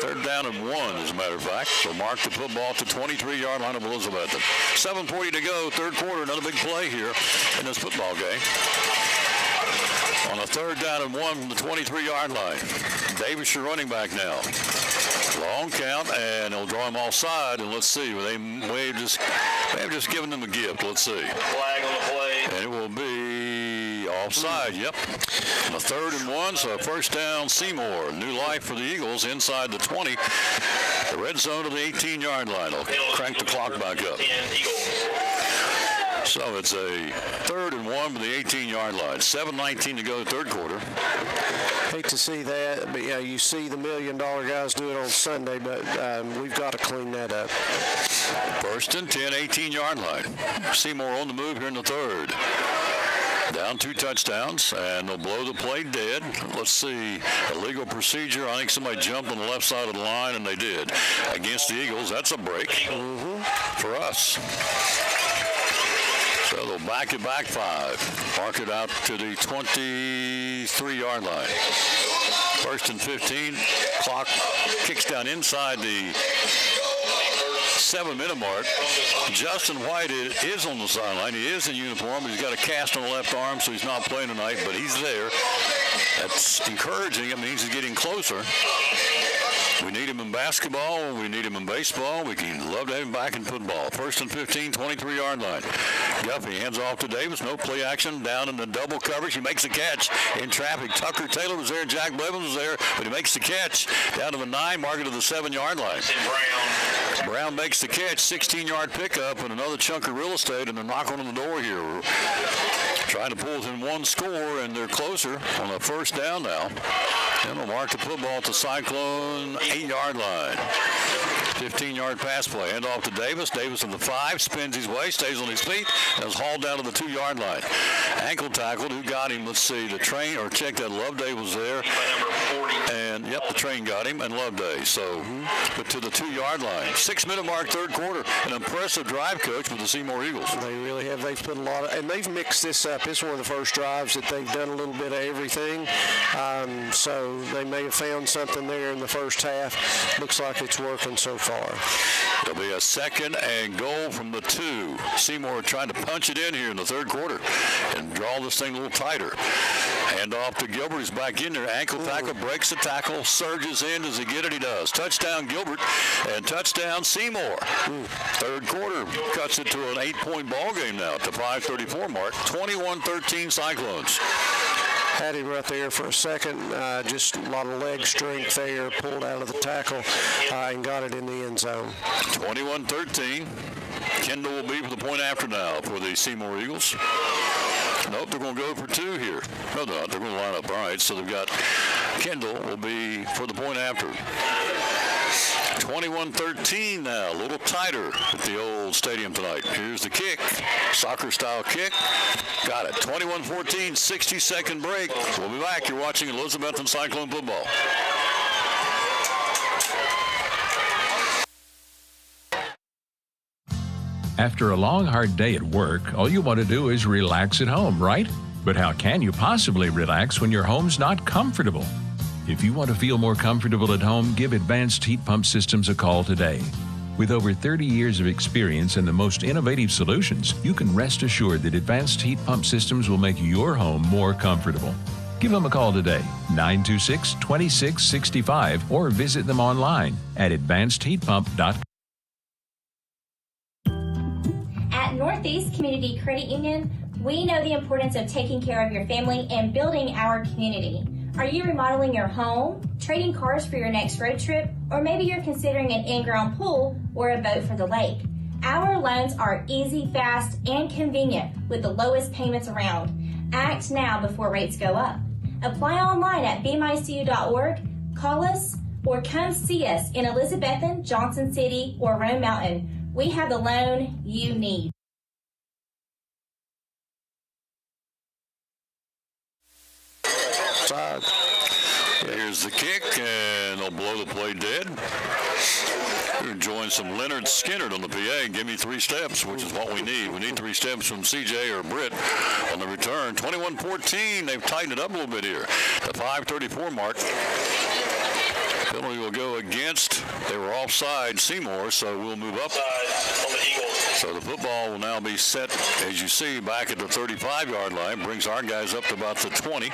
3rd down and 1, as a matter of fact. They'll mark the football to 23-yard line of Elizabethton. 7:40 to go, third quarter. Another big play here in this football game. On a 3rd down and 1 from the 23-yard line. Davis, your running back now. Long count, and they'll draw him offside. And let's see, they may have just given them a gift. Let's see. Flag on the play. And it will be offside. Yep. On a 3rd and 1, so first down. Seymour. New life for the Eagles inside the 20. The red zone to the 18-yard line. They'll crank the clock back up. So it's a 3rd and 1 with the 18-yard line. 7:19 to go, third quarter. Hate to see that, but yeah, you see the $1 million guys do it on Sunday, but we've got to clean that up. 1st and 10, 18-yard line. Seymour on the move here in the 3rd. Down 2 touchdowns, and they'll blow the play dead. Let's see, illegal procedure. I think somebody jumped on the left side of the line, and they did. Against the Eagles, that's a break for us. So they'll back it back 5. Mark it out to the 23-yard line. 1st and 15. Clock kicks down inside the 7-minute mark. Justin White is on the sideline. He is in uniform. He's got a cast on the left arm, so he's not playing tonight, but he's there. That's encouraging. It means he's getting closer. We need him in basketball. We need him in baseball. We can love to have him back in football. 1st and 15, 23-yard line. Guffey hands off to Davis. No play action. Down in the double coverage. He makes the catch in traffic. Tucker Taylor was there. Jack Blevins was there. But he makes the catch down to the 9, mark it to the 7-yard line. Brown makes the catch. 16-yard pickup and another chunk of real estate, and they're knocking on the door here. We're trying to pull within 1 score, and they're closer on a 1st down now. And they'll mark the football at the Cyclone 8-yard line. 15-yard pass play. Hand off to Davis. Davis in the 5, spins his way, stays on his feet, and is hauled down to the 2-yard line. Ankle tackled. Who got him? Let's see. The train, or check that. Loveday was there. And, yep, the train got him, and Loveday. So, but to the 2-yard line. 6-minute mark, third quarter. An impressive drive, Coach, with the Seymour Eagles. They really have. They've put a lot of, and they've mixed this up. It's one of the first drives that they've done a little bit of everything. So they may have found something there in the first half. Looks like it's working so far. There'll be a 2nd and goal from the 2. Seymour trying to punch it in here in the third quarter and draw this thing a little tighter. Hand off to Gilbert. He's back in there. Ankle tackle, breaks the tackle, surges in. Does he get it? He does. Touchdown Gilbert and touchdown Seymour. Third quarter cuts it to an 8-point ball game now at the 5:34 mark. 21-13 Cyclones. Had him right there for a second. Just a lot of leg strength there. Pulled out of the tackle and got it in the end zone. 21-13. Kendall will be for the point after now for the Seymour Eagles. Nope, they're going to go for 2 here. No, they're not. They're going to line up. All right, so they've got Kendall will be for the point after. 21-13 now, a little tighter at the old stadium tonight. Here's the kick, soccer-style kick. Got it. 21-14, 60-second break. We'll be back. You're watching Elizabethton Cyclone football. After a long, hard day at work, all you want to do is relax at home, right? But how can you possibly relax when your home's not comfortable? If you want to feel more comfortable at home, give Advanced Heat Pump Systems a call today. With over 30 years of experience and the most innovative solutions, you can rest assured that Advanced Heat Pump Systems will make your home more comfortable. Give them a call today, 926-2665, or visit them online at advancedheatpump.com. At Northeast Community Credit Union, we know the importance of taking care of your family and building our community. Are you remodeling your home, trading cars for your next road trip, or maybe you're considering an in-ground pool or a boat for the lake? Our loans are easy, fast, and convenient with the lowest payments around. Act now before rates go up. Apply online at bmycu.org, call us, or come see us in Elizabethton, Johnson City, or Rome Mountain. We have the loan you need. Here's the kick, and they'll blow the play dead. We're enjoying some Leonard Skinner on the PA. Give me 3 steps, which is what we need. We need 3 steps from CJ or Britt on the return. 21-14. They've tightened it up a little bit here. The 5:34 mark. Penalty will go against. They were offside Seymour, so we'll move up. On the Eagles. So the football will now be set, as you see, back at the 35-yard line. Brings our guys up to about the 20.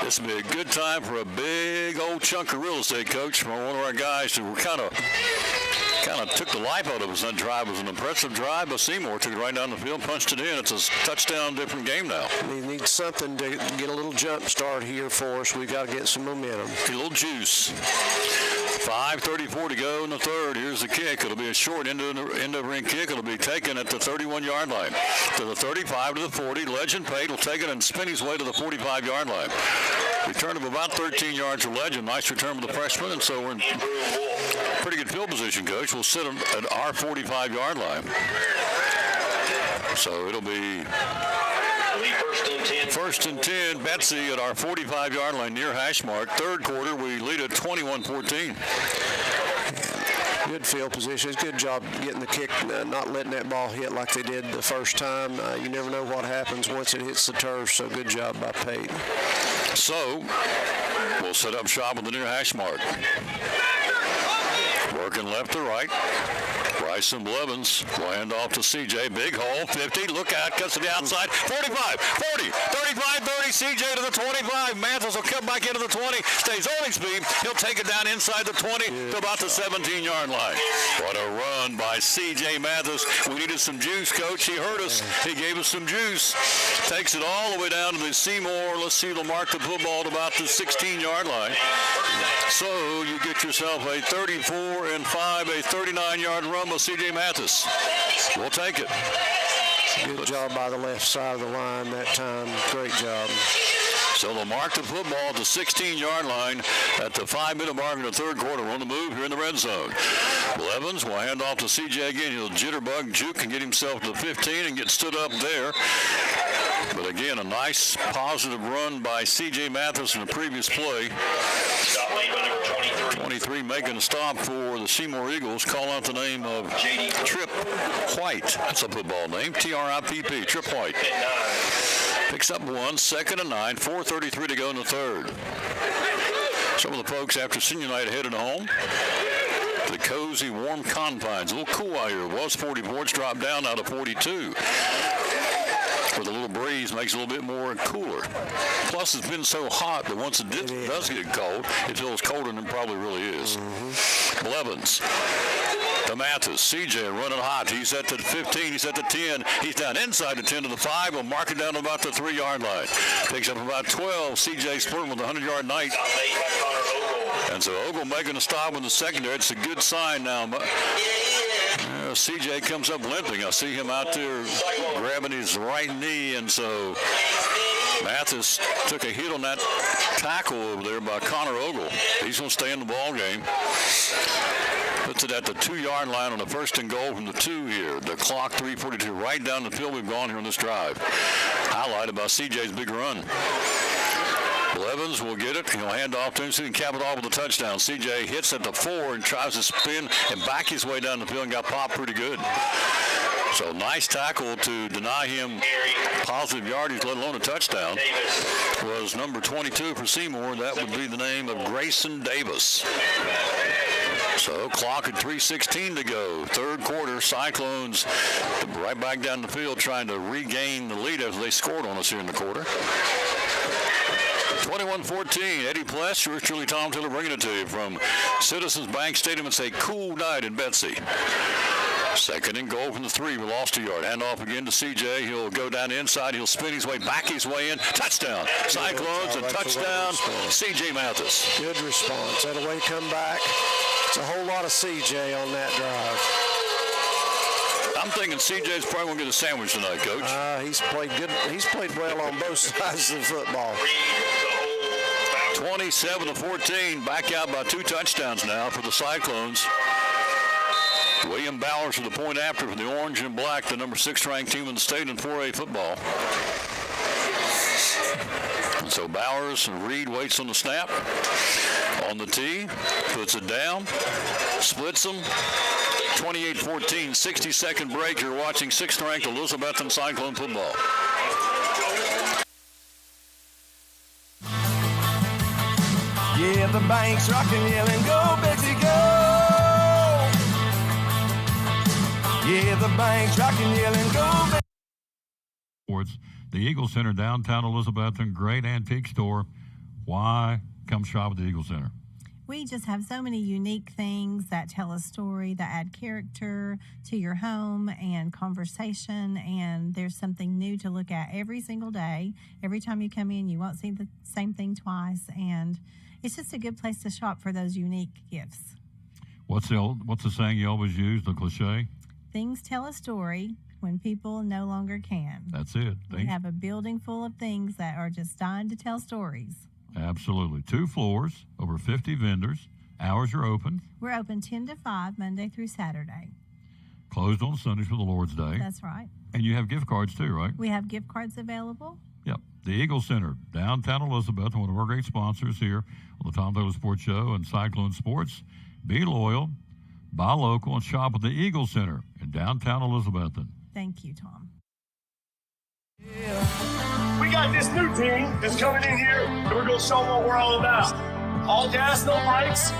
This will be a good time for a big old chunk of real estate, Coach, from one of our guys who kind of took the life out of us. That drive was an impressive drive, but Seymour took it right down the field, punched it in. It's a touchdown different game now. We need something to get a little jump start here for us. We've got to get some momentum. A little juice. 5:34 to go in the third. Here's the kick. It'll be a short end of ring kick. It'll be taken at the 31-yard line. To the 35, to the 40. Legend Pate will take it and spin his way to the 45-yard line. Return of about 13 yards for Legend. Nice return with the freshman, and so we're in pretty good field position, Coach. We'll sit at our 45-yard line. So it'll be first and 10, Betsy at our 45-yard line near hash mark. Third quarter, we lead at 21-14. Good field position. Good job getting the kick, not letting that ball hit like they did the first time. You never know what happens once it hits the turf, so good job by Peyton. So we'll set up shop with the near hash mark. Working left to right. Bryson Blevins will hand off to CJ. Big hole, 50. Look out, cuts to the outside. 45, 40, 35, 30. CJ to the 25. Mathis will come back into the 20. Stays on his speed. He'll take it down inside the 20 to about the 17-yard line. What a run by CJ Mathis. We needed some juice, Coach. He heard us. He gave us some juice. Takes it all the way down to the Seymour. Let's see, they'll mark the football at about the 16-yard line. So you get yourself a 34-5, a 39-yard run by C.J. Mathis. We'll take it. Good job by the left side of the line that time. Great job. So they'll mark the football at the 16-yard line at the 5-minute mark in the third quarter. We're on the move here in the red zone. Blevins will hand off to C.J. again. He'll jitterbug, juke, and get himself to the 15 and get stood up there. But again, a nice positive run by C.J. Mathis in the previous play. 23 making a stop for the Seymour Eagles. Call out the name of Trip White. That's a football name. T-R-I-P-P. Trip White. Picks up 1, 2nd and 9, 4:33 to go in the third. Some of the folks after senior night headed home. The cozy, warm confines. A little cool out here. It was 44. It's dropped down now to 42. With a little breeze, makes it a little bit more cooler. Plus, it's been so hot that once it does get cold, it feels colder than it probably really is. Blevins to Mathis. CJ running hot. He's at the 15. He's at the 10. He's down inside the 10 to the 5. We'll mark it down to about the 3-yard line. Picks up about 12. CJ Spurton with a 100-yard night. And so Ogle making a stop in the secondary. It's a good sign now. CJ comes up limping. I see him out there grabbing his right knee, and so Mathis took a hit on that tackle over there by Connor Ogle. He's going to stay in the ball game. Puts it at the 2-yard line on the 1st and goal from the 2 here. The clock 3:42 right down the field we've gone here on this drive. Highlighted by CJ's big run. Blevins will get it. He'll hand off to him so he can cap it off with a touchdown. CJ hits at the 4 and tries to spin and back his way down the field and got popped pretty good. So nice tackle to deny him positive yardage, let alone a touchdown. Was number 22 for Seymour. That would be the name of Grayson Davis. So clock at 3:16 to go. Third quarter, Cyclones right back down the field trying to regain the lead after they scored on us here in the quarter. 21-14, Eddie Pless, yours truly, Tom Taylor, bringing it to you from Citizens Bank Stadium. It's a cool night in Betsy. 2nd and goal from the 3. We lost a yard. Hand off again to CJ. He'll go down inside. He'll spin his way, back his way in. Touchdown. Cyclones, a touchdown. CJ Mathis. Good response. That away come back. It's a whole lot of CJ on that drive. I'm thinking CJ's probably going to get a sandwich tonight, Coach. He's played good. He's played well on both sides of the football. 27-14, back out by 2 touchdowns now for the Cyclones. William Bowers with the point after for the Orange and Black, the number 6 ranked team in the state in 4A football. And so Bowers and Reed waits on the snap, on the tee, puts it down, splits them. 28-14, 60-second break. You're watching 6th ranked Elizabethton Cyclone football. Yeah, the bank's rocking, yelling, go, Betsy, go! Yeah, the bank's rocking, yelling, go, Betsy. Sports, the Eagle Center, downtown Elizabethton, great antique store. Why come shop at the Eagle Center? We just have so many unique things that tell a story, that add character to your home and conversation, and there's something new to look at every single day. Every time you come in, you won't see the same thing twice, and it's just a good place to shop for those unique gifts. What's the saying you always use, the cliche? Things tell a story when people no longer can. That's it. We have a building full of things that are just dying to tell stories. Absolutely. 2 floors, over 50 vendors. Hours are open. We're open 10 to 5, Monday through Saturday. Closed on Sundays for the Lord's Day. That's right. And you have gift cards too, right? We have gift cards available. Yep. The Eagle Center, downtown Elizabeth, one of our great sponsors here on the Tom Taylor Sports Show and Cyclone Sports. Be loyal, buy local, and shop at the Eagle Center in downtown Elizabethton. Thank you, Tom. We got this new team that's coming in here, and we're going to show them what we're all about. All gas, no brakes.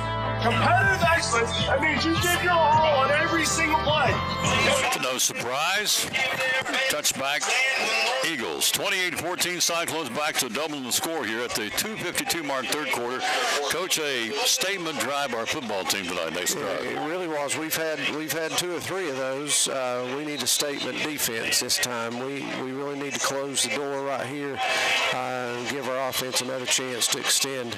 Competitive excellence. That means you give your all on every single play. To no surprise, touchback Eagles. 28-14 Cyclones back to doubling the score here at the 2:52 mark, third quarter. Coach, a statement drive by our football team tonight. Nice drive. It really was. We've had 2 or 3 of those. We need a statement defense this time. We really need to close the door right here and give our offense another chance to extend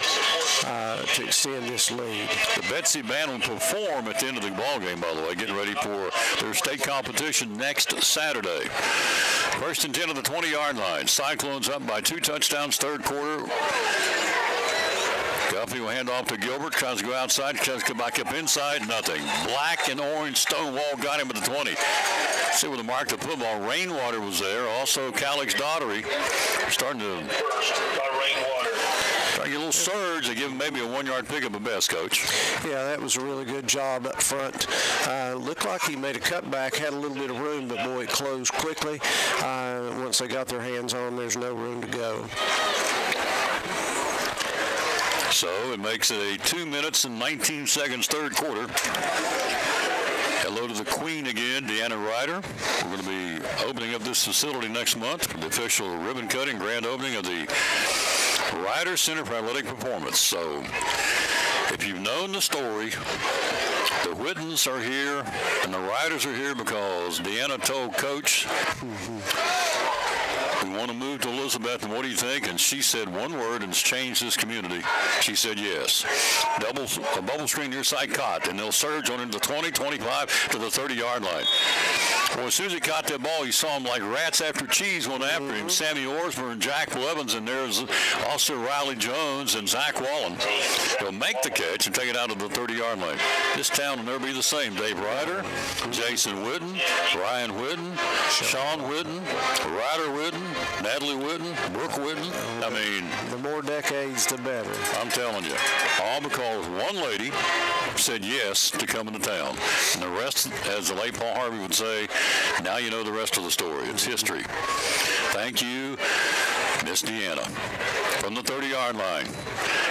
this lead. The Betsy Band will perform at the end of the ball game, by the way, getting ready for their state competition next Saturday. 1st and 10 of the 20-yard line. Cyclones up by 2 touchdowns, third quarter. Guffey will hand off to Gilbert, tries to go outside, tries to come back up inside, nothing. Black and orange Stonewall got him at the 20. See where the mark the football. Rainwater was there. Also, Calix Daughtery starting to try to get a little surge. They give him maybe a 1-yard pickup at best, Coach. Yeah, that was a really good job up front. Looked like he made a cutback, had a little bit of room, but boy, it closed quickly. Once they got their hands on, there's no room to go. So it makes it a 2 minutes and 19 seconds third quarter. Hello to the Queen again, Deanna Ryder. We're going to be opening up this facility next month for the official ribbon cutting grand opening of the Ryder Center for Athletic Performance. So if you've known the story, the Whittons are here and the Ryders are here because Deanna told Coach, we want to move to Elizabeth, and what do you think? And she said one word, and it's changed this community. She said yes. A bubble screen near side caught, and they'll surge on into the 20, 25 to the 30-yard line. Well, as soon as he caught that ball, you saw him like rats after cheese going after him. Sammy Orsmer and Jack Evans, and there's also Riley Jones and Zach Wallen. He'll make the catch and take it out of the 30-yard line. This town will never be the same. Dave Ryder, Jason Whitten, Ryan Whitten, Sean Whitten, Ryder Whitten, Natalie Whitten, Brooke Whitten. I mean, the more decades, the better. I'm telling you. All because one lady said yes to coming to town. And the rest, as the late Paul Harvey would say, now you know the rest of the story. It's history. Thank you, Miss Deanna. From the 30-yard line.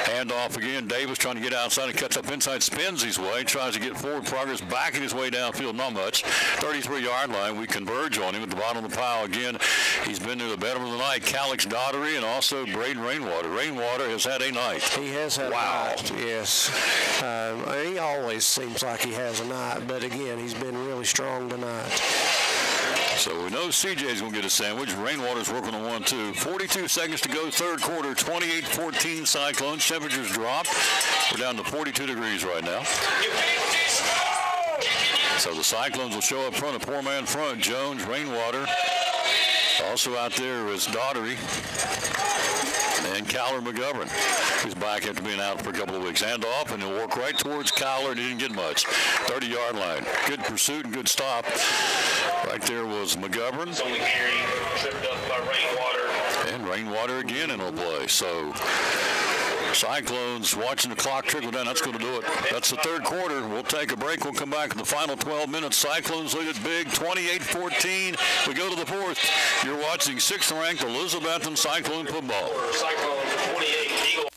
Handoff again. Davis trying to get outside and cuts up inside, spins his way, tries to get forward progress, backing his way downfield, not much. 33-yard line. We converge on him at the bottom of the pile again. He's been there the better of the night. Calix Daughtery and also Braden Rainwater. Rainwater has had a night. He has had a night, yes. He always seems like he has a night, but again, he's been really strong tonight. So we know CJ's going to get a sandwich. Rainwater's working on 1-2. 42 seconds to go, third quarter, 28-14 Cyclones. Temperatures dropped. We're down to 42 degrees right now. So the Cyclones will show up front, a 4-man front. Jones, Rainwater, Also out there is Daugherty and Kyler McGovern, who's back after being out for a couple of weeks. Hand off, and he'll walk right towards Kyler, and he didn't get much. 30-yard line. Good pursuit and good stop. Right there was McGovern. It's only carry, tripped up by Rainwater. And Rainwater again in the play. So Cyclones watching the clock trickle down. That's going to do it. That's the third quarter. We'll take a break. We'll come back in the final 12 minutes. Cyclones lead it big, 28-14. We go to the fourth. You're watching 6th-ranked Elizabethton Cyclone football. Cyclones 28, Eagle.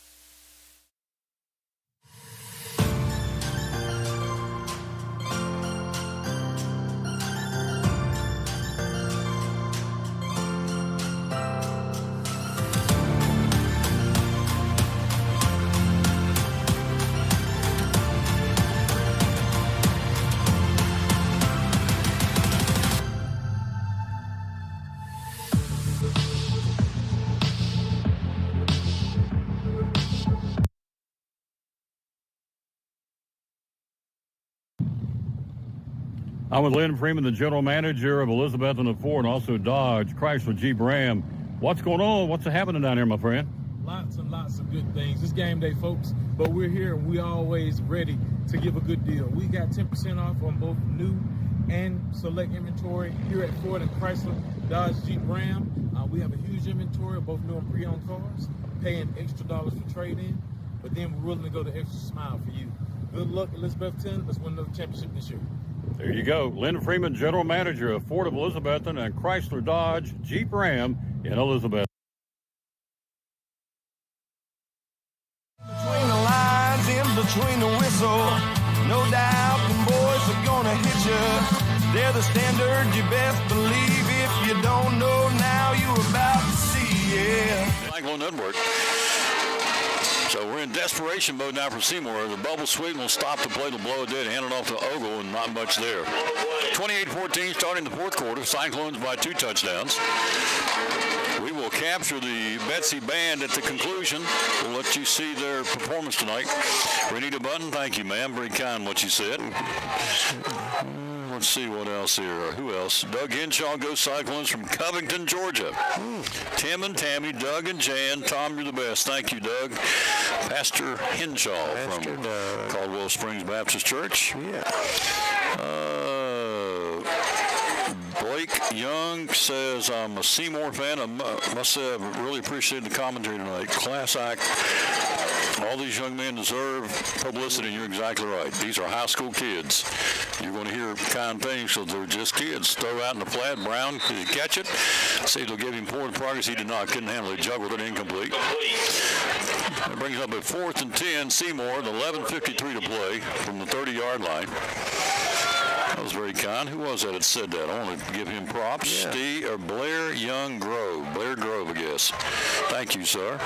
I'm with Lynn Freeman, the general manager of Elizabethton at Ford, and also Dodge, Chrysler, Jeep, Ram. What's going on? What's happening down here, my friend? Lots and lots of good things. It's game day, folks, but we're here and we're always ready to give a good deal. We got 10% off on both new and select inventory here at Ford and Chrysler, Dodge, Jeep, Ram. We have a huge inventory of both new and pre-owned cars, paying extra dollars for trade-in, but then we're willing to go the extra mile for you. Good luck, Elizabethton. Let's win another championship this year. There you go. Lynn Freeman, general manager of Ford of Elizabethton and Chrysler, Dodge, Jeep, Ram in Elizabethton. Between the lines, in between the whistle, no doubt the boys are gonna hit you. They're the standard, you best believe. If you don't know now, you're about to see, yeah. Cyclone Edward. So we're in desperation mode now for Seymour. The bubble sweep will stop the play to blow it dead, hand it off to Ogle, and not much there. 28-14 starting the fourth quarter. Cyclones by 2 touchdowns. We will capture the Betsy Band at the conclusion. We'll let you see their performance tonight. Renita Button, thank you, ma'am. Very kind what you said. Let's see what else here. Who else? Doug Henshaw goes Cyclones from Covington, Georgia. Tim and Tammy, Doug and Jan. Tom, you're the best. Thank you, Doug. Pastor Henshaw from Caldwell Springs Baptist Church. Yeah. Blake Young says, I'm a Seymour fan. I must say I really appreciate the commentary tonight. Class act. All these young men deserve publicity, and you're exactly right. These are high school kids. You're going to hear kind things, so they're just kids. Throw out in the flat. Brown, did he catch it? See, they'll give him forward progress. He did not. Couldn't handle it. Juggled it incomplete. That brings up at 4th and 10. Seymour, 11:53 to play from the 30-yard line. That was very kind. Who was that that said that? I want to give him props. Yeah. Blair Young Grove. Blair Grove, I guess. Thank you, sir.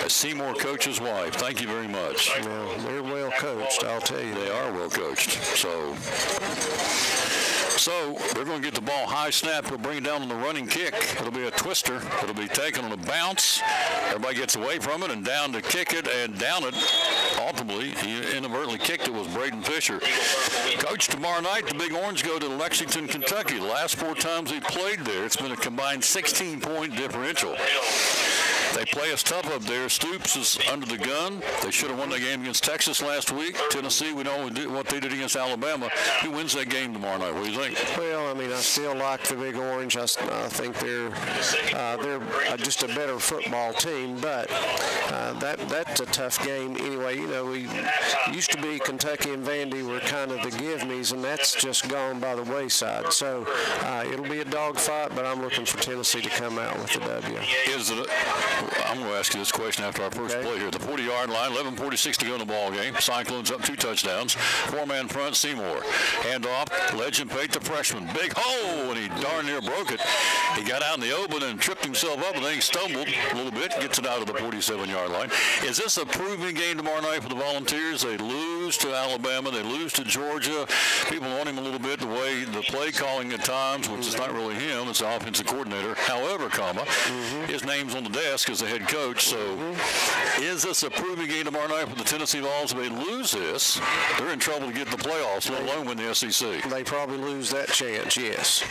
A Seymour coach's wife. Thank you very much. Well, they're well coached, I'll tell you. They are well coached. So they're going to get the ball high snap. They'll bring it down on the running kick. It'll be a twister. It'll be taken on a bounce. Everybody gets away from it and down to kick it and down it. Ultimately, he inadvertently kicked it was Braden Fisher. Coach, tomorrow night, the Big Orange go to Lexington, Kentucky. The last 4 times he played there, it's been a combined 16-point differential. They play us tough up there. Stoops is under the gun. They should have won that game against Texas last week. Tennessee, we know what they did against Alabama. Who wins that game tomorrow night? What do you think? Well, I mean, I still like the Big Orange. I think they're just a better football team, but that's a tough game anyway. You know, we used to be Kentucky and Vandy were kind of the give-me's, and that's just gone by the wayside. So it'll be a dogfight, but I'm looking for Tennessee to come out with the W. I'm going to ask you this question after our first play here. The 40-yard line, 11:46 to go in the ball game. Cyclones up 2 touchdowns. 4-man front, Seymour. Handoff, Legend Pate, the freshman. Big hole, and he darn near broke it. He got out in the open and tripped himself up, and then he stumbled a little bit, gets it out of the 47-yard line. Is this a proving game tomorrow night for the Volunteers? They lose to Alabama. They lose to Georgia. People want him a little bit the way the play calling at times, which is not really him. It's the offensive coordinator. However, his name's on the desk. task as a head coach. So is this a proving game tomorrow night for the Tennessee Vols? If they lose this, they're in trouble to get in the playoffs, let alone win the SEC. They probably lose that chance, yes.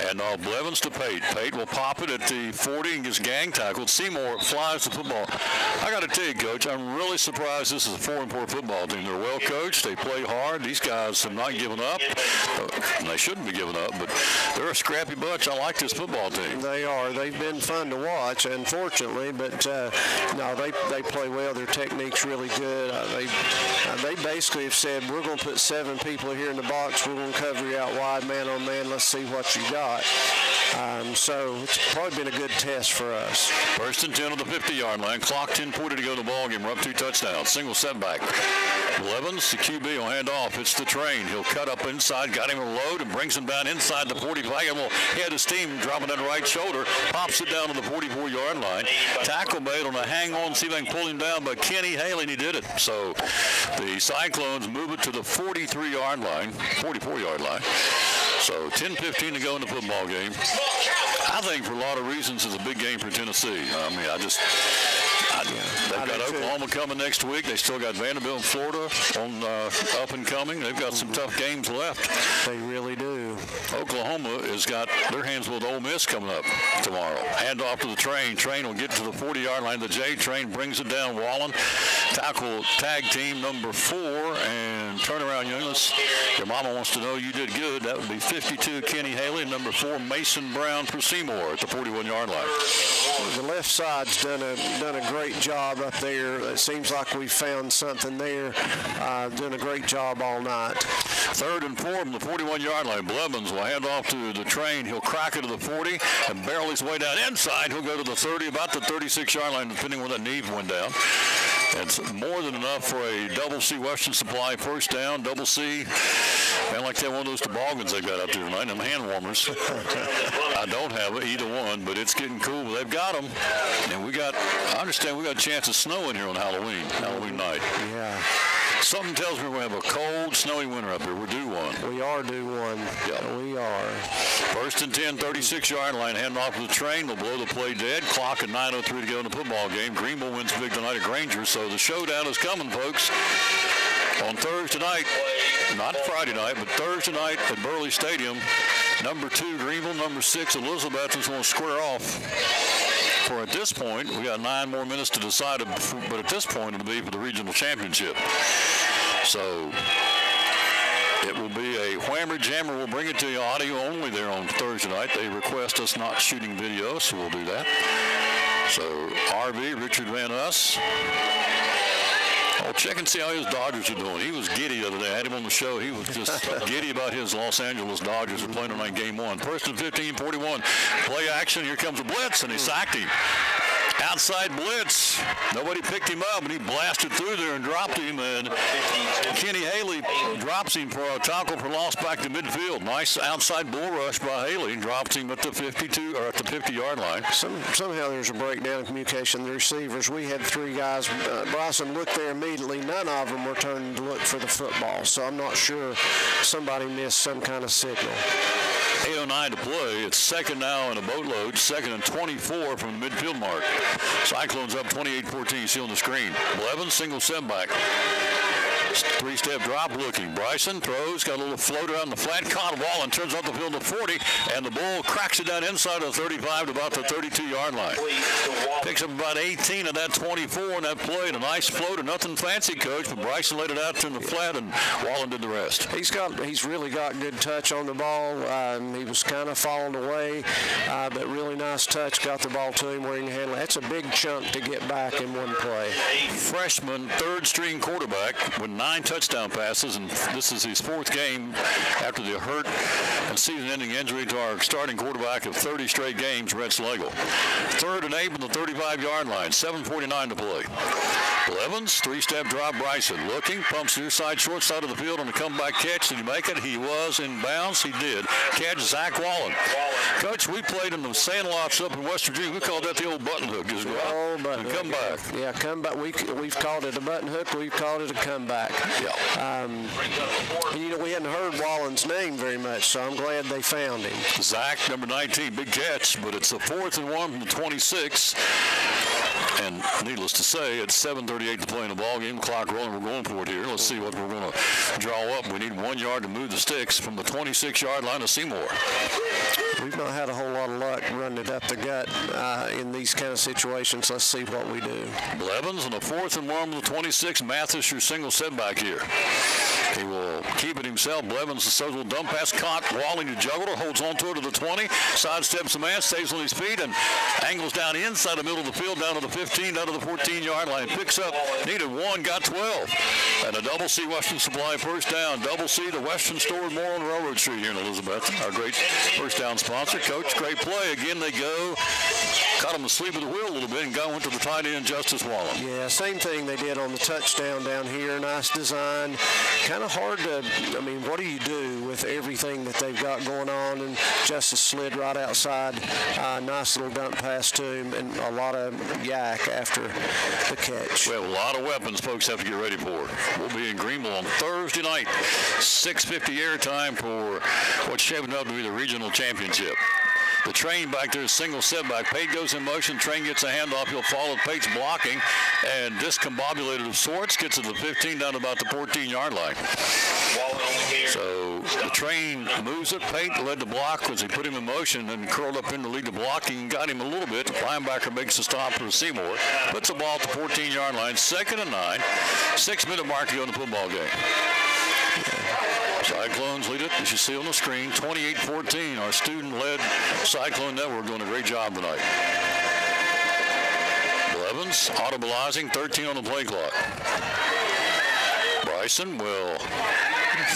And Blevins to Pate. Pate will pop it at the 40 and gets gang tackled. Seymour flies the football. I got to tell you, Coach, I'm really surprised this is a 4-4 football team. They're well coached. They play hard. These guys have not given up. And they shouldn't be giving up, but they're a scrappy bunch. I like this football team. They are. They've been fun to watch, unfortunately, but no, they play well. Their technique's really good. They basically have said, we're going to put 7 people here in the box. We're going to cover you out wide, man on man. Let's see what you got. So it's probably been a good test for us. First and 10 on the 50-yard line. Clock 10:40 to go in the ball game. We're up 2 touchdowns. Single setback. Blevins, the QB will hand off. It's the train. He'll cut up inside, got him a load, and brings him down inside the 45. Well, he had his team dropping that right shoulder, pops it down to the 44-yard line. Tackle made on a hang-on, see if I can pull him down, but Kenny Haley, and he did it. So the Cyclones move it to the 44-yard line. So 10:15 to go in the football game. I think for a lot of reasons it's a big game for Tennessee. I mean, they've got Oklahoma coming next week. They still got Vanderbilt and Florida on up and coming. They've got some tough games left. They really do. Oklahoma has got their hands with Ole Miss coming up tomorrow. Hand off to the train. Train will get to the 40-yard line. The J train brings it down. Wallen, tackle tag team number 4, and turnaround youngest. Your mama wants to know you did good. That would be 52 Kenny Haley, and number 4 Mason Brown for Seymour at the 41-yard line. The left side's done a great job up there. It seems like we found something there. Doing a great job all night. 3rd and 4 from the 41-yard line. Blevins will hand off to the train. He'll crack it to the 40 and barrel his way down inside. He'll go to the 30, about the 36-yard line, depending where that knee went down. It's more than enough for a double C Western Supply first down, double C. Man, like they have one of those toboggans they've got out there tonight, them hand warmers. I don't have either one, but it's getting cool. They've got them. And I understand we got a chance of snow in here on Halloween night. Yeah. Something tells me we're going to have a cold, snowy winter up here. We're due one. We are due one. Yeah. We are. First and 10, 36-yard line. Hand off to the train. They'll blow the play dead. Clock at 9:03 to go in the football game. Greenville wins big tonight at Granger, so the showdown is coming, folks. On Thursday night, not Friday night, but Thursday night at Burley Stadium, number 2 Greenville, number 6 Elizabethton's going to square off. For at this point, we got 9 more minutes to decide it, but at this point it'll be for the regional championship. So it will be a whammer jammer. We'll bring it to you audio only there on Thursday night. They request us not shooting video, so we'll do that. So RV, Richard Van Us. I'll check and see how his Dodgers are doing. He was giddy the other day. I had him on the show. He was just giddy about his Los Angeles Dodgers are playing tonight game 1. First and 15, 41. Play action. Here comes a blitz, and he sacked him. Outside blitz. Nobody picked him up, and he blasted through there and dropped him. And Kenny Haley drops him for a tackle for loss back to midfield. Nice outside bull rush by Haley. Drops him at the 52 or at the 50-yard line. Somehow there's a breakdown in communication. The receivers, we had 3 guys. Bryson looked there immediately. None of them were turning to look for the football. So I'm not sure somebody missed some kind of signal. 8:09 to play. It's second now in a boatload. Second and 24 from the midfield mark. Cyclones up 28-14. You see on the screen. Blevins, single setback. 3-step drop looking. Bryson throws, got a little floater on the flat, caught Wallen, turns off the field to 40, and the bull cracks it down inside of the 35 to about the 32-yard line. Picks up about 18 of that 24 in that play, and a nice floater. Nothing fancy, Coach, but Bryson laid it out in the flat, and Wallen did the rest. He's really got good touch on the ball. He was kind of falling away, but really nice touch. Got the ball to him where he can handle it. That's a big chunk to get back in one play. Freshman, third-string quarterback with 9 touchdown passes, and this is his 4th game after the hurt and season-ending injury to our starting quarterback of 30 straight games, Rhett Slagle. 3rd and 8 from the 35-yard line, 7:49 to play. Blevins, 3-step drop. Bryson looking, pumps near side, short side of the field on a comeback catch. Did he make it? He was in bounds. He did. Catch Zach Wallen. Coach, we played in the sandlots up in West Virginia. We called that the old button hook. Just go out and come back. Yeah, come back. We've called it a button hook. We've called it a comeback. Yeah. We hadn't heard Wallen's name very much, so I'm glad they found him. Zach, number 19, big catch, but it's a 4th and 1 from the 26. And needless to say, it's 7:38 to play in the ball game. Clock rolling. We're going for it here. Let's see what we're going to draw up. We need 1 yard to move the sticks from the 26-yard line of Seymour. We've not had a whole lot of luck running it up the gut in these kind of situations. Let's see what we do. Blevins on the 4th and 1 with the 26. Mathis, your single setback here. He will keep it himself. Blevins, the social dump pass caught. Walling to juggle, holds on to it to the 20. Sidesteps the man, stays on his feet, and angles down inside the middle of the field, down to the 15, down to the 14-yard line. Picks up, needed 1, got 12. And a Double C Western Supply first down. Double C, the Western Store and more on Railroad Street here in Elizabeth. Our great first down sponsor. Coach, great play. Again, they go. Caught him asleep at the wheel a little bit and went to the tight end, Justice Wallen. Yeah, same thing they did on the touchdown down here. Nice design. Kind of hard to, what do you do with everything that they've got going on? And Justice slid right outside. Nice little dump pass to him and a lot of yak after the catch. We have a lot of weapons folks have to get ready for. We'll be in Greenville on Thursday night, 6:50 airtime for what's shaping up to be the regional championship. The Train back there is single setback. Pate goes in motion. Train gets a handoff. He'll follow. Pate's blocking and discombobulated of sorts. Gets to the 15 down to about the 14-yard line. So the Train moves it. Pate led the block as he put him in motion and curled up in to lead the blocking. Got him a little bit. The linebacker makes a stop for Seymour. Puts the ball at the 14-yard line. 2nd and 9. 6-minute mark to go in the football game. Cyclones lead it, as you see on the screen, 28-14. Our student-led Cyclone Network doing a great job tonight. Blevins audibilizing, 13 on the play clock. Bryson will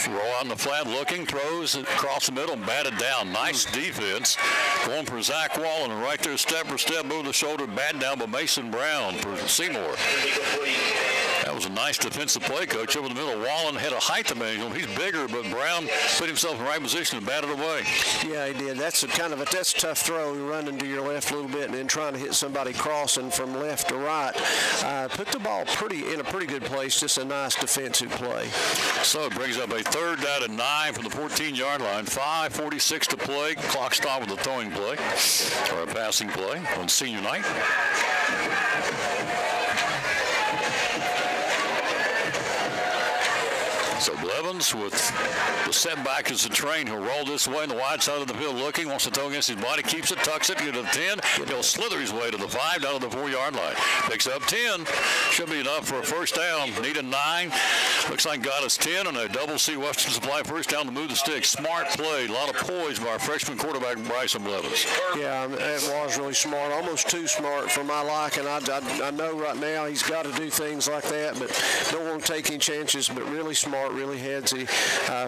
throw on the flat, looking, throws across the middle, batted down. Nice defense. Going for Zach Wallen, and right there, step for step, over the shoulder, batted down by Mason Brown for Seymour. That was a nice defensive play, Coach. Over the middle, Wallen had a height advantage. He's bigger, but Brown put himself in the right position and batted away. Yeah, he did. That's a tough throw, running to your left a little bit and then trying to hit somebody crossing from left to right. Put the ball in a pretty good place. Just a nice defensive play. So it brings up a 3rd down and 9 from the 14-yard line. 5:46 to play. Clock stopped with a throwing play or a passing play on senior night. So Blevins with the setback is the Train. He'll roll this way in the wide side of the field looking. Wants to throw against his body. Keeps it. Tucks it. Get to the 10. He'll slither his way to the 5 down to the 4-yard line. Picks up 10. Should be enough for a first down. Needed 9. Looks like got us 10 and a Double C Western Supply first down to move the sticks. Smart play. A lot of poise by our freshman quarterback Bryson Blevins. Yeah, it was really smart. Almost too smart for my liking. I know right now he's got to do things like that, but don't want to take any chances, but really smart, really headsy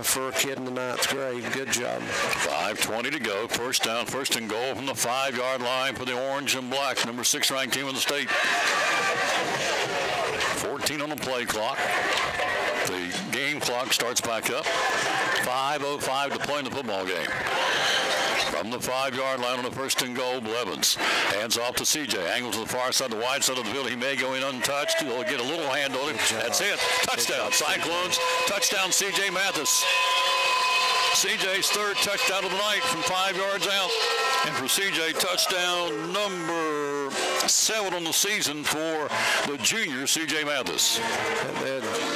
for a kid in the 9th grade. Good job. 5:20 to go. First down, 1st and goal from the 5-yard line for the orange and black. Number 6 ranked team in the state. 14 on the play clock. The game clock starts back up. 5:05 to play in the football game. From the 5-yard line on the 1st and goal, Blevins hands off to CJ. Angles to the far side, the wide side of the field. He may go in untouched. He'll get a little hand on him. That's it. Touchdown. Cyclones. Touchdown, CJ Mathis. CJ's 3rd touchdown of the night from 5 yards out. And for CJ, touchdown number 7 on the season for the junior, CJ Mathis.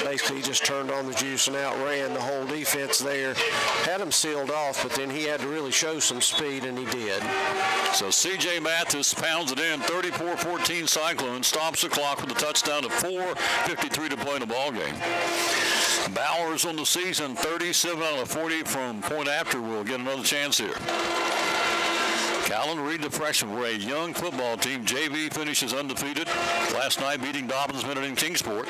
Basically, he just turned on the juice and outran the whole defense there. Had him sealed off, but then he had to really show some speed, and he did. So CJ Mathis pounds it in, 34-14 Cyclone, stops the clock with a touchdown at 4:53 to play in the ball game. Bowers on the season, 37 out of 40 from point after. Will get another chance here. Callan Reed, the freshman. We're a young football team. JV finishes undefeated. Last night beating Dobbins Minute in Kingsport.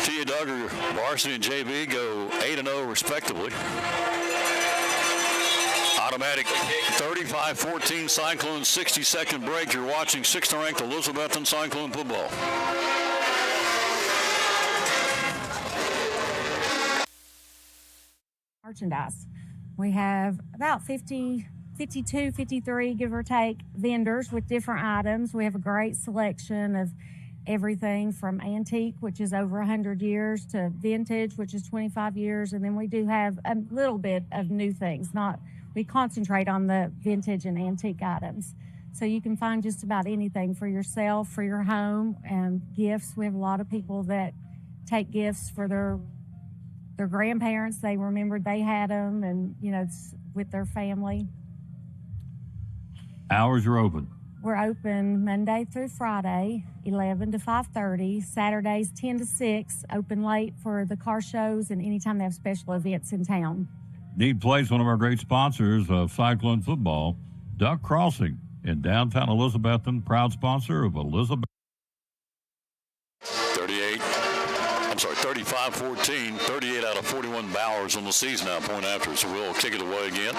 Tia Duggar, varsity and JV go 8-0 respectively. Automatic 35-14 Cyclone, 60-second break. You're watching 6th ranked Elizabethton Cyclone football. Merchandise. We have about 52, 53, give or take, vendors with different items. We have a great selection of everything from antique, which is over 100 years, to vintage, which is 25 years. And then we do have a little bit of new things. We concentrate on the vintage and antique items. So you can find just about anything for yourself, for your home, and gifts. We have a lot of people that take gifts for their grandparents. They remembered they had them, and, it's with their family. Hours are open. We're open Monday through Friday, 11 to 5:30. Saturdays, 10 to 6, open late for the car shows and anytime they have special events in town. Need Place, one of our great sponsors of Cyclone football, Duck Crossing in downtown Elizabethton, proud sponsor of 35-14, 38 out of 41 Bowers on the season now, point after. So we'll kick it away again.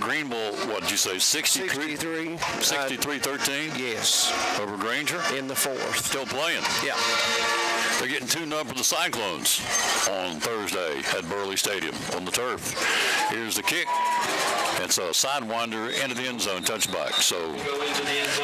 Greenville, what did you say, 63? 63-13? Yes. Over Granger? In the fourth. Still playing? Yeah. They're getting tuned up for the Cyclones on Thursday at Burley Stadium on the turf. Here's the kick. It's a sidewinder into the end zone touchback. So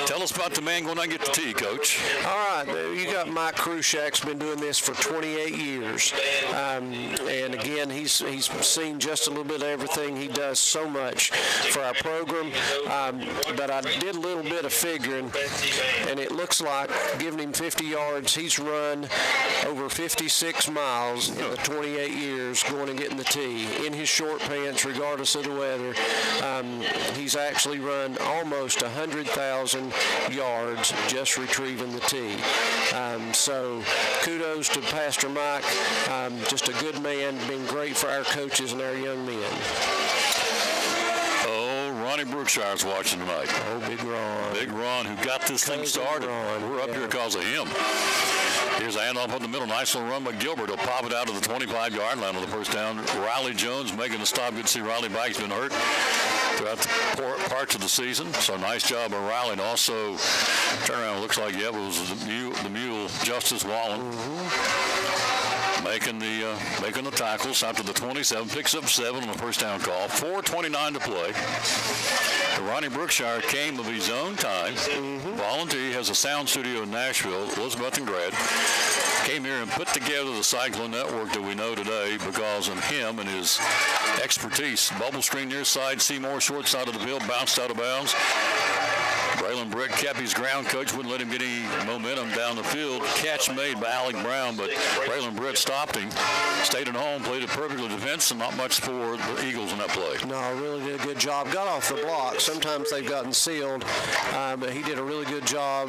tell us about the man going to get the tee, Coach. All right. You got Mike Krushak's been doing this for 28 years. And again, he's seen just a little bit of everything. He does so much for our program. But I did a little bit of figuring, and it looks like, giving him 50 yards, he's run over 56 miles in the 28 years going and getting the tee in his short pants, regardless of the weather. He's actually run almost 100,000 yards just retrieving the tee. So kudos to Pastor Mike. Just a good man, been great for our coaches and our young men. Ronnie Brookshire's watching tonight. Oh, Big Ron. Big Ron, who got this thing started. We're up here because of him. Here's a handoff up the middle. Nice little run by Gilbert. He'll pop it out to the 25-yard line on the first down. Riley Jones making the stop. Good to see Riley back. He's been hurt throughout the parts of the season. So nice job by Riley. And also, turnaround looks like, it was the mule Justice Wallen. Making the tackles out to the 27, picks up 7 on the first down call. 4:29 to play. Ronnie Brookshire came of his own time. Volunteer, has a sound studio in Nashville, Elizabethton grad. Came here and put together the Cyclone Network that we know today because of him and his expertise. Bubble screen near side, Seymour short side of the field, bounced out of bounds. Braylon Britt kept his ground. Coach wouldn't let him get any momentum down the field. Catch made by Alec Brown, but Braylon Britt stopped him. Stayed at home, played it perfectly defense, and not much for the Eagles in that play. No, really did a good job. Got off the block. Sometimes they've gotten sealed, but he did a really good job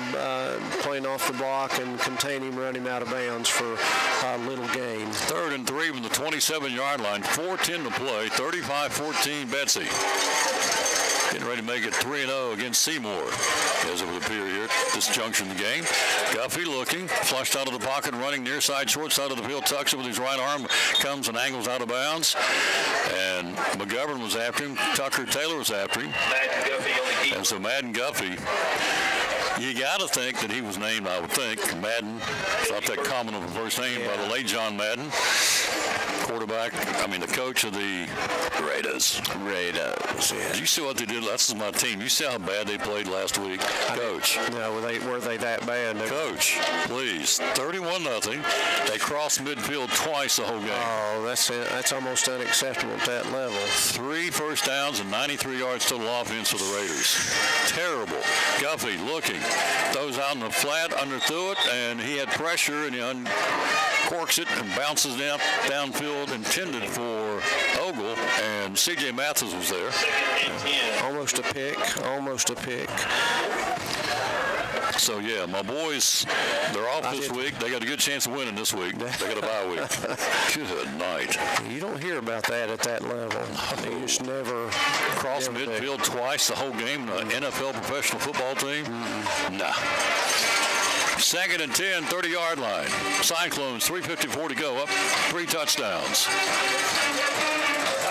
playing off the block and containing him, running him out of bounds for a little gain. 3rd and 3 from the 27-yard line. 4:10 to play. 35-14 Betsy. Getting ready to make it 3-0 against Seymour as it would appear here at this junction of the game. Guffey looking, flushed out of the pocket, running near side, short side of the field, tucks it with his right arm, comes and angles out of bounds. And McGovern was after him. Tucker Taylor was after him. And so Madden Guffey, you got to think that he was named, I would think, Madden. It's not that common of a first name, by the late John Madden. The coach of the Raiders. Yeah. Did you see what they did? That's my team. You see how bad they played last week? Coach. No, were they that bad? Coach, please. 31-0. They crossed midfield twice the whole game. Oh, that's almost unacceptable at that level. 3 first downs and 93 yards total offense for the Raiders. Terrible. Guffey looking. Throws out in the flat, underthrew it, and he had pressure, and he uncorks it and bounces downfield, intended for Ogle, and C.J. Mathis was there. Almost a pick. So, yeah, my boys, they're off this week. They got a good chance of winning this week. They got a bye week. Good night. You don't hear about that at that level. You just never cross midfield twice the whole game in an NFL professional football team? Nah. 2nd and 10, 30-yard line. Cyclones, 3:54 to go, up 3 touchdowns.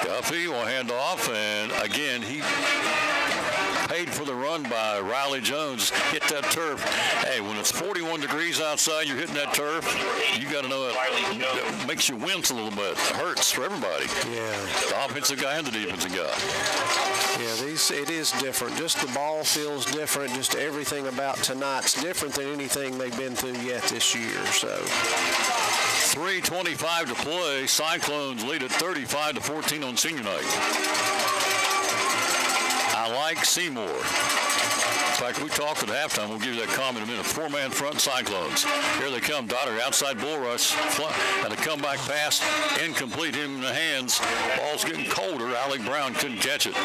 Guffey will hand off, and again, he paid for the another run by Riley Jones. Hit that turf. Hey, when it's 41 degrees outside, you're hitting that turf, you got to know it makes you wince a little bit. It hurts for everybody. Yeah. The offensive guy and the defensive guy. Yeah, it is different. Just the ball feels different. Just everything about tonight's different than anything they've been through yet this year. So 3:25 to play. Cyclones lead at 35-14 on senior night. I like Seymour. In fact, we talked at halftime. We'll give you that comment in a minute. 4-man front Cyclones. Here they come. Dotter outside bull rush. And a comeback pass. Incomplete in the hands. Ball's getting colder. Alec Brown couldn't catch it.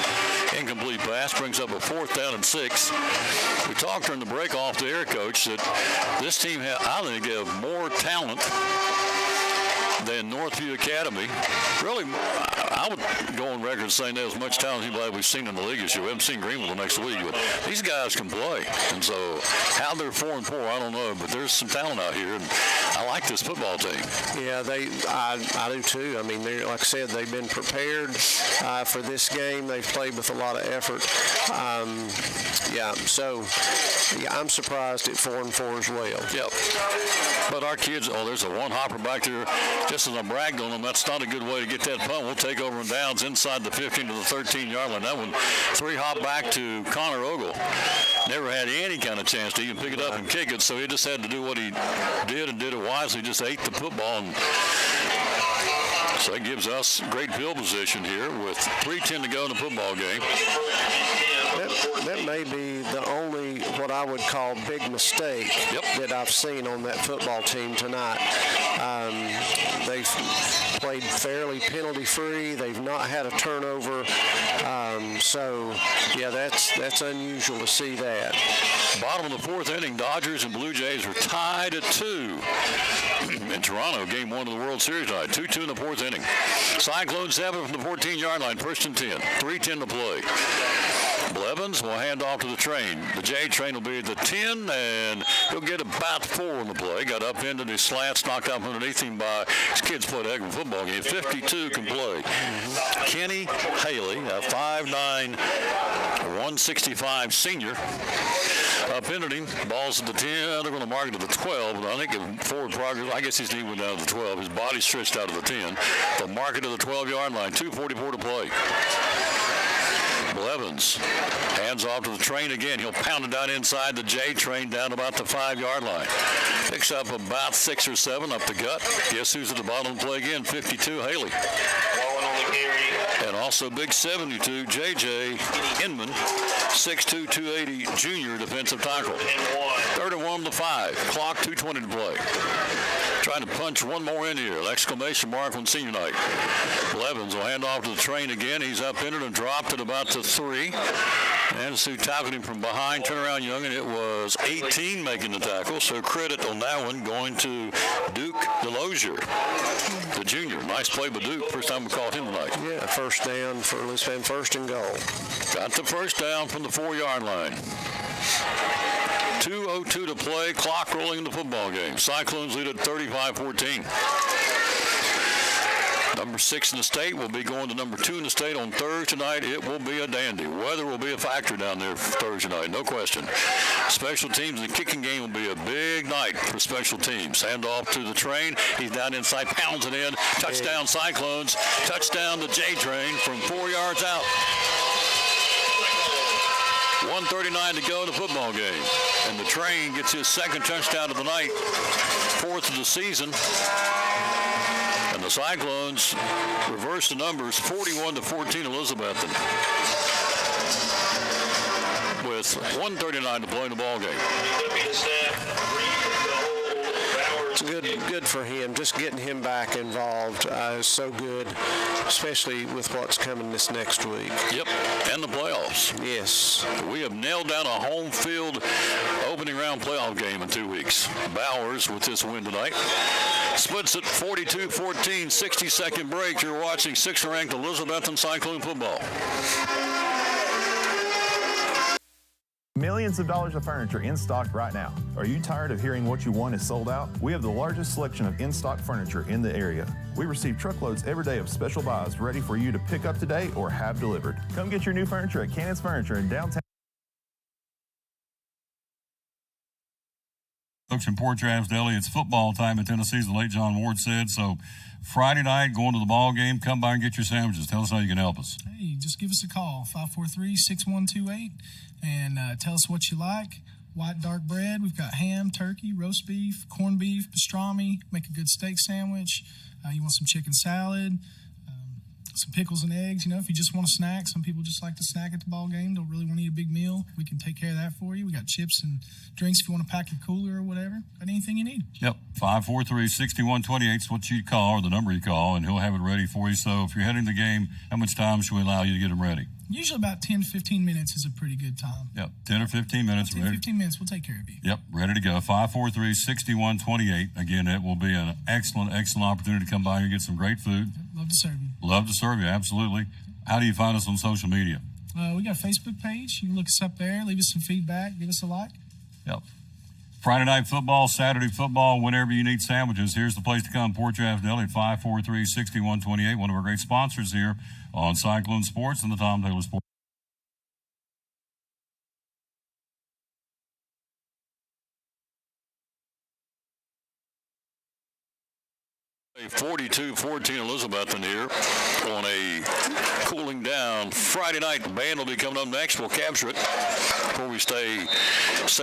Incomplete pass brings up a 4th down and 6. We talked during the break off the air, Coach, that this team, I think, have more talent than Northview Academy. Really, I would go on record saying there's as much talent as we've seen in the league this year. We haven't seen Greenville the next week, but these guys can play. And so how they're 4-4, I don't know, but there's some talent out here, and I like this football team. Yeah, I do too. I mean, like I said, they've been prepared for this game. They've played with a lot of effort. I'm surprised at 4-4 as well. Yep. But our kids, there's a one hopper back there. Just as I bragged on them, that's not a good way to get that punt. We'll take over and downs inside the 15 to the 13-yard line. That one, 3-hop back to Connor Ogle. Never had any kind of chance to even pick it up and kick it, so he just had to do what he did and did it wisely. Just ate the football. And so that gives us great field position here with 3:10 to go in the football game. That may be the only what I would call big mistake that I've seen on that football team tonight. They've played fairly penalty-free. They've not had a turnover. That's unusual to see that. Bottom of the 4th inning, Dodgers and Blue Jays are tied at 2. In Toronto, game 1 of the World Series tonight. 2-2 in the 4th inning. Cyclones have it from the 14-yard line, 1st and 10. 3:10 to play. Blevins will hand off to the train. The J train will be at the 10, and he'll get about 4 on the play. Got upended his slants, knocked out underneath him by his kids played a heck of a football game. 52 can play. Kenny Haley, a 5'9", 165 senior. Upended him. Ball's at the 10. They're going to mark it to the 12. I think in forward progress, I guess his knee went down to the 12. His body stretched out to the 10. They'll mark it to the 12-yard line. 2:44 to play. Blevins hands off to the train again. He'll pound it down inside the J train down about the 5-yard line. Picks up about 6 or 7 up the gut. Guess who's at the bottom of the play again? 52, Haley. And also big 72, J.J. Inman, 6'2", 280 junior defensive tackle. 3rd and 1 to 5. Clock, 2:20 to play. Trying to punch one more in here. Exclamation mark on senior night. Blevins will hand off to the train again. He's up in it and dropped it about to 3. And Sue tackled him from behind. Turn around, young, and it was 18 making the tackle. So credit on that one going to Duke Delosier, the junior. Nice play by Duke. First time we called him tonight. Yeah, first down for Elizabethton, 1st and goal. Got the first down from the 4-yard line. 2:02 to play. Clock rolling in the football game. Cyclones lead at 35-14. Number 6 in the state will be going to number 2 in the state on Thursday night. It will be a dandy. Weather will be a factor down there Thursday night, no question. Special teams and the kicking game will be a big night for special teams. Hand off to the train. He's down inside, pounds it in. Touchdown Cyclones. Touchdown the J train from 4 yards out. 1:39 to go in the football game. And the train gets his 2nd touchdown of the night, 4th of the season. And the Cyclones reverse the numbers, 41-14 Elizabethton. With 1:39 to play in the ball game. It's good for him. Just getting him back involved is so good, especially with what's coming this next week. Yep, and the playoffs. Yes. We have nailed down a home field opening round playoff game in 2 weeks. Bowers with this win tonight. Splits at 42-14, 60-second break. You're watching 6th-ranked Elizabethton Cyclone football. Millions of dollars of furniture in stock right now. Are you tired of hearing what you want is sold out? We have the largest selection of in-stock furniture in the area. We receive truckloads every day of special buys ready for you to pick up today or have delivered. Come get your new furniture at Cannon's Furniture in downtown. folks from Port Travis Deli. It's football time in Tennessee, as the late John Ward said. So Friday night, going to the ball game, come by and get your sandwiches. Tell us how you can help us. Hey, just give us a call, 543-6128, and tell us what you like. White dark bread. We've got ham, turkey, roast beef, corned beef, pastrami. Make a good steak sandwich. You want some chicken salad, some pickles and eggs. You know, if you just want a snack, some people just like to snack at the ball game. Don't really want to eat a big meal. We can take care of that for you. We got chips and drinks if you want to pack your cooler or whatever. Got anything you need. Yep, 543-6128 is what you call, or the number you call, and he'll have it ready for you. So if you're heading to the game, how much time should we allow you to get them ready? Usually about 10, 15 minutes is a pretty good time. Yep, 10 or 15 minutes. 10, 15 minutes, we'll take care of you. Yep, ready to go. 543-6128. Again, it will be an excellent, excellent opportunity to come by and get some great food. Love to serve you. Love to serve you, absolutely. How do you find us on social media? We got a Facebook page. You can look us up there, leave us some feedback, give us a like. Yep. Friday night football, Saturday football, whenever you need sandwiches, here's the place to come. Port Travis Deli at 543-6128, one of our great sponsors here on Cyclone Sports and the Tom Taylor Sports. 42-14 Elizabethton here on a cooling down Friday night. The band will be coming up next. We'll capture it before we say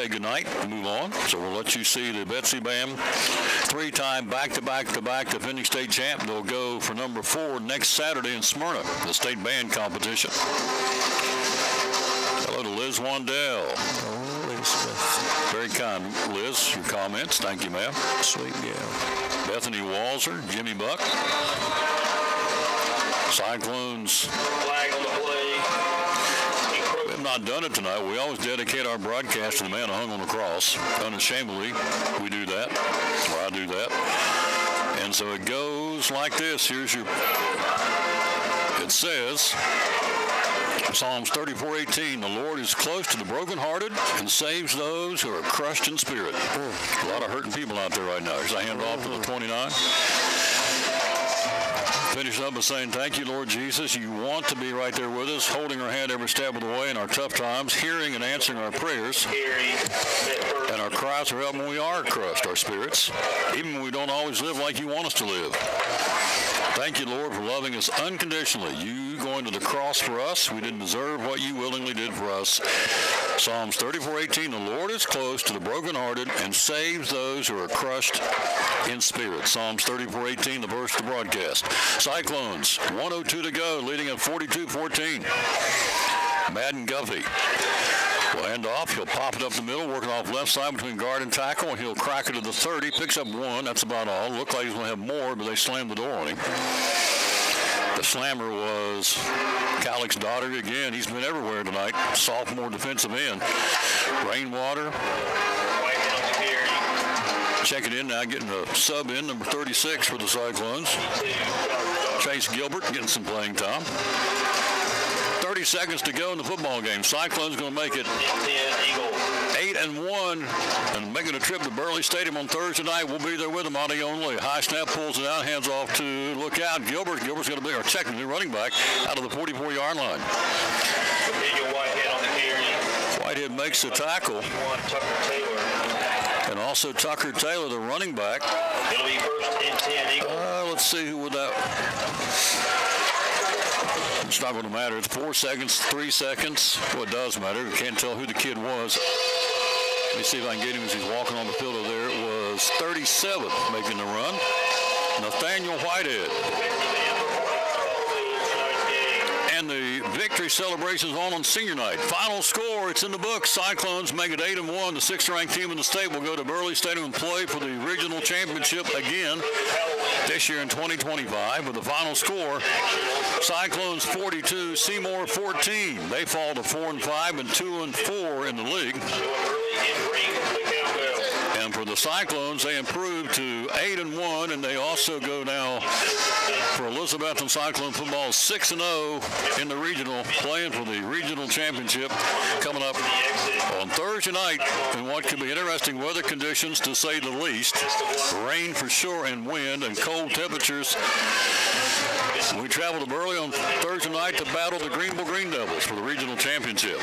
goodnight and move on. So we'll let you see the Betsy Band. 3-time back-to-back defending state champ. They'll go for number 4 next Saturday in Smyrna, the state band competition. Hello to Liz Wandell. Oh, Elizabeth. Very kind, Liz. Your comments. Thank you, ma'am. Sweet gal. Bethany Walzer, Jimmy Buck. Cyclones. Flag on the play. We have not done it tonight. We always dedicate our broadcast to the man who hung on the cross. Unashamedly, we do that, or I do that. And so it goes like this. Here's your, it says, Psalms 34:18, the Lord is close to the brokenhearted and saves those who are crushed in spirit. A lot of hurting people out there right now. As I hand it off to the 29. Finish up by saying, thank you, Lord Jesus. You want to be right there with us, holding our hand every step of the way in our tough times, hearing and answering our prayers. And our cries for help when we are crushed, our spirits, even when we don't always live like you want us to live. Thank you, Lord, for loving us unconditionally. You going to the cross for us. We didn't deserve what you willingly did for us. Psalms 34:18, the Lord is close to the brokenhearted and saves those who are crushed in spirit. Psalms 34:18, the verse of the broadcast. Cyclones, 1:02 to go, leading at 42-14. Madden Guffey will hand off. He'll pop it up the middle, working off left side between guard and tackle, and he'll crack it to the 30. Picks up 1. That's about all. Looked like he's going to have more, but they slammed the door on him. The slammer was Calic's daughter again. He's been everywhere tonight. Sophomore defensive end. Rainwater. Checking in now, getting a sub in, number 36 for the Cyclones. Chase Gilbert getting some playing time. 30 seconds to go in the football game. Cyclones going to make it 8-1 and making a trip to Burley Stadium on Thursday night. We'll be there with them, audio only. High snap, pulls it out, hands off to look out. Gilbert's going to be our technically running back out of the 44-yard line. Whitehead makes the tackle. And also Tucker Taylor, the running back. It'll be 1st and 10 Eagles. Let's see who would that. It's not going to matter. It's 4 seconds, 3 seconds. Well, it does matter. We can't tell who the kid was. Let me see if I can get him as he's walking on the field over there. It was 37 making the run. Nathaniel Whitehead. And the victory celebrations on senior night. Final score, it's in the book. Cyclones make it 8-1. The 6th-ranked team in the state will go to Burley Stadium and play for the regional championship again this year in 2025. With the final score, Cyclones 42, Seymour 14. They fall to 4-5 and 2-4 in the league. And for the Cyclones, they improve to 8-1, and they also go now for Elizabethton Cyclone football 6-0 in the regional, playing for the regional championship coming up on Thursday night in what could be interesting weather conditions, to say the least. Rain for sure, and wind and cold temperatures. We travel to Burley on Thursday night to battle the Greenville Green Devils for the regional championship.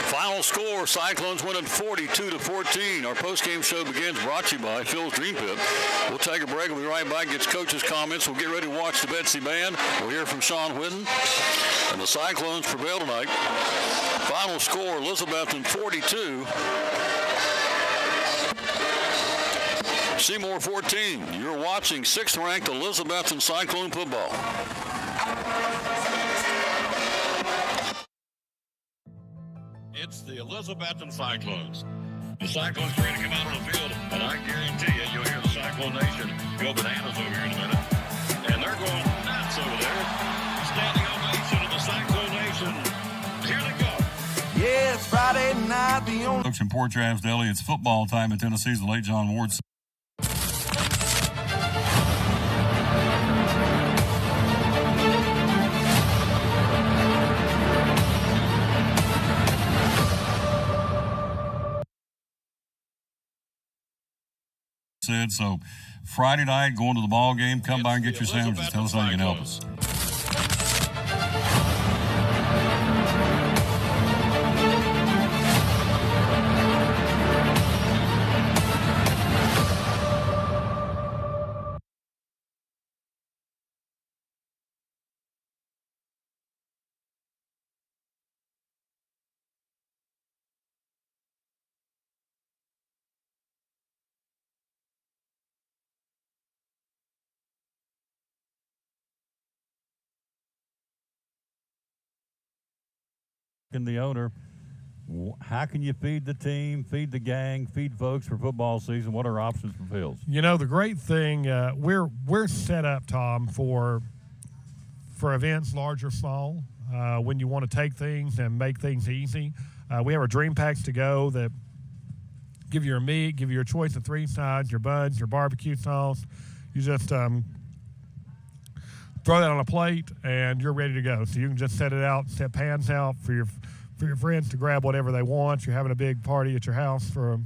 Final Final score, Cyclones winning 42-14. Our postgame show begins, brought to you by Phil's Dream Pit. We'll take a break. We'll be right back, get coaches' comments. We'll get ready to watch the Betsy Band. We'll hear from Sean Whitten. And the Cyclones prevail tonight. Final score, Elizabethton 42. Seymour 14. You're watching 6th-ranked Elizabethton Cyclone football. It's the Elizabethton Cyclones. The Cyclones ready to come out on the field, and I guarantee you, you'll hear the Cyclone Nation go bananas over here in a minute. And they're going nuts over there. Standing ovation of the Cyclone Nation. Here they go. Yeah, it's Friday night. The only Folks from Port Travis Deli, it's football time in Tennessee's the late John Ward. Said so. Friday night, going to the ball game. Come by and get your sandwiches. Tell us how you can help us. And the owner, how can you feed the team, feed the gang, feed folks for football season? What are options for Phil's? You know, the great thing, we're set up, Tom, for events large or small. When you want to take things and make things easy, we have our dream packs to go that give you your meat, give you your choice of 3 sides, your buns, your barbecue sauce. You just throw that on a plate, and you're ready to go. So you can just set it out, set pans out for your friends to grab whatever they want. You're having a big party at your house for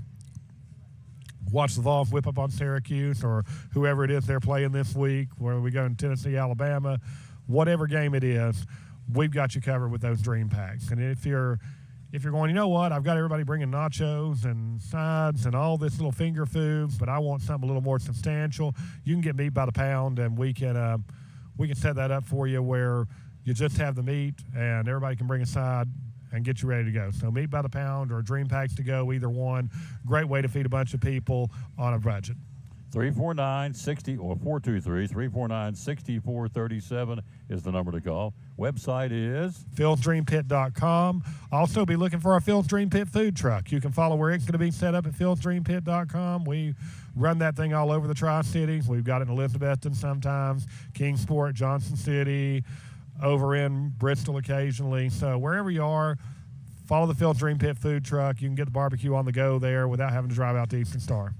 watch the Vols whip up on Syracuse or whoever it is they're playing this week, where we go in Tennessee, Alabama, whatever game it is, we've got you covered with those dream packs. And if you're going, you know what, I've got everybody bringing nachos and sides and all this little finger food, but I want something a little more substantial, you can get meat by the pound, and we can set that up for you where you just have the meat and everybody can bring a side and get you ready to go. So meat by the pound or dream packs to go, either one. Great way to feed a bunch of people on a budget. 349-60 or 423-349-6437 is the number to call. Website is philsdreampit.com. Also be looking for our Phil's Dream Pit food truck. You can follow where it's going to be set up at philsdreampit.com. We run that thing all over the Tri-Cities. We've got it in Elizabethton sometimes, Kingsport, Johnson City, over in Bristol occasionally. So wherever you are, follow the Phil's Dream Pit food truck. You can get the barbecue on the go there without having to drive out to Eastern Star.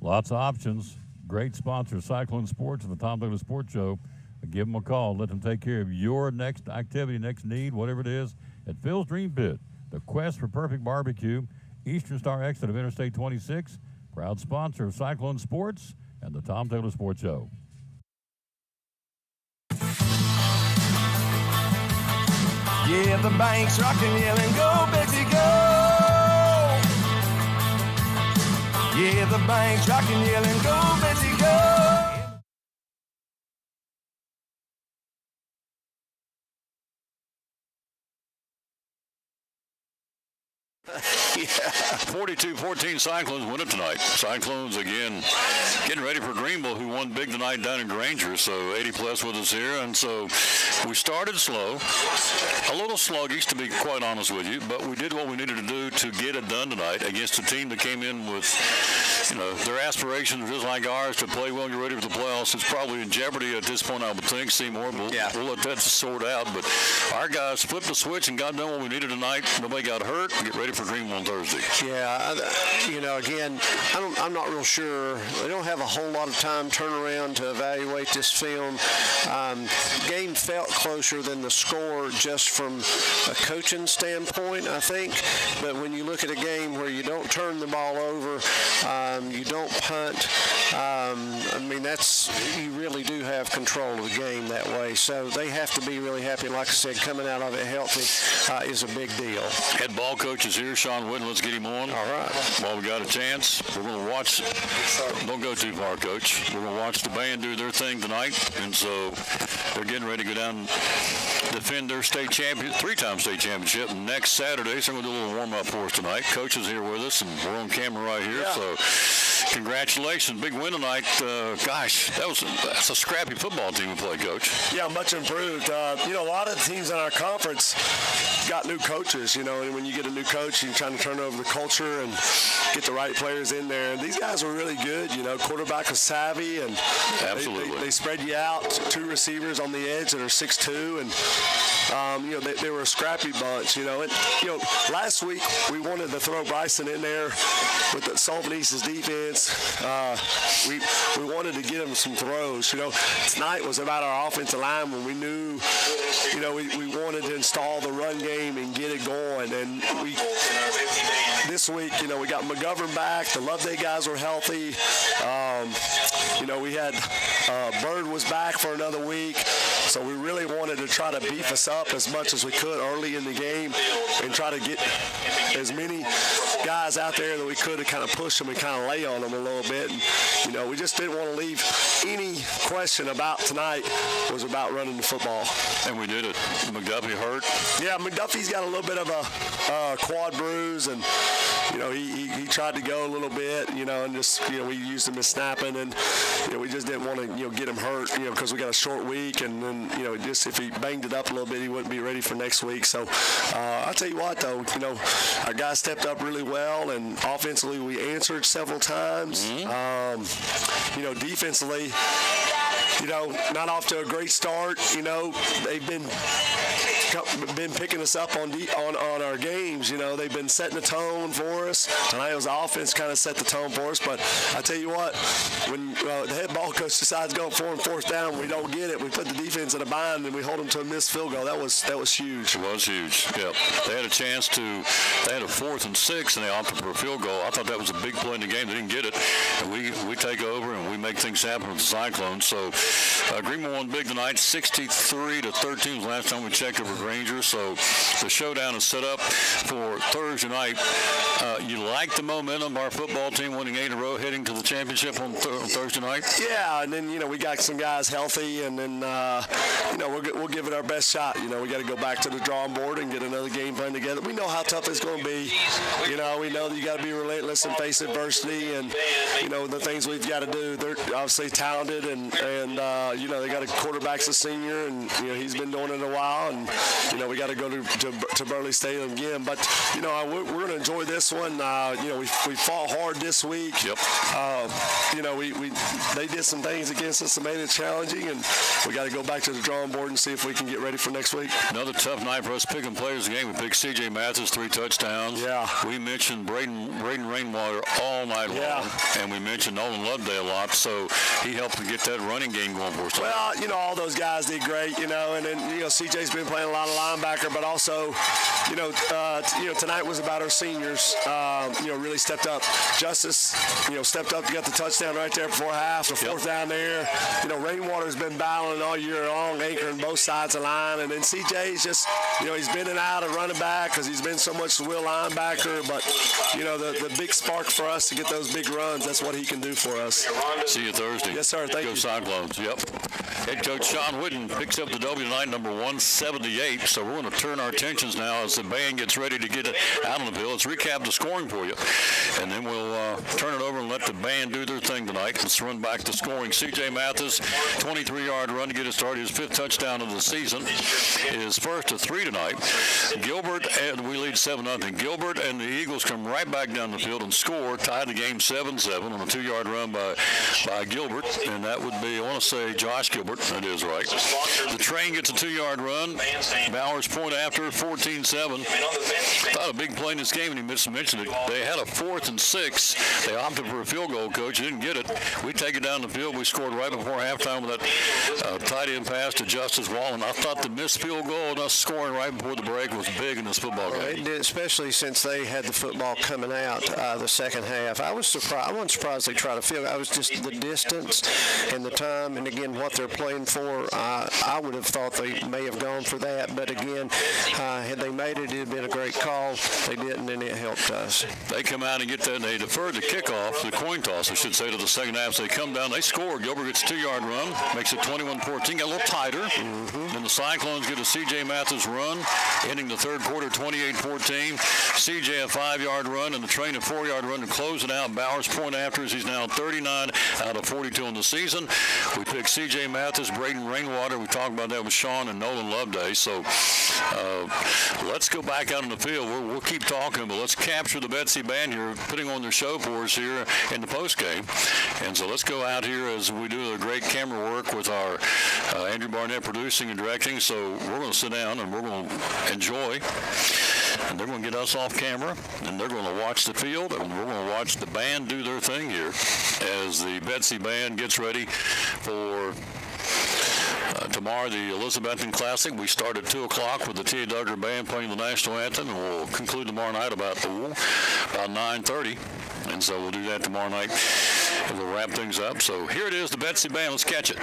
Lots of options. Great sponsor, Cyclone Sports and the Tom Douglas Sports Show. Give them a call. Let them take care of your next activity, next need, whatever it is, at Phil's Dream Pit. The quest for perfect barbecue. Eastern Star exit of Interstate 26. Proud sponsor of Cyclone Sports and the Tom Douglas Sports Show. Yeah, the bank's rocking, yelling, go, Betsy, go! Yeah, the bank's rocking, yelling, go, Betsy, go! 42-14 Cyclones win it tonight. Cyclones, again, getting ready for Greenville, who won big tonight down in Granger. So 80-plus with us here. And so we started slow, a little sluggish, to be quite honest with you, but we did what we needed to do to get it done tonight against a team that came in with, their aspirations just like ours to play well and get ready for the playoffs. It's probably in jeopardy at this point, I would think, Seymour. We'll let that sort out. But our guys flipped the switch and got done what we needed tonight. Nobody got hurt. Get ready for Greenville on Thursday. Yeah, again, I'm not real sure. They don't have a whole lot of time turnaround to evaluate this film. Game felt closer than the score just from a coaching standpoint, I think. But when you look at a game where you don't turn the ball over, you don't punt, you really do have control of the game that way. So they have to be really happy. Like I said, coming out of it healthy is a big deal. Head ball coach is here. here, Sean Wooden. Let's get him on. All right. While we got a chance, we're going to watch. Don't go too far, Coach. We're going to watch the band do their thing tonight, and so they're getting ready to go down and defend their three-time state championship next Saturday. So we're going to do a little warm-up for us tonight. Coach is here with us, and we're on camera right here. Yeah. So congratulations. Big win tonight. Gosh, that's a scrappy football team we played, Coach. Yeah, much improved. A lot of the teams in our conference got new coaches, and when you get a new coach, you're trying to turn over the culture and get the right players in there. And these guys were really good, quarterback was savvy, and absolutely they spread you out, 2 receivers on the edge that are 6'2", and they were a scrappy bunch, And last week we wanted to throw Bryson in there with the Sullivan East's defense. We wanted to get him some throws. Tonight was about our offensive line when we knew, we wanted to install the run game and get it going. And this week, we got McGovern back. The Loveday guys were healthy. We had Bird was back for another week. So we really wanted to try to beef us up as much as we could early in the game and try to get as many guys out there that we could to kind of push them and kind of lay on them a little bit. And, we just didn't want to leave any question about tonight was about running the football. And we did it. McDuffie hurt? Yeah, McDuffie's got a little bit of a quad bruise, and, he tried to go a little bit, and just, we used him as snapping, and, we just didn't want to, get him hurt, because we got a short week, and then, just if he banged it up a little bit, he wouldn't be ready for next week. So I'll tell you what, though, our guys stepped up really well, and offensively we answered several times. Defensively, not off to a great start. They've been picking us up on our games. They've been setting the tone for us. Tonight was offense kind of set the tone for us. But I tell you what, when the head ball coach decides to go for 4th down, we don't get it. We put the defense in a bind and we hold them to a missed field goal. That was huge. It was huge. Yep. They had a chance to. They had a 4th and 6, and they opted for a field goal. I thought that was a big play in the game. They didn't get it, and we take over and we make things happen with the Cyclones. So Greenville won big tonight, 63-13 was the last time we checked over Granger. So the showdown is set up for Thursday night. You like the momentum of our football team winning 8 in a row, heading to the championship on Thursday night? Yeah, and then we got some guys healthy, and then we'll give it our best shot. We got to go back to the drawing board and get another game plan together. We know how tough it's going to be. We know that you got to be relentless and face adversity, and the things we've got to do. They're obviously talented, and they got a quarterback's a senior, and he's been doing it a while, and we got to go to Burley Stadium again. But we're going to enjoy this one. We fought hard this week. Yep. They did some things against us that made it challenging, and we got to go back to the drawing board and see if we can get ready for next week. Another tough night for us picking players of the game. We picked C.J. Mathis, 3 touchdowns. Yeah. We mentioned Braden Rainwater all night long, and we mentioned Nolan Loveday a lot, so he helped to get that running game going for us. Well, all those guys did great, and then, C.J.'s been playing a lot of linebacker, but also, tonight was about our seniors, really stepped up. Justice, stepped up, got the touchdown right there before half, the 4th down there. Rainwater's been battling all year long, anchoring both sides of the line, and then C.J.'s just, he's been in and out of running back because he's been so much the will linebacker, but, the big spark for us to get those big runs, that's what he can do for us. See you Thursday. Yes, sir. Thank you. Go Cyclones. Yep. Head coach Sean Whitten picks up the W tonight, number 178. So we're going to turn our attentions now as the band gets ready to get it out on the field. Let's recap the scoring for you, and then we'll turn it over and let the band do their thing tonight. Let's run back to scoring. C.J. Mathis, 23-yard run to get it started. His 5th touchdown of the season. His first of 3 tonight. Gilbert, and we lead 7-0. Gilbert and the Eagles come right back down the field and score, tied the game 7-7 on a 2-yard run by Gilbert, and that would be, I want to say, Josh Gilbert. That is right. The Train gets a 2-yard run. Bowers point after 14-7. Thought a big play in this game, and he mentioned it. They had a 4th and 6. They opted for a field goal, coach. Didn't get it. We take it down the field. We scored right before halftime with that tight end pass to Justice Wallen. I thought the missed field goal and us scoring right before the break was big in this football game. It did, especially since they had the football coming out the second half. I was surprised. I wasn't surprised they tried to field. I was just the distance and the time, and again what they're playing for. I would have thought they may have gone for that. that. But again, had they made it, it'd have been a great call. They didn't, and it helped us. They come out and get that, and they deferred the kickoff, the coin toss, I should say, to the second half. So they come down, they score. Gilbert gets a 2-yard run, makes it 21-14, got a little tighter. Then the Cyclones get a C.J. Mathis run, ending the third quarter 28-14. C.J. a 5-yard run, and the Train a 4-yard run to close it out. Bowers point after us. He's now 39 out of 42 in the season. We picked C.J. Mathis, Braden Rainwater. We talked about that with Sean and Nolan Loveday. So let's go back out on the field. We'll keep talking, but let's capture the Betsy Band here, putting on their show for us here in the postgame. And so let's go out here as we do the great camera work with our Andrew Barnett producing and directing. So we're going to sit down and we're going to enjoy. And they're going to get us off camera, and they're going to watch the field, and we're going to watch the band do their thing here as the Betsy Band gets ready for tomorrow, the Elizabethton Classic. We start at 2 o'clock with the T.A. Duggar Band playing the national anthem, and we'll conclude tomorrow night about 9:30. And so we'll do that tomorrow night, and we'll wrap things up. So here it is, the Betsy Band. Let's catch it.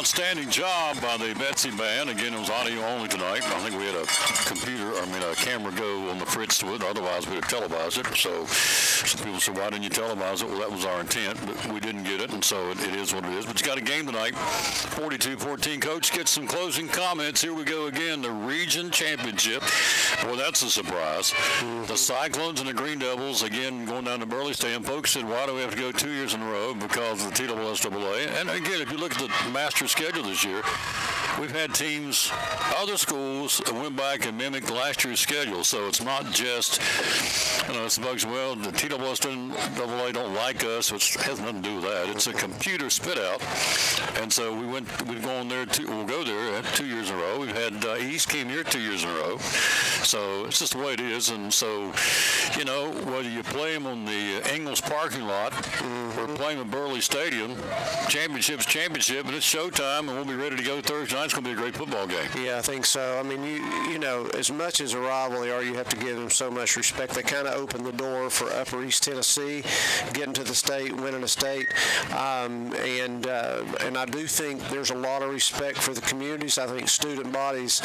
outstanding job by the Betsy Band. Again, it was audio only tonight. I think we had a camera go on the Fritz to it. Otherwise, we'd have televised it. So some people said, why didn't you televise it? Well, that was our intent, but we didn't get it, and so it is what it is. But you got a game tonight, 42-14. Coach, get some closing comments. Here we go again, the Region Championship. Well, that's a surprise. The Cyclones and the Green Devils, again, going down to Burley Stadium. Folks said, why do we have to go 2 years in a row? Because of the TSSAA. And again, if you look at the master schedule this year, we've had teams, other schools, that went back and mimicked last year's schedule. So it's not just, it's folks, well, the TSSAA don't like us, which has nothing to do with that. It's a computer spit out. And so we've gone there, we'll go there 2 years in a row. We've had East came here 2 years in a row. So it's just the way it is. And so, whether you play them on the Ingalls parking lot or play them at Burley Stadium, championship's championship, and it's showtime, and we'll be ready to go Thursday night. It's going to be a great football game. Yeah, I think so. I mean, you know, as much as a rival they are, you have to give them so much respect. They kind of opened the door for Upper East Tennessee, getting to the state, winning a state, and I do think there's a lot of respect for the communities. I think student bodies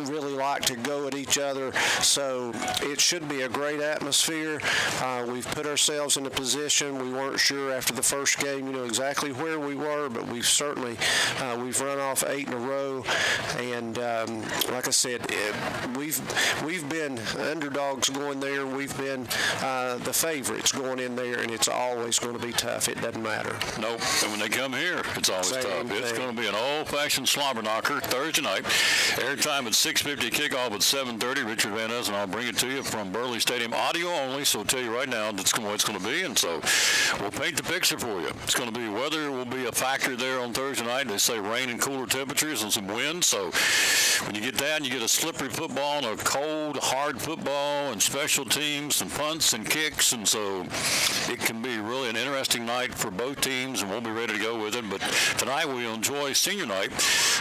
really like to go at each other, so it should be a great atmosphere. We've put ourselves in a position. We weren't sure after the first game, exactly where we were, but we've certainly we've run off 8 in a row, and like I said, we've been underdogs going there. We've been the favorites going in there, and it's always going to be tough. It doesn't matter. Nope. And when they come here, it's always tough. It's going to be an old-fashioned slobber knocker Thursday night. Airtime at 6:50, kickoff at 7:30. Richard Van Ness, and I'll bring it to you from Burley Stadium, audio only. So I'll tell you right now that's what it's going to be, and so we'll paint the picture for you. It's going to be weather will be a factor there on Thursday night. They say rain and cooler temperatures and some wind. So when you get that and you get a slippery football and a cold, hard football and special teams and punts and kicks, and so it can be really an interesting night for both teams, and we'll be ready to go with it. But tonight we'll enjoy senior night.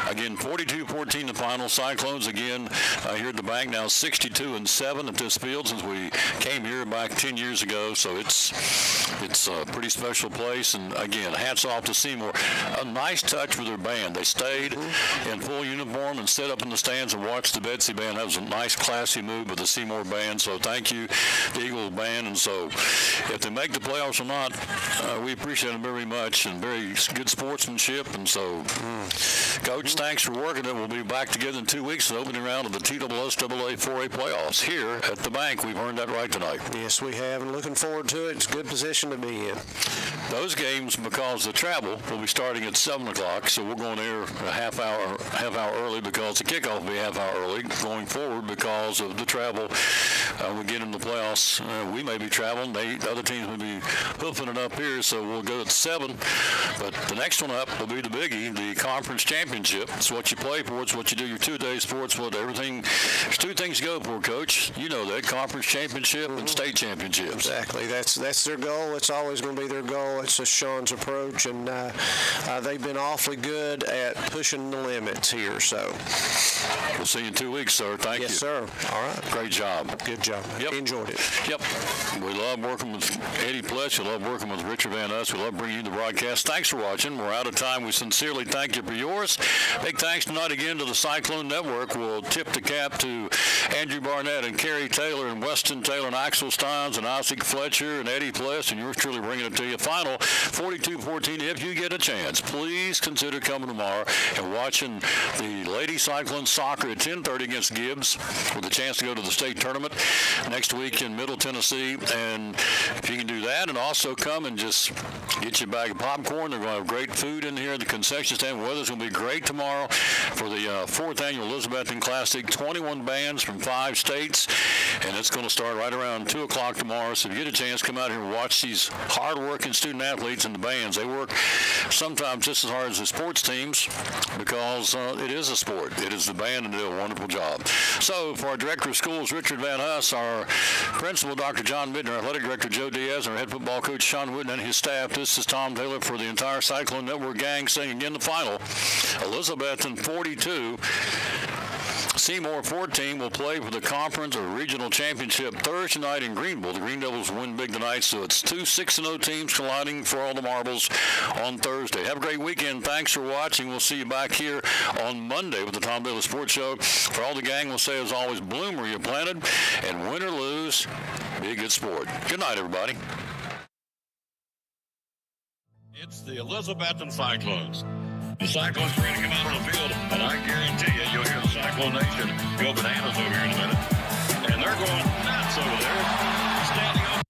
Again, 42-14 the final. Cyclones again here at the bank now 62-7 at this field since we came here back 10 years ago. So it's a pretty special place. And again, hats off to Seymour. A nice touch with their band. They stayed in full uniform and set up in the stands and watched the Betsy Band. That was a nice, classy move with the Seymour Band. So thank you, the Eagles Band. And so if they make the playoffs or not, we appreciate them very much, and very good sportsmanship. And so, Coach, thanks for working it. We'll be back together in 2 weeks, the opening round of the TSSAA 4A playoffs here at the bank. We've earned that right tonight. Yes, we have, and looking forward to it. It's a good position to be in. Those games, because of the travel, will be starting at 7 o'clock, so we're going there a half hour early because the kickoff will be a half hour early going forward because of the travel. We get in the playoffs. We may be traveling. The other teams may be hoofing it up here, so we'll go at 7. But the next one up will be the biggie, the conference championship. It's what you play for. It's what you do your 2 days for. It's what everything. There's 2 things to go for, Coach. You know that, conference championship and state championships. Exactly. That's their goal. It's always going to be their goal. It's just Sean's approach, and they've been awfully good at pushing the limits here. So we'll see you in 2 weeks, sir. Thank you. Yes, sir. All right. Great job. Good job. Yep. Enjoyed it. Yep. We love working with Eddie Pletch. We love working with Richard Van Ness. We love bringing you the broadcast. Thanks for watching. We're out of time. We sincerely thank you for yours. Big thanks tonight again to the Cyclone Network. We'll tip the cap to Andrew Barnett and Kerry Taylor and Weston Taylor and Axel Steins and Isaac Fletcher and Eddie Pletch, and yours truly bringing it to you. Final 42-14. If you get a chance, please consider coming tomorrow and watching the Lady Cyclone soccer at 10:30 against Gibbs with a chance to go to the state tournament next week in Middle Tennessee. And if you can do that and also come and just get you a bag of popcorn, they're going to have great food in here at the concession stand. Weather's going to be great tomorrow for the 4th annual Elizabethton Classic. 21 bands from 5 states, and it's going to start right around 2 o'clock tomorrow. So if you get a chance, come out here and watch these hard-working student athletes and the bands. They work sometimes just as hard as the sports teams because it is a sport. It is the band, and they do a wonderful job. So for our Director of Schools, Richard Van Huss, our Principal, Dr. John Midner, Athletic Director Joe Diaz, and our Head Football Coach Sean Wooden and his staff, this is Tom Taylor for the entire Cyclone Network gang saying again the final, Elizabethton 42, Seymour 14 will play for the conference or regional championship Thursday night in Greenville. The Green Devils win big tonight, so it's 2 6-0 teams colliding for all the marbles on Thursday. Have a great weekend. Thanks for watching. We'll see you back here on Monday with the Tom Daly Sports Show. For all the gang, we'll say as always, bloom where you planted, and win or lose, be a good sport. Good night, everybody. It's the Elizabethton Cyclones. The Cyclones are ready to come out on the field, and I guarantee you'll hear the Cyclone Nation go bananas over here in a minute. And they're going nuts over there.